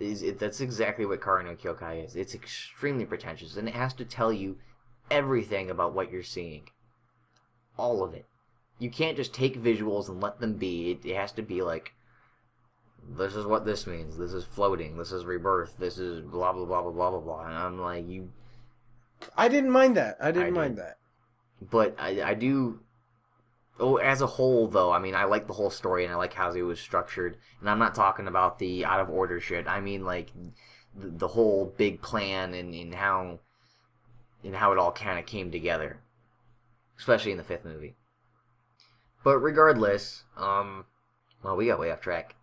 That's exactly what Kara no Kyokai is. It's extremely pretentious, and it has to tell you everything about what you're seeing. All of it. You can't just take visuals and let them be. It has to be this is what this means. This is floating. This is rebirth. This is blah, blah, blah, blah, blah, blah, blah. And I'm like, I didn't mind that. I didn't I mind did. that. But I do... Oh, as a whole, though, I mean, I like the whole story, and I like how it was structured. And I'm not talking about the out-of-order shit. I mean, the whole big plan and how it all kind of came together, especially in the 5th movie. But regardless, well, we got way off track.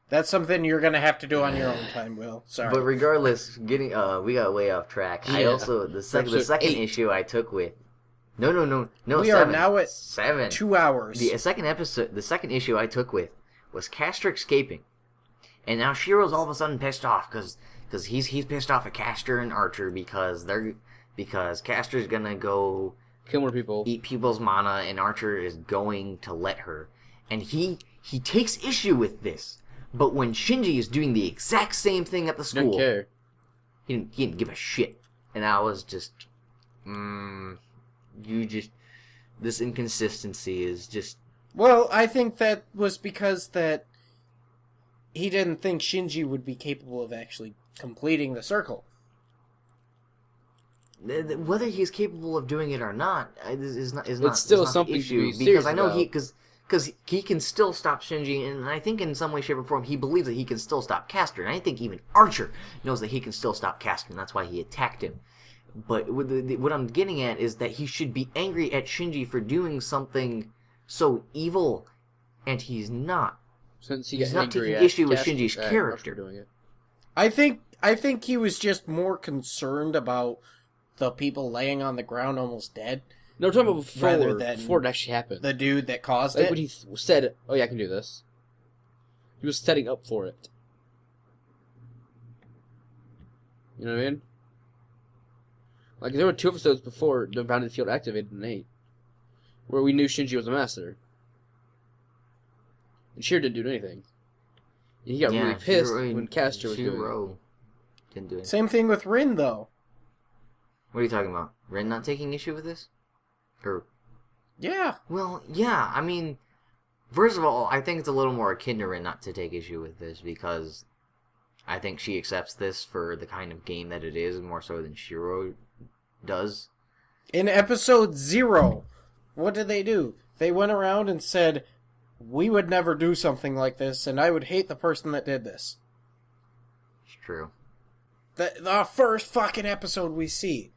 That's something you're gonna have to do on your own time, Will. Sorry. But regardless, we got way off track. I also the second issue I took with. No. We 7. are now at 7. 2 hours. The second issue I took with was Castor escaping, and now Shiro's all of a sudden pissed off because he's pissed off at Castor and Archer because Castor's gonna go Kill more people. eat people's mana, and Archer is going to let her, and he takes issue with this. But when Shinji is doing the exact same thing at the school, Don't care. he didn't give a shit, and I was just, this inconsistency is just. Well, I think that was because that he didn't think Shinji would be capable of actually completing the circle. Whether he's capable of doing it or not is not still the something to issue, be because serious I know about. because he can still stop Shinji, and I think in some way, shape, or form he believes that he can still stop Castor, and I think even Archer knows that he can still stop Castor, and that's why he attacked him. But what I'm getting at is that he should be angry at Shinji for doing something so evil, and he's not. Since He's not taking issue with Shinji's character. Doing it. I think he was just more concerned about the people laying on the ground almost dead. No, we're talking about Rather than before it actually happened. The dude that caused Like it. when he said, "Oh yeah, I can do this." He was setting up for it. You know what I mean? Like there were 2 episodes before the Bounded Field activated in 8, where we knew Shinji was a master, and Shiro didn't do anything. And he got really pissed when Castor was doing it. Didn't do it. Same thing with Rin, though. What are you talking about? Ren not taking issue with this? Or Yeah. well, yeah. I mean, first of all, I think it's a little more akin to Ren not to take issue with this because I think she accepts this for the kind of game that it is more so than Shiro does. In episode 0, what did they do? They went around and said, "We would never do something like this, and I would hate the person that did this." It's true. The first fucking episode we see.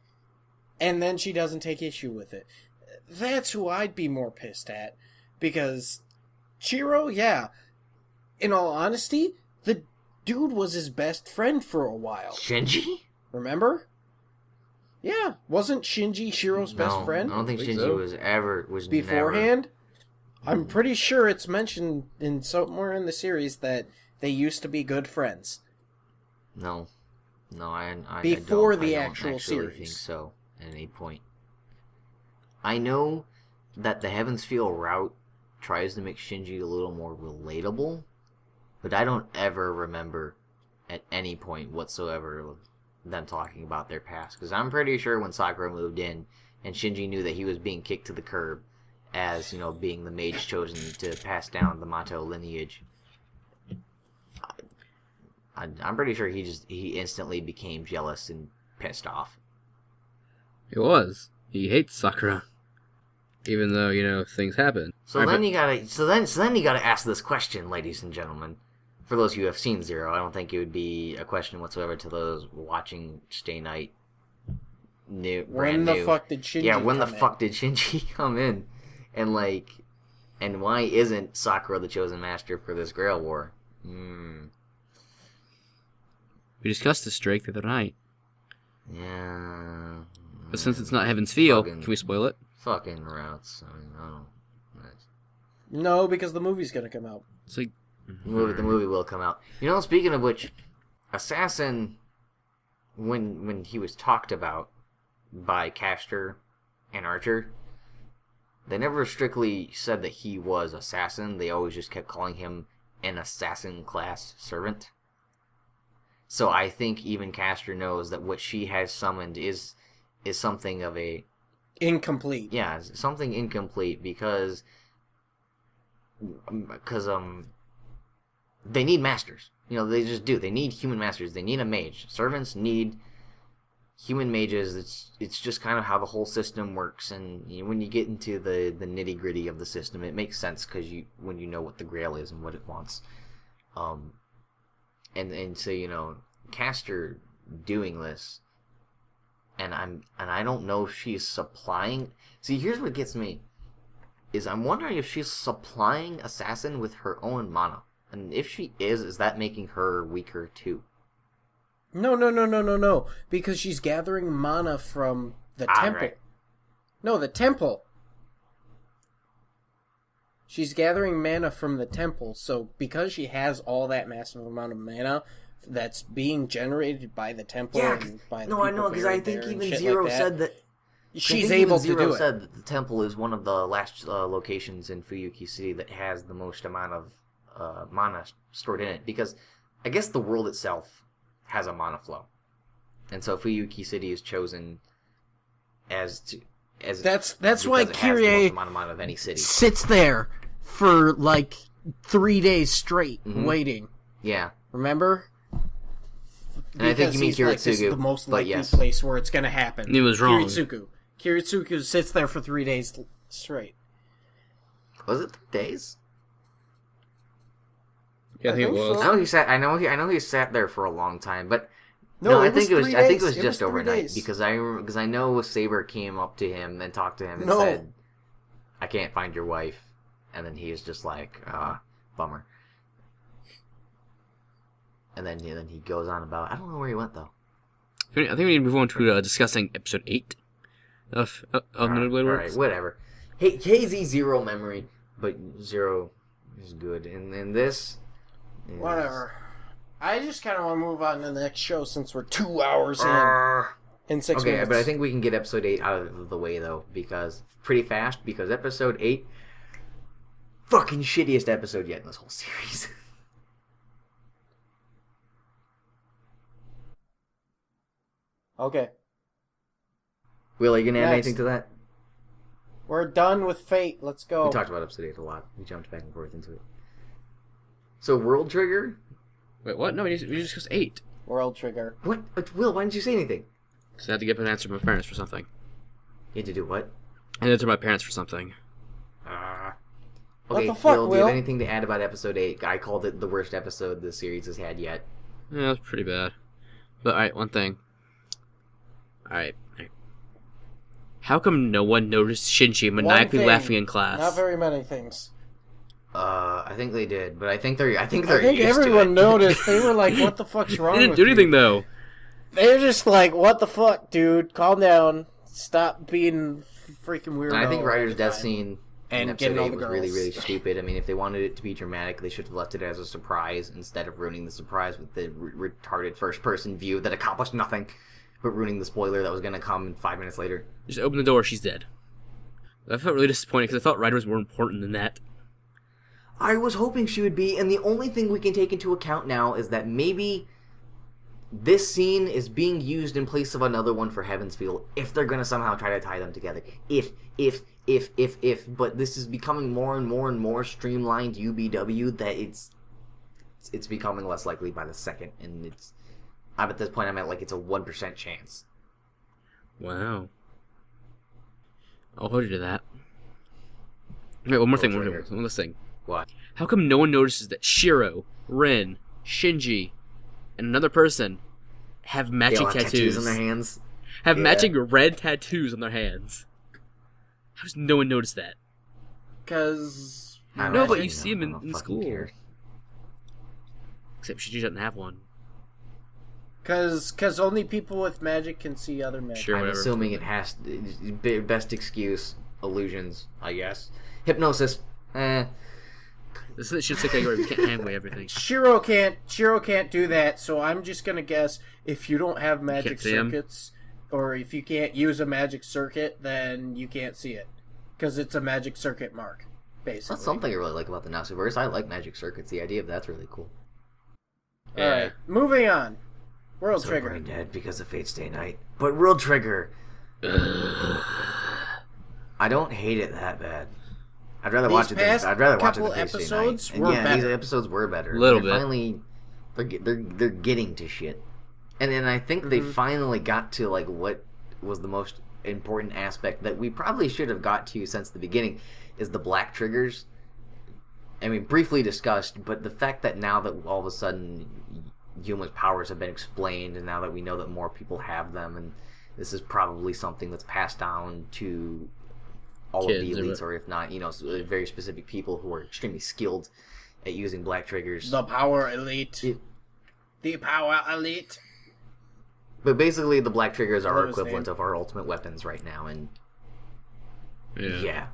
And then she doesn't take issue with it. That's who I'd be more pissed at. Because Chiro, yeah. In all honesty, the dude was his best friend for a while. Shinji? Remember? Yeah. Wasn't Shinji Shiro's best friend? I don't think Shinji so. was beforehand? I'm pretty sure it's mentioned in somewhere in the series that they used to be good friends. No, I Before I don't the actual actually series. think so at any point. I know that the Heavensfield route tries to make Shinji a little more relatable, but I don't ever remember at any point whatsoever them talking about their past. Because I'm pretty sure when Sakura moved in and Shinji knew that he was being kicked to the curb as, you know, being the mage chosen to pass down the Mato lineage, I'm pretty sure he instantly became jealous and pissed off. It was. He hates Sakura, even though things happen. So then you gotta ask this question, ladies and gentlemen. For those who have seen Zero, I don't think it would be a question whatsoever to those watching Stay Night. When the fuck did Shinji did Shinji come in, and why isn't Sakura the chosen master for this Grail War? We discussed this, Drake, the other night. Yeah. But since it's not Heaven's Feel, Fucking- can we spoil it? Fucking routes. I mean, I don't. No, because the movie's gonna come out. It's like The movie will come out. You know, speaking of which, Assassin, when he was talked about by Castor and Archer, they never strictly said that he was Assassin. They always just kept calling him an Assassin class servant. So I think even Castor knows that what she has summoned is something of a Incomplete. yeah, something incomplete because they need masters. You know, they just do. They need human masters. They need a mage. Servants need human mages. It's just kind of how the whole system works. And when you get into the nitty gritty of the system, it makes sense because when you know what the Grail is and what it wants. And so Castor doing this, and I don't know if she's supplying. See, here's what gets me: is I'm wondering if she's supplying Assassin with her own mana, and if she is that making her weaker too? No. Because she's gathering mana from the temple. Right. No, the temple. She's gathering mana from the temple, so because she has all that massive amount of mana that's being generated by the temple and by the no, I know, because I think even Zero said that she's able to do it. Said that the temple is one of the last locations in Fuyuki City that has the most amount of mana stored in it, because I guess the world itself has a mana flow, and so Fuyuki City is chosen as that's why Kyrie mana of any city sits there for like 3 days straight waiting. Yeah, remember? And I think you mean Kiritsugu, like, this is the most likely yes. place where it's going to happen. He was wrong. Kiritsugu sits there for 3 days straight. Was it 3 days? Yeah, I think it was. so. I know he sat there for a long time, but No, I it think was it was. 3 I think it days. was just 3 overnight days. because I know Saber came up to him and talked to him and No. said, "I can't find your wife," and then he is just like, bummer. And then he goes on about, I don't know where he went though. I think we need to move on to discussing episode 8 of Midnight Blade Works. Alright, whatever. Hey, KZ Zero memory, but Zero is good, and then this is... Whatever. I just kind of want to move on to the next show since we're 2 hours in 6 Okay, minutes. but I think we can get episode 8 out of the way though, because pretty fast, because episode 8, fucking shittiest episode yet in this whole series. Okay. Will, are you gonna add Next. anything to that? We're done with Fate. Let's go. We talked about episode 8 a lot. We jumped back and forth into it. So, World Trigger? Wait, what? No, we discussed 8. World Trigger. What? Will, why didn't you say anything? So I had to get an answer from my parents for something. You had to do what? I had to answer my parents for something. What Okay, the fuck, Will, do you Will? have anything to add about episode 8? I called it the worst episode the series has had yet. Yeah, that's pretty bad. But, alright, one thing. Alright. How come no one noticed Shinji maniacally thing. laughing in class? Not very many things. I think they did, but I think they're I think used everyone to it. noticed. They were like, what the fuck's wrong They didn't with do you? anything, though. They're just like, what the fuck, dude? Calm down. Stop being freaking weird. And I think Ryder's death scene And in getting episode all 8 the was really, girls. really stupid. I mean, if they wanted it to be dramatic, they should have left it as a surprise instead of ruining the surprise with the retarded first-person view that accomplished nothing, but ruining the spoiler that was going to come 5 minutes later. Just open the door, she's dead. I felt really disappointed because I thought Ryder was more important than that. I was hoping she would be, and the only thing we can take into account now is that maybe this scene is being used in place of another one for Heaven's Feel, if they're gonna somehow try to tie them together. If, but this is becoming more and more and more streamlined UBW that it's becoming less likely by the second, and I'm at this point I'm at like it's a 1% chance. Wow. I'll hold you to that. Wait, one more thing. One last thing. What? How come no one notices that Shiro, Rin, Shinji, and another person have They matching all have tattoos? on their hands. Have Yeah. matching red tattoos on their hands. How does no one notice that? Because... I don't No, but actually you see know. him I don't in fucking school. care. Except Shinji doesn't have one. Because only people with magic can see other magic. Sure, I'm whatever. assuming it has best excuse illusions, I guess. Hypnosis. This is Shinsekai where we can't handle everything. Shiro can't do that, so I'm just gonna guess if you don't have magic can't see him? circuits, or if you can't use a magic circuit, then you can't see it. Because it's a magic circuit mark, basically. That's something I really like about the Nasuverse. I like magic circuits. The idea of that's really cool. Alright, moving on. World So Trigger. brain dead because of Fate Stay Night. But World Trigger. I don't hate it that bad. I'd rather watch it. I'd rather watch it than couple Fate Stay episodes Night. were And yeah, these better. episodes were better. Little They're bit. Finally, they're getting to shit. And then I think they finally got to like what was the most important aspect that we probably should have got to since the beginning is the black triggers. I mean, briefly discussed, but the fact that now that all of a sudden Yuma's powers have been explained, and now that we know that more people have them, and this is probably something that's passed down to all Kids, of the elites, or if not, very specific people who are extremely skilled at using black triggers. The power elite. The power elite. But basically, the black triggers are What our was equivalent named? of our ultimate weapons right now, and Yeah.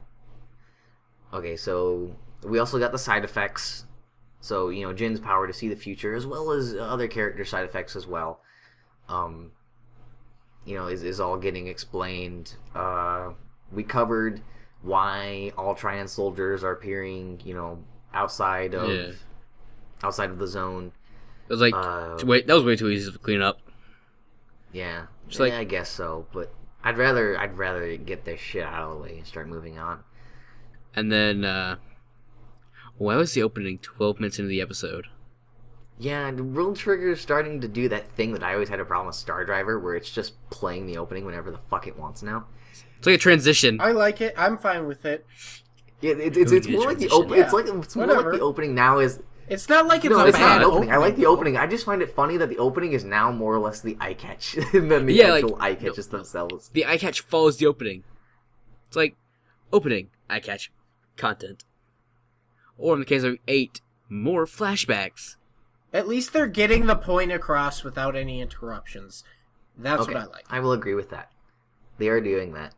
Okay, so we also got the side effects. So, Jin's power to see the future, as well as other character side effects as well, is all getting explained. We covered why all Trian soldiers are appearing, outside of the zone. It was like, that was way too easy to clean up. Yeah, Just like- I guess so. But I'd rather get this shit out of the way and start moving on. And then, why was the opening 12 minutes into the episode? Yeah, and World Trigger is starting to do that thing that I always had a problem with Star Driver, where it's just playing the opening whenever the fuck it wants now. It's like a transition. I like it. I'm fine with it. Yeah, it's Who more did like the transition? open. Yeah, It's more whatever. like the opening now is. It's not like it's No, a it's not bad an opening. I like the though. opening. I just find it funny that the opening is now more or less the eye catch than the Yeah, actual like- eye catches themselves. The eye catch follows the opening. It's like, opening, eye catch, content. Or in the case of 8, more flashbacks. At least they're getting the point across without any interruptions. That's Okay, what I like. I will agree with that. They are doing that.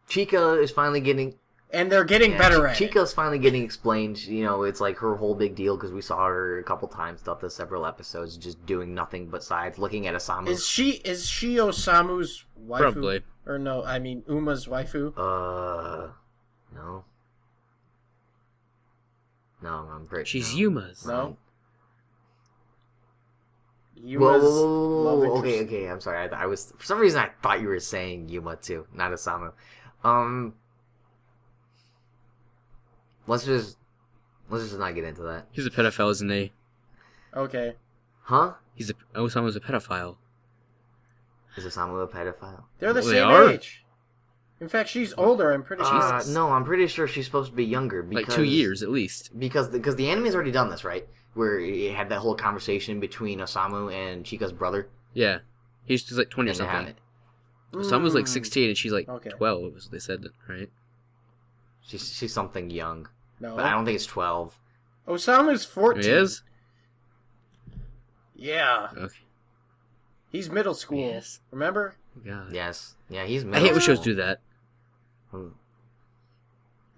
Chica is finally getting. And they're getting better at it. Chica's finally getting explained. It's like her whole big deal because we saw her a couple times throughout the several episodes, just doing nothing besides looking at Osamu. Is she Osamu's waifu? Probably. Or no, I mean Uma's waifu? No. No, I'm pretty. She's no. Yuma's. No. Whoa, Yuma's whoa, whoa, love whoa, interest. okay. I'm sorry. I was for some reason I thought you were saying Yuma too, not Osamu. Let's just not get into that. He's a pedophile, isn't he? Okay. Huh? Osamu's a pedophile. Is Osamu a pedophile? They're the Well, they same are. age. In fact, she's older, I'm pretty sure. No, I'm pretty sure she's supposed to be younger. Because, Like 2 years, at least. Because the anime's already done this, right? Where it had that whole conversation between Osamu and Chica's brother. Yeah. He's just like 20 or And they had something. it. Osamu's like Mm. 16 and she's like Okay. 12, was what they said, right? She's something young, No. but I don't think it's 12. Osamu's 14. He is? Yeah. Okay. He's middle school. Yes. Remember? God. Yes, yeah, he's. I hate when shows middle do that. school.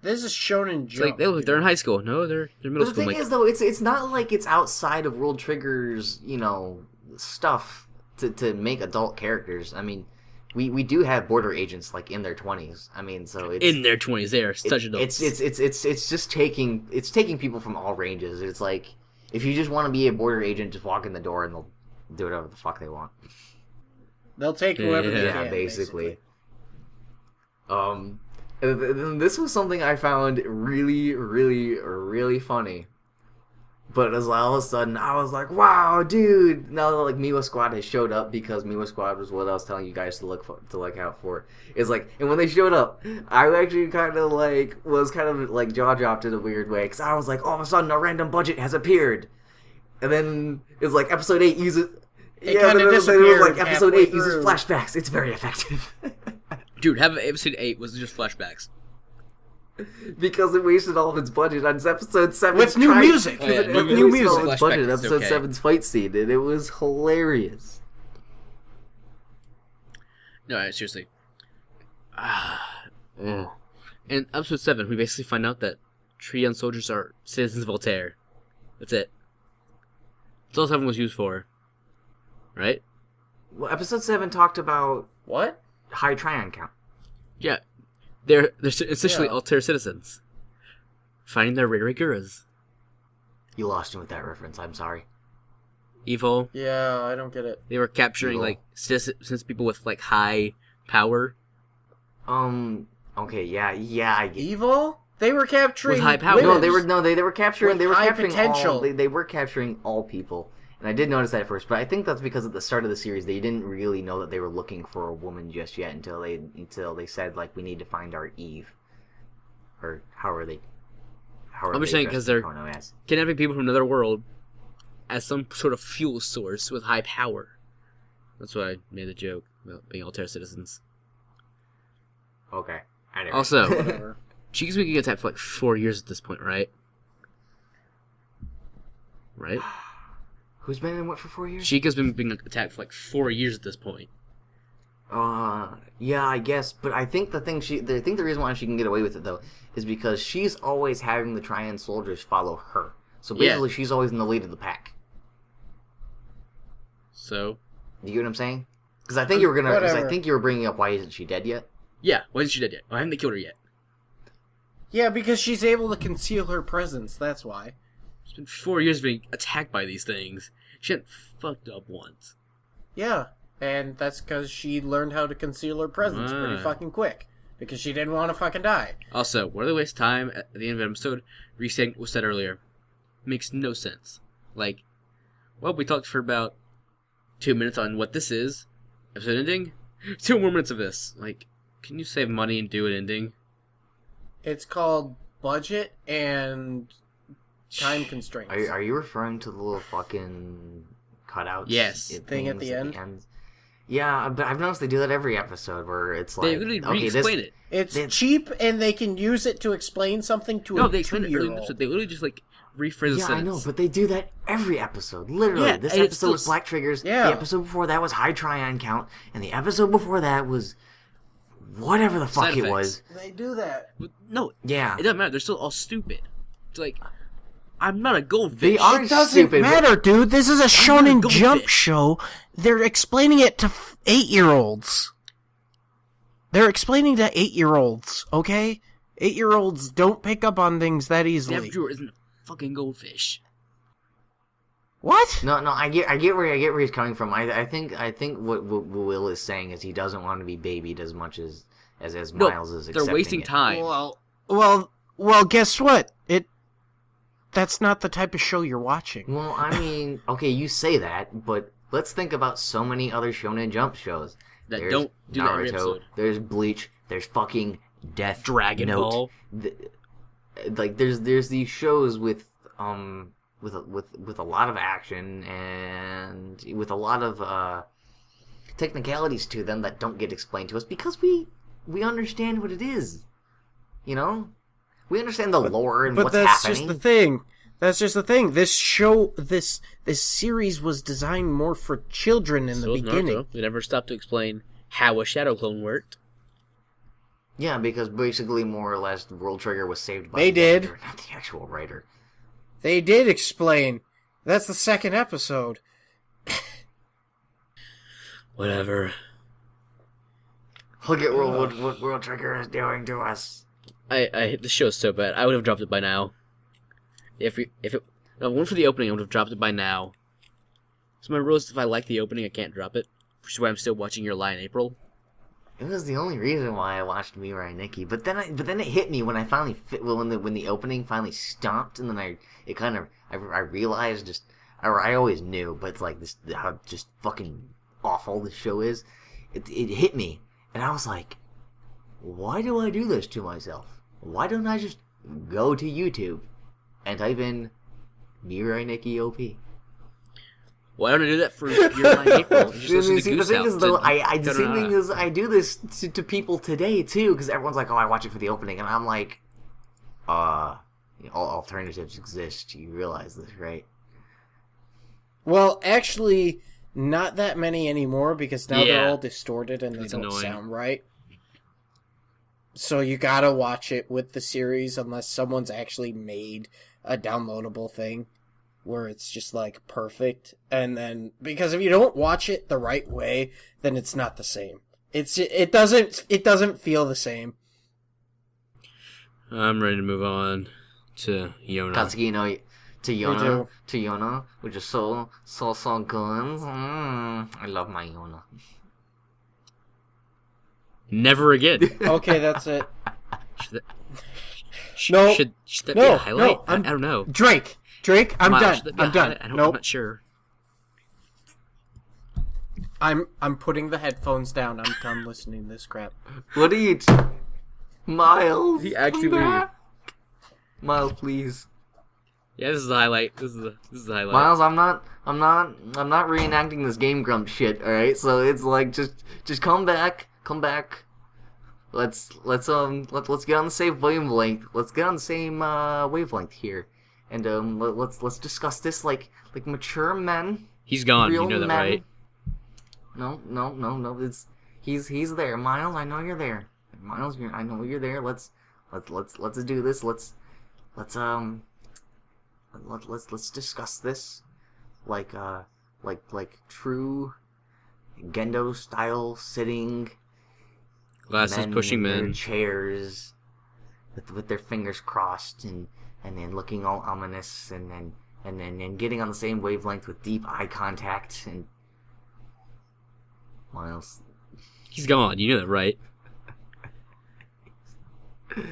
This is Shonen It's Jump. like, they look, they're in high school. No, they're middle But the school. thing Like, is, though, it's not like it's outside of World Trigger's, stuff to make adult characters. I mean, we do have border agents like in their 20s. I mean, so it's in their 20s, they are such adults. it's just taking people from all ranges. It's like if you just want to be a border agent, just walk in the door and they'll do whatever the fuck they want. They'll take whoever they Yeah, can, basically. And this was something I found really, really, really funny. But as all of a sudden, I was like, "Wow, dude!" Now that like Miwa Squad has showed up, because Miwa Squad was what I was telling you guys to look out for. It's like, and when they showed up, I actually was jaw dropped in a weird way, because I was like, all of a sudden, a random budget has appeared, and then it's like episode 8 uses. It kinda then it was disappeared like episode halfway 8 uses through. flashbacks. It's very effective. Dude, have episode 8 was just flashbacks. Because it wasted all of its budget on episode 7. With new music. Oh, yeah, It new wasted all music. of its budget on Flashback is episode okay. 7's fight scene, and it was hilarious. No, seriously. In episode 7, we basically find out that Trian soldiers are citizens of Altair. That's it. That's all 7 was used for. Right? Well, episode 7 talked about What? high Trion count. Yeah. They're essentially Yeah. Altair citizens. Finding their rare Guras. You lost me with that reference, I'm sorry. Evil. Yeah, I don't get it. They were capturing, Evil. like, citizens, people with, like, high power. Okay, yeah, I get Evil? They were capturing With high power. women. No, they were capturing. With They were high capturing potential. all. They were capturing all people, and I did notice that at first. But I think that's because at the start of the series, they didn't really know that they were looking for a woman just yet until they said like we need to find our Eve, or how are they? I'm just saying because they're Kono as. kidnapping people from another world, as some sort of fuel source with high power. That's why I made the joke about being all Terra citizens. Okay. Anyway. Also, Whatever. Chica's been getting attacked for like 4 years at this point, right? Right? Who's been in what for 4 years? Chica's been being attacked for like 4 years at this point. Yeah, I guess, but I think the reason why she can get away with it though is because she's always having the Trian soldiers follow her. So basically, she's always in the lead of the pack. So, You get what I'm saying? Because I think you were gonna. Because I Whatever. think you were bringing up why isn't she dead yet? yeah, why isn't she dead yet? Why haven't they killed her yet? Yeah, because she's able to conceal her presence. That's why. It's been 4 years being attacked by these things. She hadn't fucked up once. Yeah, and that's because she learned how to conceal her presence pretty Ah. fucking quick. Because she didn't want to fucking die. Also, why do they waste time at the end of an episode resetting what was said earlier? Makes no sense. Like, well, we talked for about 2 minutes on what this is. Episode ending? 2 more minutes of this. Like, can you save money and do an ending? It's called budget and time constraints. Are you referring to the little fucking cutouts? Yes. Thing at the end? Yeah, but I've noticed they do that every episode where it's like They literally re-explain it. It's They- cheap, and they can use it to explain something to No, a they explain it early in the two-year-old. episode. They literally just, like, rephrase the Yeah, I sentence. know, but they do that every episode. Literally, Yeah, this and it's episode was still- Black Triggers. Yeah. The episode before that was High Trion Count, and the episode before that was whatever the fuck Side it effects. was. They do that. But no, Yeah, it doesn't matter. They're still all stupid. It's like, I'm not a goldfish. they are It doesn't stupid. but- matter, dude. This is a Shonen go Jump fit. show. They're explaining it to 8-year-olds. They're explaining to 8-year-olds, okay? 8-year-olds don't pick up on things that The easily. average viewer isn't a fucking goldfish. What? No, I get where he's coming from. I think what Will is saying is he doesn't want to be babied as much as No, Miles is. they're accepting wasting it. time. Well, guess what? That's not the type of show you're watching. Well, I mean, okay, you say that, but let's think about so many other Shonen Jump shows. That There's don't do that every Naruto, episode. there's Bleach, there's fucking Death Dragon Note. Ball. Like there's these shows with a lot of action and with a lot of technicalities to them that don't get explained to us because we understand what it is. You know? We understand the lore and But what's that's happening. just the thing. That's just the thing. This show, this series was designed more for children in the So, beginning. Naruto, they never stopped to explain how a shadow clone worked. Yeah, because basically, more or less, the World Trigger was saved by They the did. editor, not the actual writer. They did explain. That's the second episode. Whatever. Look at what World Trigger is doing to us. I the show's so bad. I would have dropped it by now. If it weren't for the opening, I would have dropped it by now. So my rule is if I like the opening, I can't drop it. Which is why I'm still watching Your Lie in April. It was the only reason why I watched Mirai Nikki. But then it hit me when I finally when the opening finally stopped, and then I realized I always knew, but it's like this how just fucking awful this show is. It hit me, and I was like, why do I do this to myself? Why don't I just go to YouTube and type in Mirai Nikki OP? Why don't I do that for Your Lie in April? And just listen to See, the Goose thing Out is, though, to- the same thing is, I do this to people today too, because everyone's like, "Oh, I watch it for the opening," and I'm like, alternatives exist. You realize this, right? Well, actually, not that many anymore because now Yeah. they're all distorted and they It's don't annoying. sound right. So you gotta watch it with the series unless someone's actually made a downloadable thing where it's just like perfect. And then because if you don't watch it the right way, then it's not the same. It doesn't feel the same. I'm ready to move on to Yona. Katsuki no to Me Yona, too. to Yona, which is so good. I love my Yona. Never again. Okay, that's it. Should that, No. should that No, be a highlight? no, I don't know. Drake, I'm Miles, done. should that be a I'm done. highlight? I'm Nope. not sure. I'm putting the headphones down. I'm done listening to this crap. What are you, Miles? He actually- come back. Miles, please. Yeah, this is the highlight. This is the highlight. Miles, I'm not reenacting this Game Grump shit. All right, so it's like just come back. Let's get on the same wavelength. Let's get on the same wavelength here, and let's discuss this like mature men. He's gone. Real You know that, men. right? No. He's there. Miles, I know you're there. Miles, I know you're there. Let's do this. Let's discuss this like true Gendo style sitting Glasses pushing in their men. chairs with their fingers crossed and then looking all ominous and then getting on the same wavelength with deep eye contact and Miles. He's gone. You know that, right? All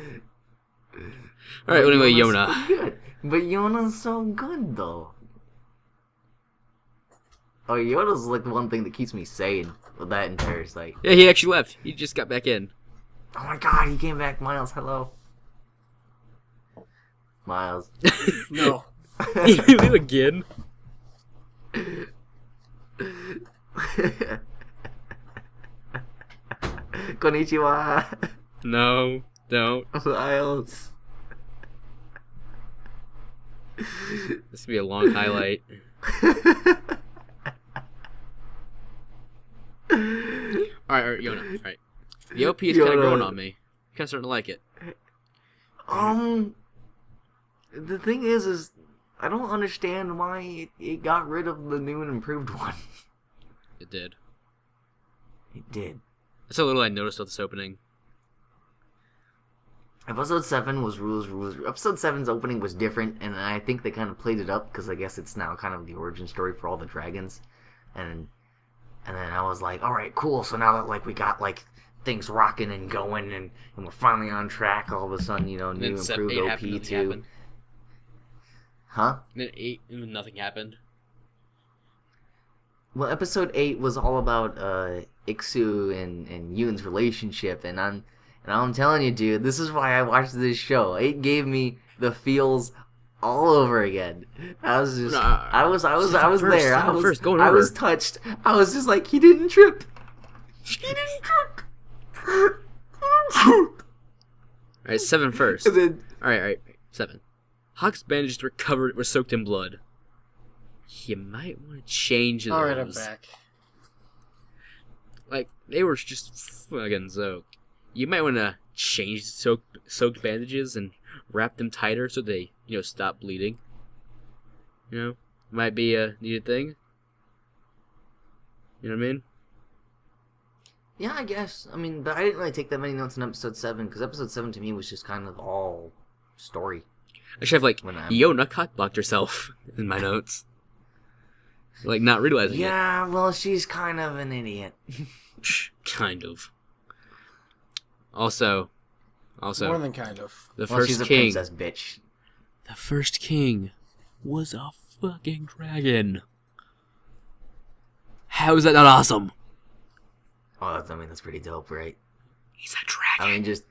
right. Anyway, Yona. So good. But Yona's so good though. Oh, Yona's like the one thing that keeps me sane with that entire site. Yeah, he actually left. He just got back in. Oh my god, he came back. Miles, hello. Miles. No. You leave again? Konnichiwa. No, don't. Miles. This will be a long highlight. Alright, Yona. Alright. The OP is kind of Yona. growing on me. Kind of starting to like it. The thing is I don't understand why it got rid of the new and improved one. It did. It did. That's how little I noticed of this opening. Episode 7 was rules. Episode 7's opening was different, and I think they kind of played it up, because I guess it's now kind of the origin story for all the dragons. And then I was like, alright, cool, so now that, like, we got, like, things rocking and going, and we're finally on track, all of a sudden, you know, new improved eight OP happened, nothing too. happened. Huh? And then 8, and nothing happened. Well, episode 8 was all about Iksu and Yoon's relationship, and I'm telling you, dude, this is why I watched this show. It gave me the feels all over again. I was just, I was there. I was touched. I was just like, he didn't trip. He didn't trip. Alright, 7 first. And then, Alright, 7. Hawk's bandages were soaked in blood. You might want to change those. Alright, I'm back. Like, they were just fucking soaked. You might want to change soaked bandages and wrap them tighter so they, stop bleeding. Might be a needed thing. You know what I mean? yeah, I guess. I mean, but I didn't really take that many notes in episode 7, because episode 7 to me was just kind of all story. I should have, like, When I'm- Yona cockblocked herself in my notes. Like, not realizing it. Yeah, well, she's kind of an idiot. Kind of. Also, More than kind of. the Well, she's first a king. princess bitch. The first king was a fucking dragon. How is that not awesome? Oh, that's pretty dope, right? He's a dragon. I mean, just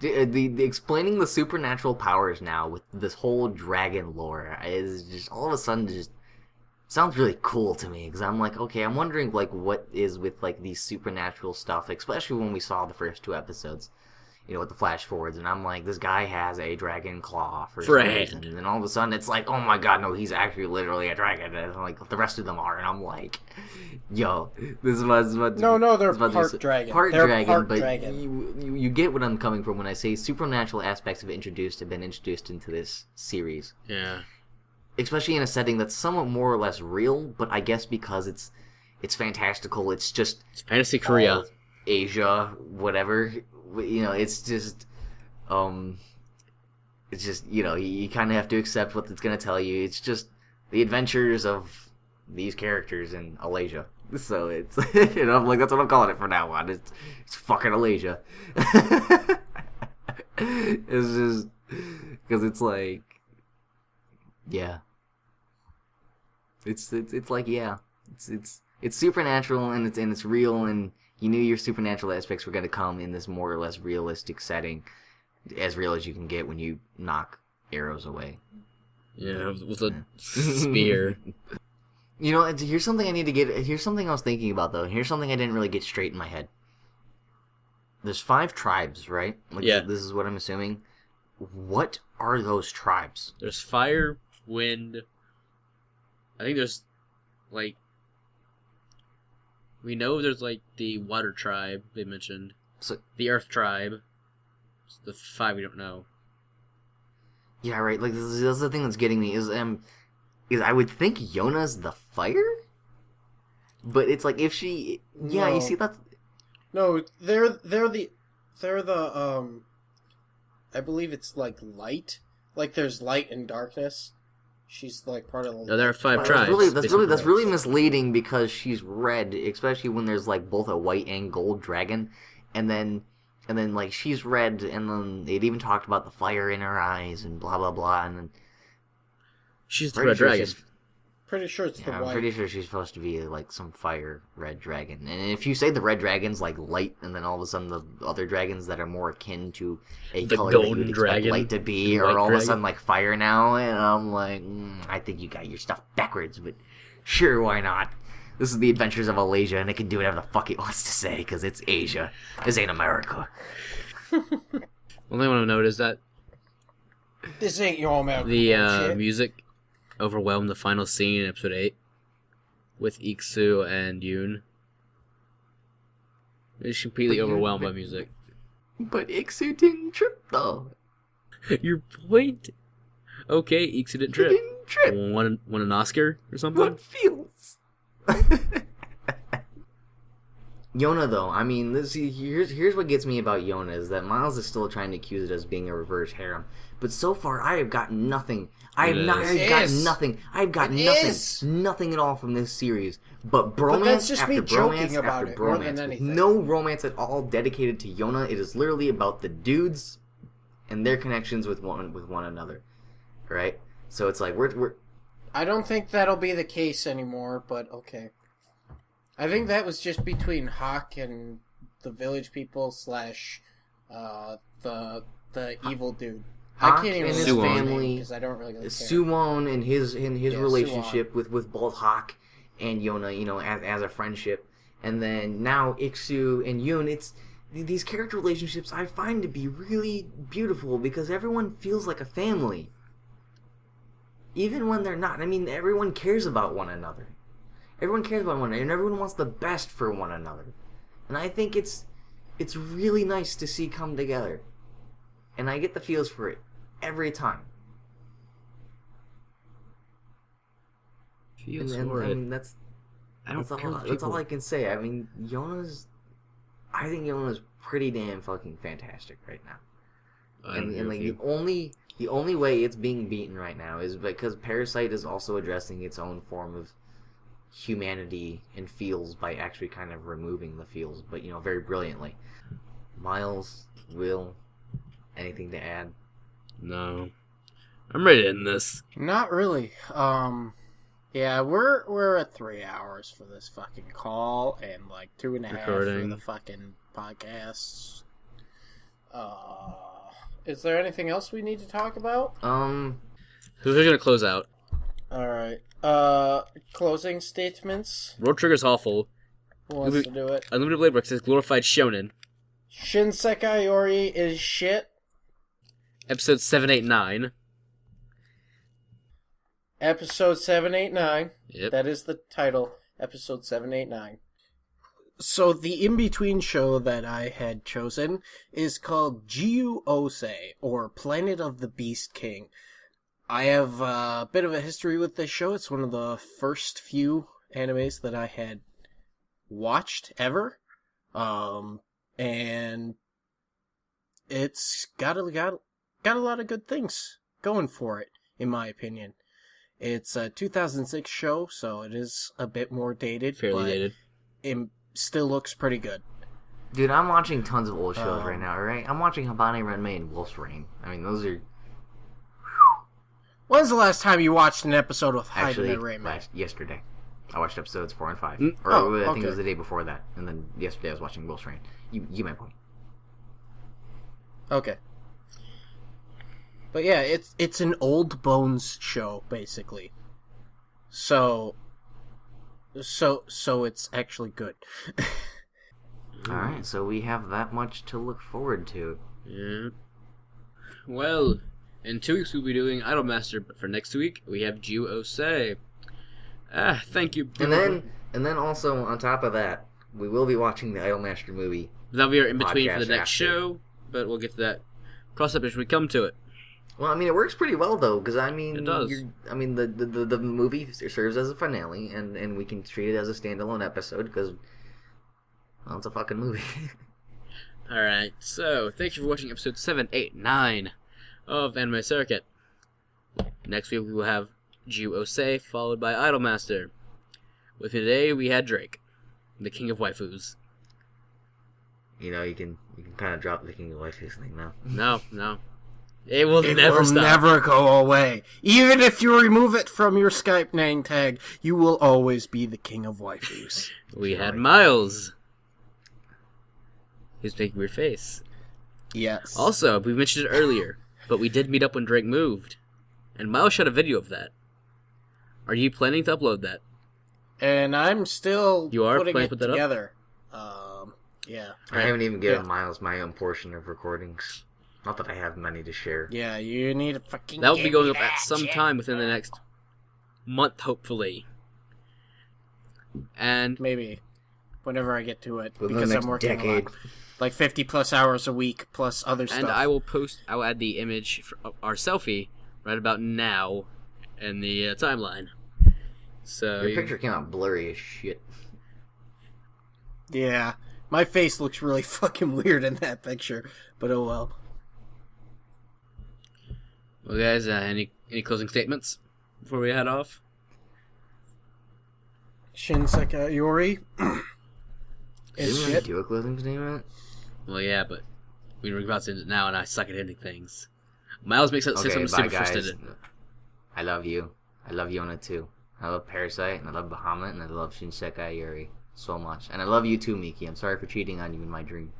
the explaining the supernatural powers now with this whole dragon lore is just all of a sudden just sounds really cool to me, because I'm like, okay, I'm wondering like what is with like these supernatural stuff, especially when we saw the first 2 episodes, with the flash forwards, and I'm like, this guy has a dragon claw for some reason, and then all of a sudden it's like, oh my god, no, he's actually literally a dragon, and like the rest of them are, and I'm like, yo, this is what No, they're this is about to part be dragon. part They're dragon, part but dragon. you get what I'm coming from when I say supernatural aspects have been introduced into this series. Yeah. Especially in a setting that's somewhat more or less real, but I guess because it's fantastical, it's just It's Fantasy Korea. all Asia, whatever. It's just, you kind of have to accept what it's gonna tell you. It's just the adventures of these characters in Alasia. So it's, I'm like, that's what I'm calling it from now on. It's fucking Alasia. It's just because it's like, yeah. It's like, yeah, it's supernatural and it's real, and you knew your supernatural aspects were going to come in this more or less realistic setting, as real as you can get when you knock arrows away. Yeah, with a spear. You know, here's something I need to get. Here's something I was thinking about though. Here's something I didn't really get straight in my head. There's 5 tribes, right? Like, yeah. This is what I'm assuming. What are those tribes? There's fire, wind. I think there's, like, we know there's like the water tribe they mentioned. So the earth tribe. It's the 5 we don't know. yeah, right. Like that's the thing that's getting me is I would think Yona's the fire, but it's like if she No. you see that's No, they're the I believe it's like light. Like there's light and darkness. She's like part of the. No, there are 5 That's tribes. that's really misleading because she's red, especially when there's like both a white and gold dragon, and then like she's red, and then they'd even talked about the fire in her eyes and blah blah blah, and then She's the red dragon. Pretty sure it's the I'm white. pretty sure she's supposed to be like some fire red dragon. And if you say the red dragon's like light, and then all of a sudden the other dragons that are more akin to a The color that you golden would expect dragon, light to be, the are white all of a dragon. sudden like fire now, and I'm like, I think you got your stuff backwards, but sure, why not? This is the adventures of Alasia, and it can do whatever the fuck it wants to say, because it's Asia. This ain't America. One thing I want to note is that This ain't your American the bullshit. music overwhelmed the final scene in episode 8 with Iksu and Yoon. It's completely overwhelmed by music. But Iksu didn't trip, though. Your point? Okay, Iksu didn't He trip. didn't trip. Won an Oscar or something? What feels? Yona, though, I mean, here's what gets me about Yona is that Miles is still trying to accuse it as being a reverse harem, but so far I have gotten nothing. I have gotten nothing at all from this series. But bromance that's just after me joking bromance about after it more than bromance, with anything. no romance at all dedicated to Yona. It is literally about the dudes and their connections with one another, right? So it's like we're I don't think that'll be the case anymore, but okay. I think that was just between Hawk and the village people / the evil dude. Hawk I can't even and his remember his family, name because I don't really care. Suwon and his Yeah, relationship with both Hawk and Yona, you know, as a friendship, and then now Iksu and Yoon. It's these character relationships I find to be really beautiful because everyone feels like a family, even when they're not. I mean, everyone cares about one another. Everyone cares about one another, and everyone wants the best for one another. And I think it's really nice to see come together. And I get the feels for it every time. Feels And horrid. I mean, that's all I can say. I mean, I think Yona's pretty damn fucking fantastic right now. And like the only way it's being beaten right now is because Parasite is also addressing its own form of humanity and feels by actually kind of removing the feels, but you know, very brilliantly. Miles, Will, anything to add? No. I'm ready to end this. Not really. Yeah, we're at 3 hours for this fucking call and like 2.5 for Recording. the fucking podcast. Is there anything else we need to talk about? Who's gonna close out? Alright. Closing statements. Road Trigger's awful. Who wants to do it? Unlimited Blade Works is glorified shonen. Shinsekai Yori is shit. Episode 789. Episode 789. Yep. That is the title. Episode 789. So the in-between show that I had chosen is called Jiu Ose, or Planet of the Beast King. I have a bit of a history with this show. It's one of the first few animes that I had watched ever. And it's got a lot of good things going for it, in my opinion. It's a 2006 show, so it is a bit more dated. Fairly but dated. It still looks pretty good. Dude, I'm watching tons of old shows right now, alright? I'm watching Habane Renmei and Wolf's Rain. I mean, those are When's the last time you watched an episode of actually Habane Renmei? yesterday. I watched episodes 4 and 5. Mm. Or Oh, I think it was okay. the day before that. And then yesterday I was watching Wolf's Rain. You my point. Okay. But yeah, it's an old bones show basically. So it's actually good. Alright, so we have that much to look forward to. Yeah. Well, in 2 weeks we'll be doing Idolmaster, but for next week we have Wixoss. Thank you. And then also on top of that, we will be watching the Idolmaster movie. That'll be our in between for the podcast next after. show, but we'll get to that cross-up as we come to it. Well, I mean, it works pretty well though, because I mean, It does. The movie serves as a finale, and we can treat it as a standalone episode because, well, it's a fucking movie. Alright, so thank you for watching episode 7, 8, 9 of Anime Circuit. Next week we will have Wixoss, followed by Idolmaster. With me today we had Drake, the king of waifus. You know, you can kind of drop the King of Waifus thing now. No. It will It never will stop. never go away. Even if you remove it from your Skype name tag, you will always be the king of waifus. We had Miles. He's making a weird face. Yes. Also, we mentioned it earlier, but we did meet up when Drake moved. And Miles shot a video of that. Are you planning to upload that? And I'm still You are putting planning it to put that up? together. Yeah. I haven't even given Miles my own portion of recordings. Not that I have many to share. Yeah, you need to fucking That will be give going me up at that some shit. time within the next month, hopefully. And Maybe. Whenever I get to it. Within because the I'm next working a decade. lot. Like 50 plus hours a week, plus other stuff. and I will add the image for our selfie right about now in the timeline. So Your picture came out blurry as shit. Yeah. My face looks really fucking weird in that picture. But oh well. Well, guys, any closing statements before we head off? Shinsekai Yori. Didn't is we shit. do a closing statement? Well, yeah, but we're about to end it now, and I suck at ending things. Miles makes it say something super twisted. I love you. I love Yona too. I love Parasite, and I love Bahamut, and I love Shinsekai Yori so much. And I love you too, Miki. I'm sorry for cheating on you in my dream.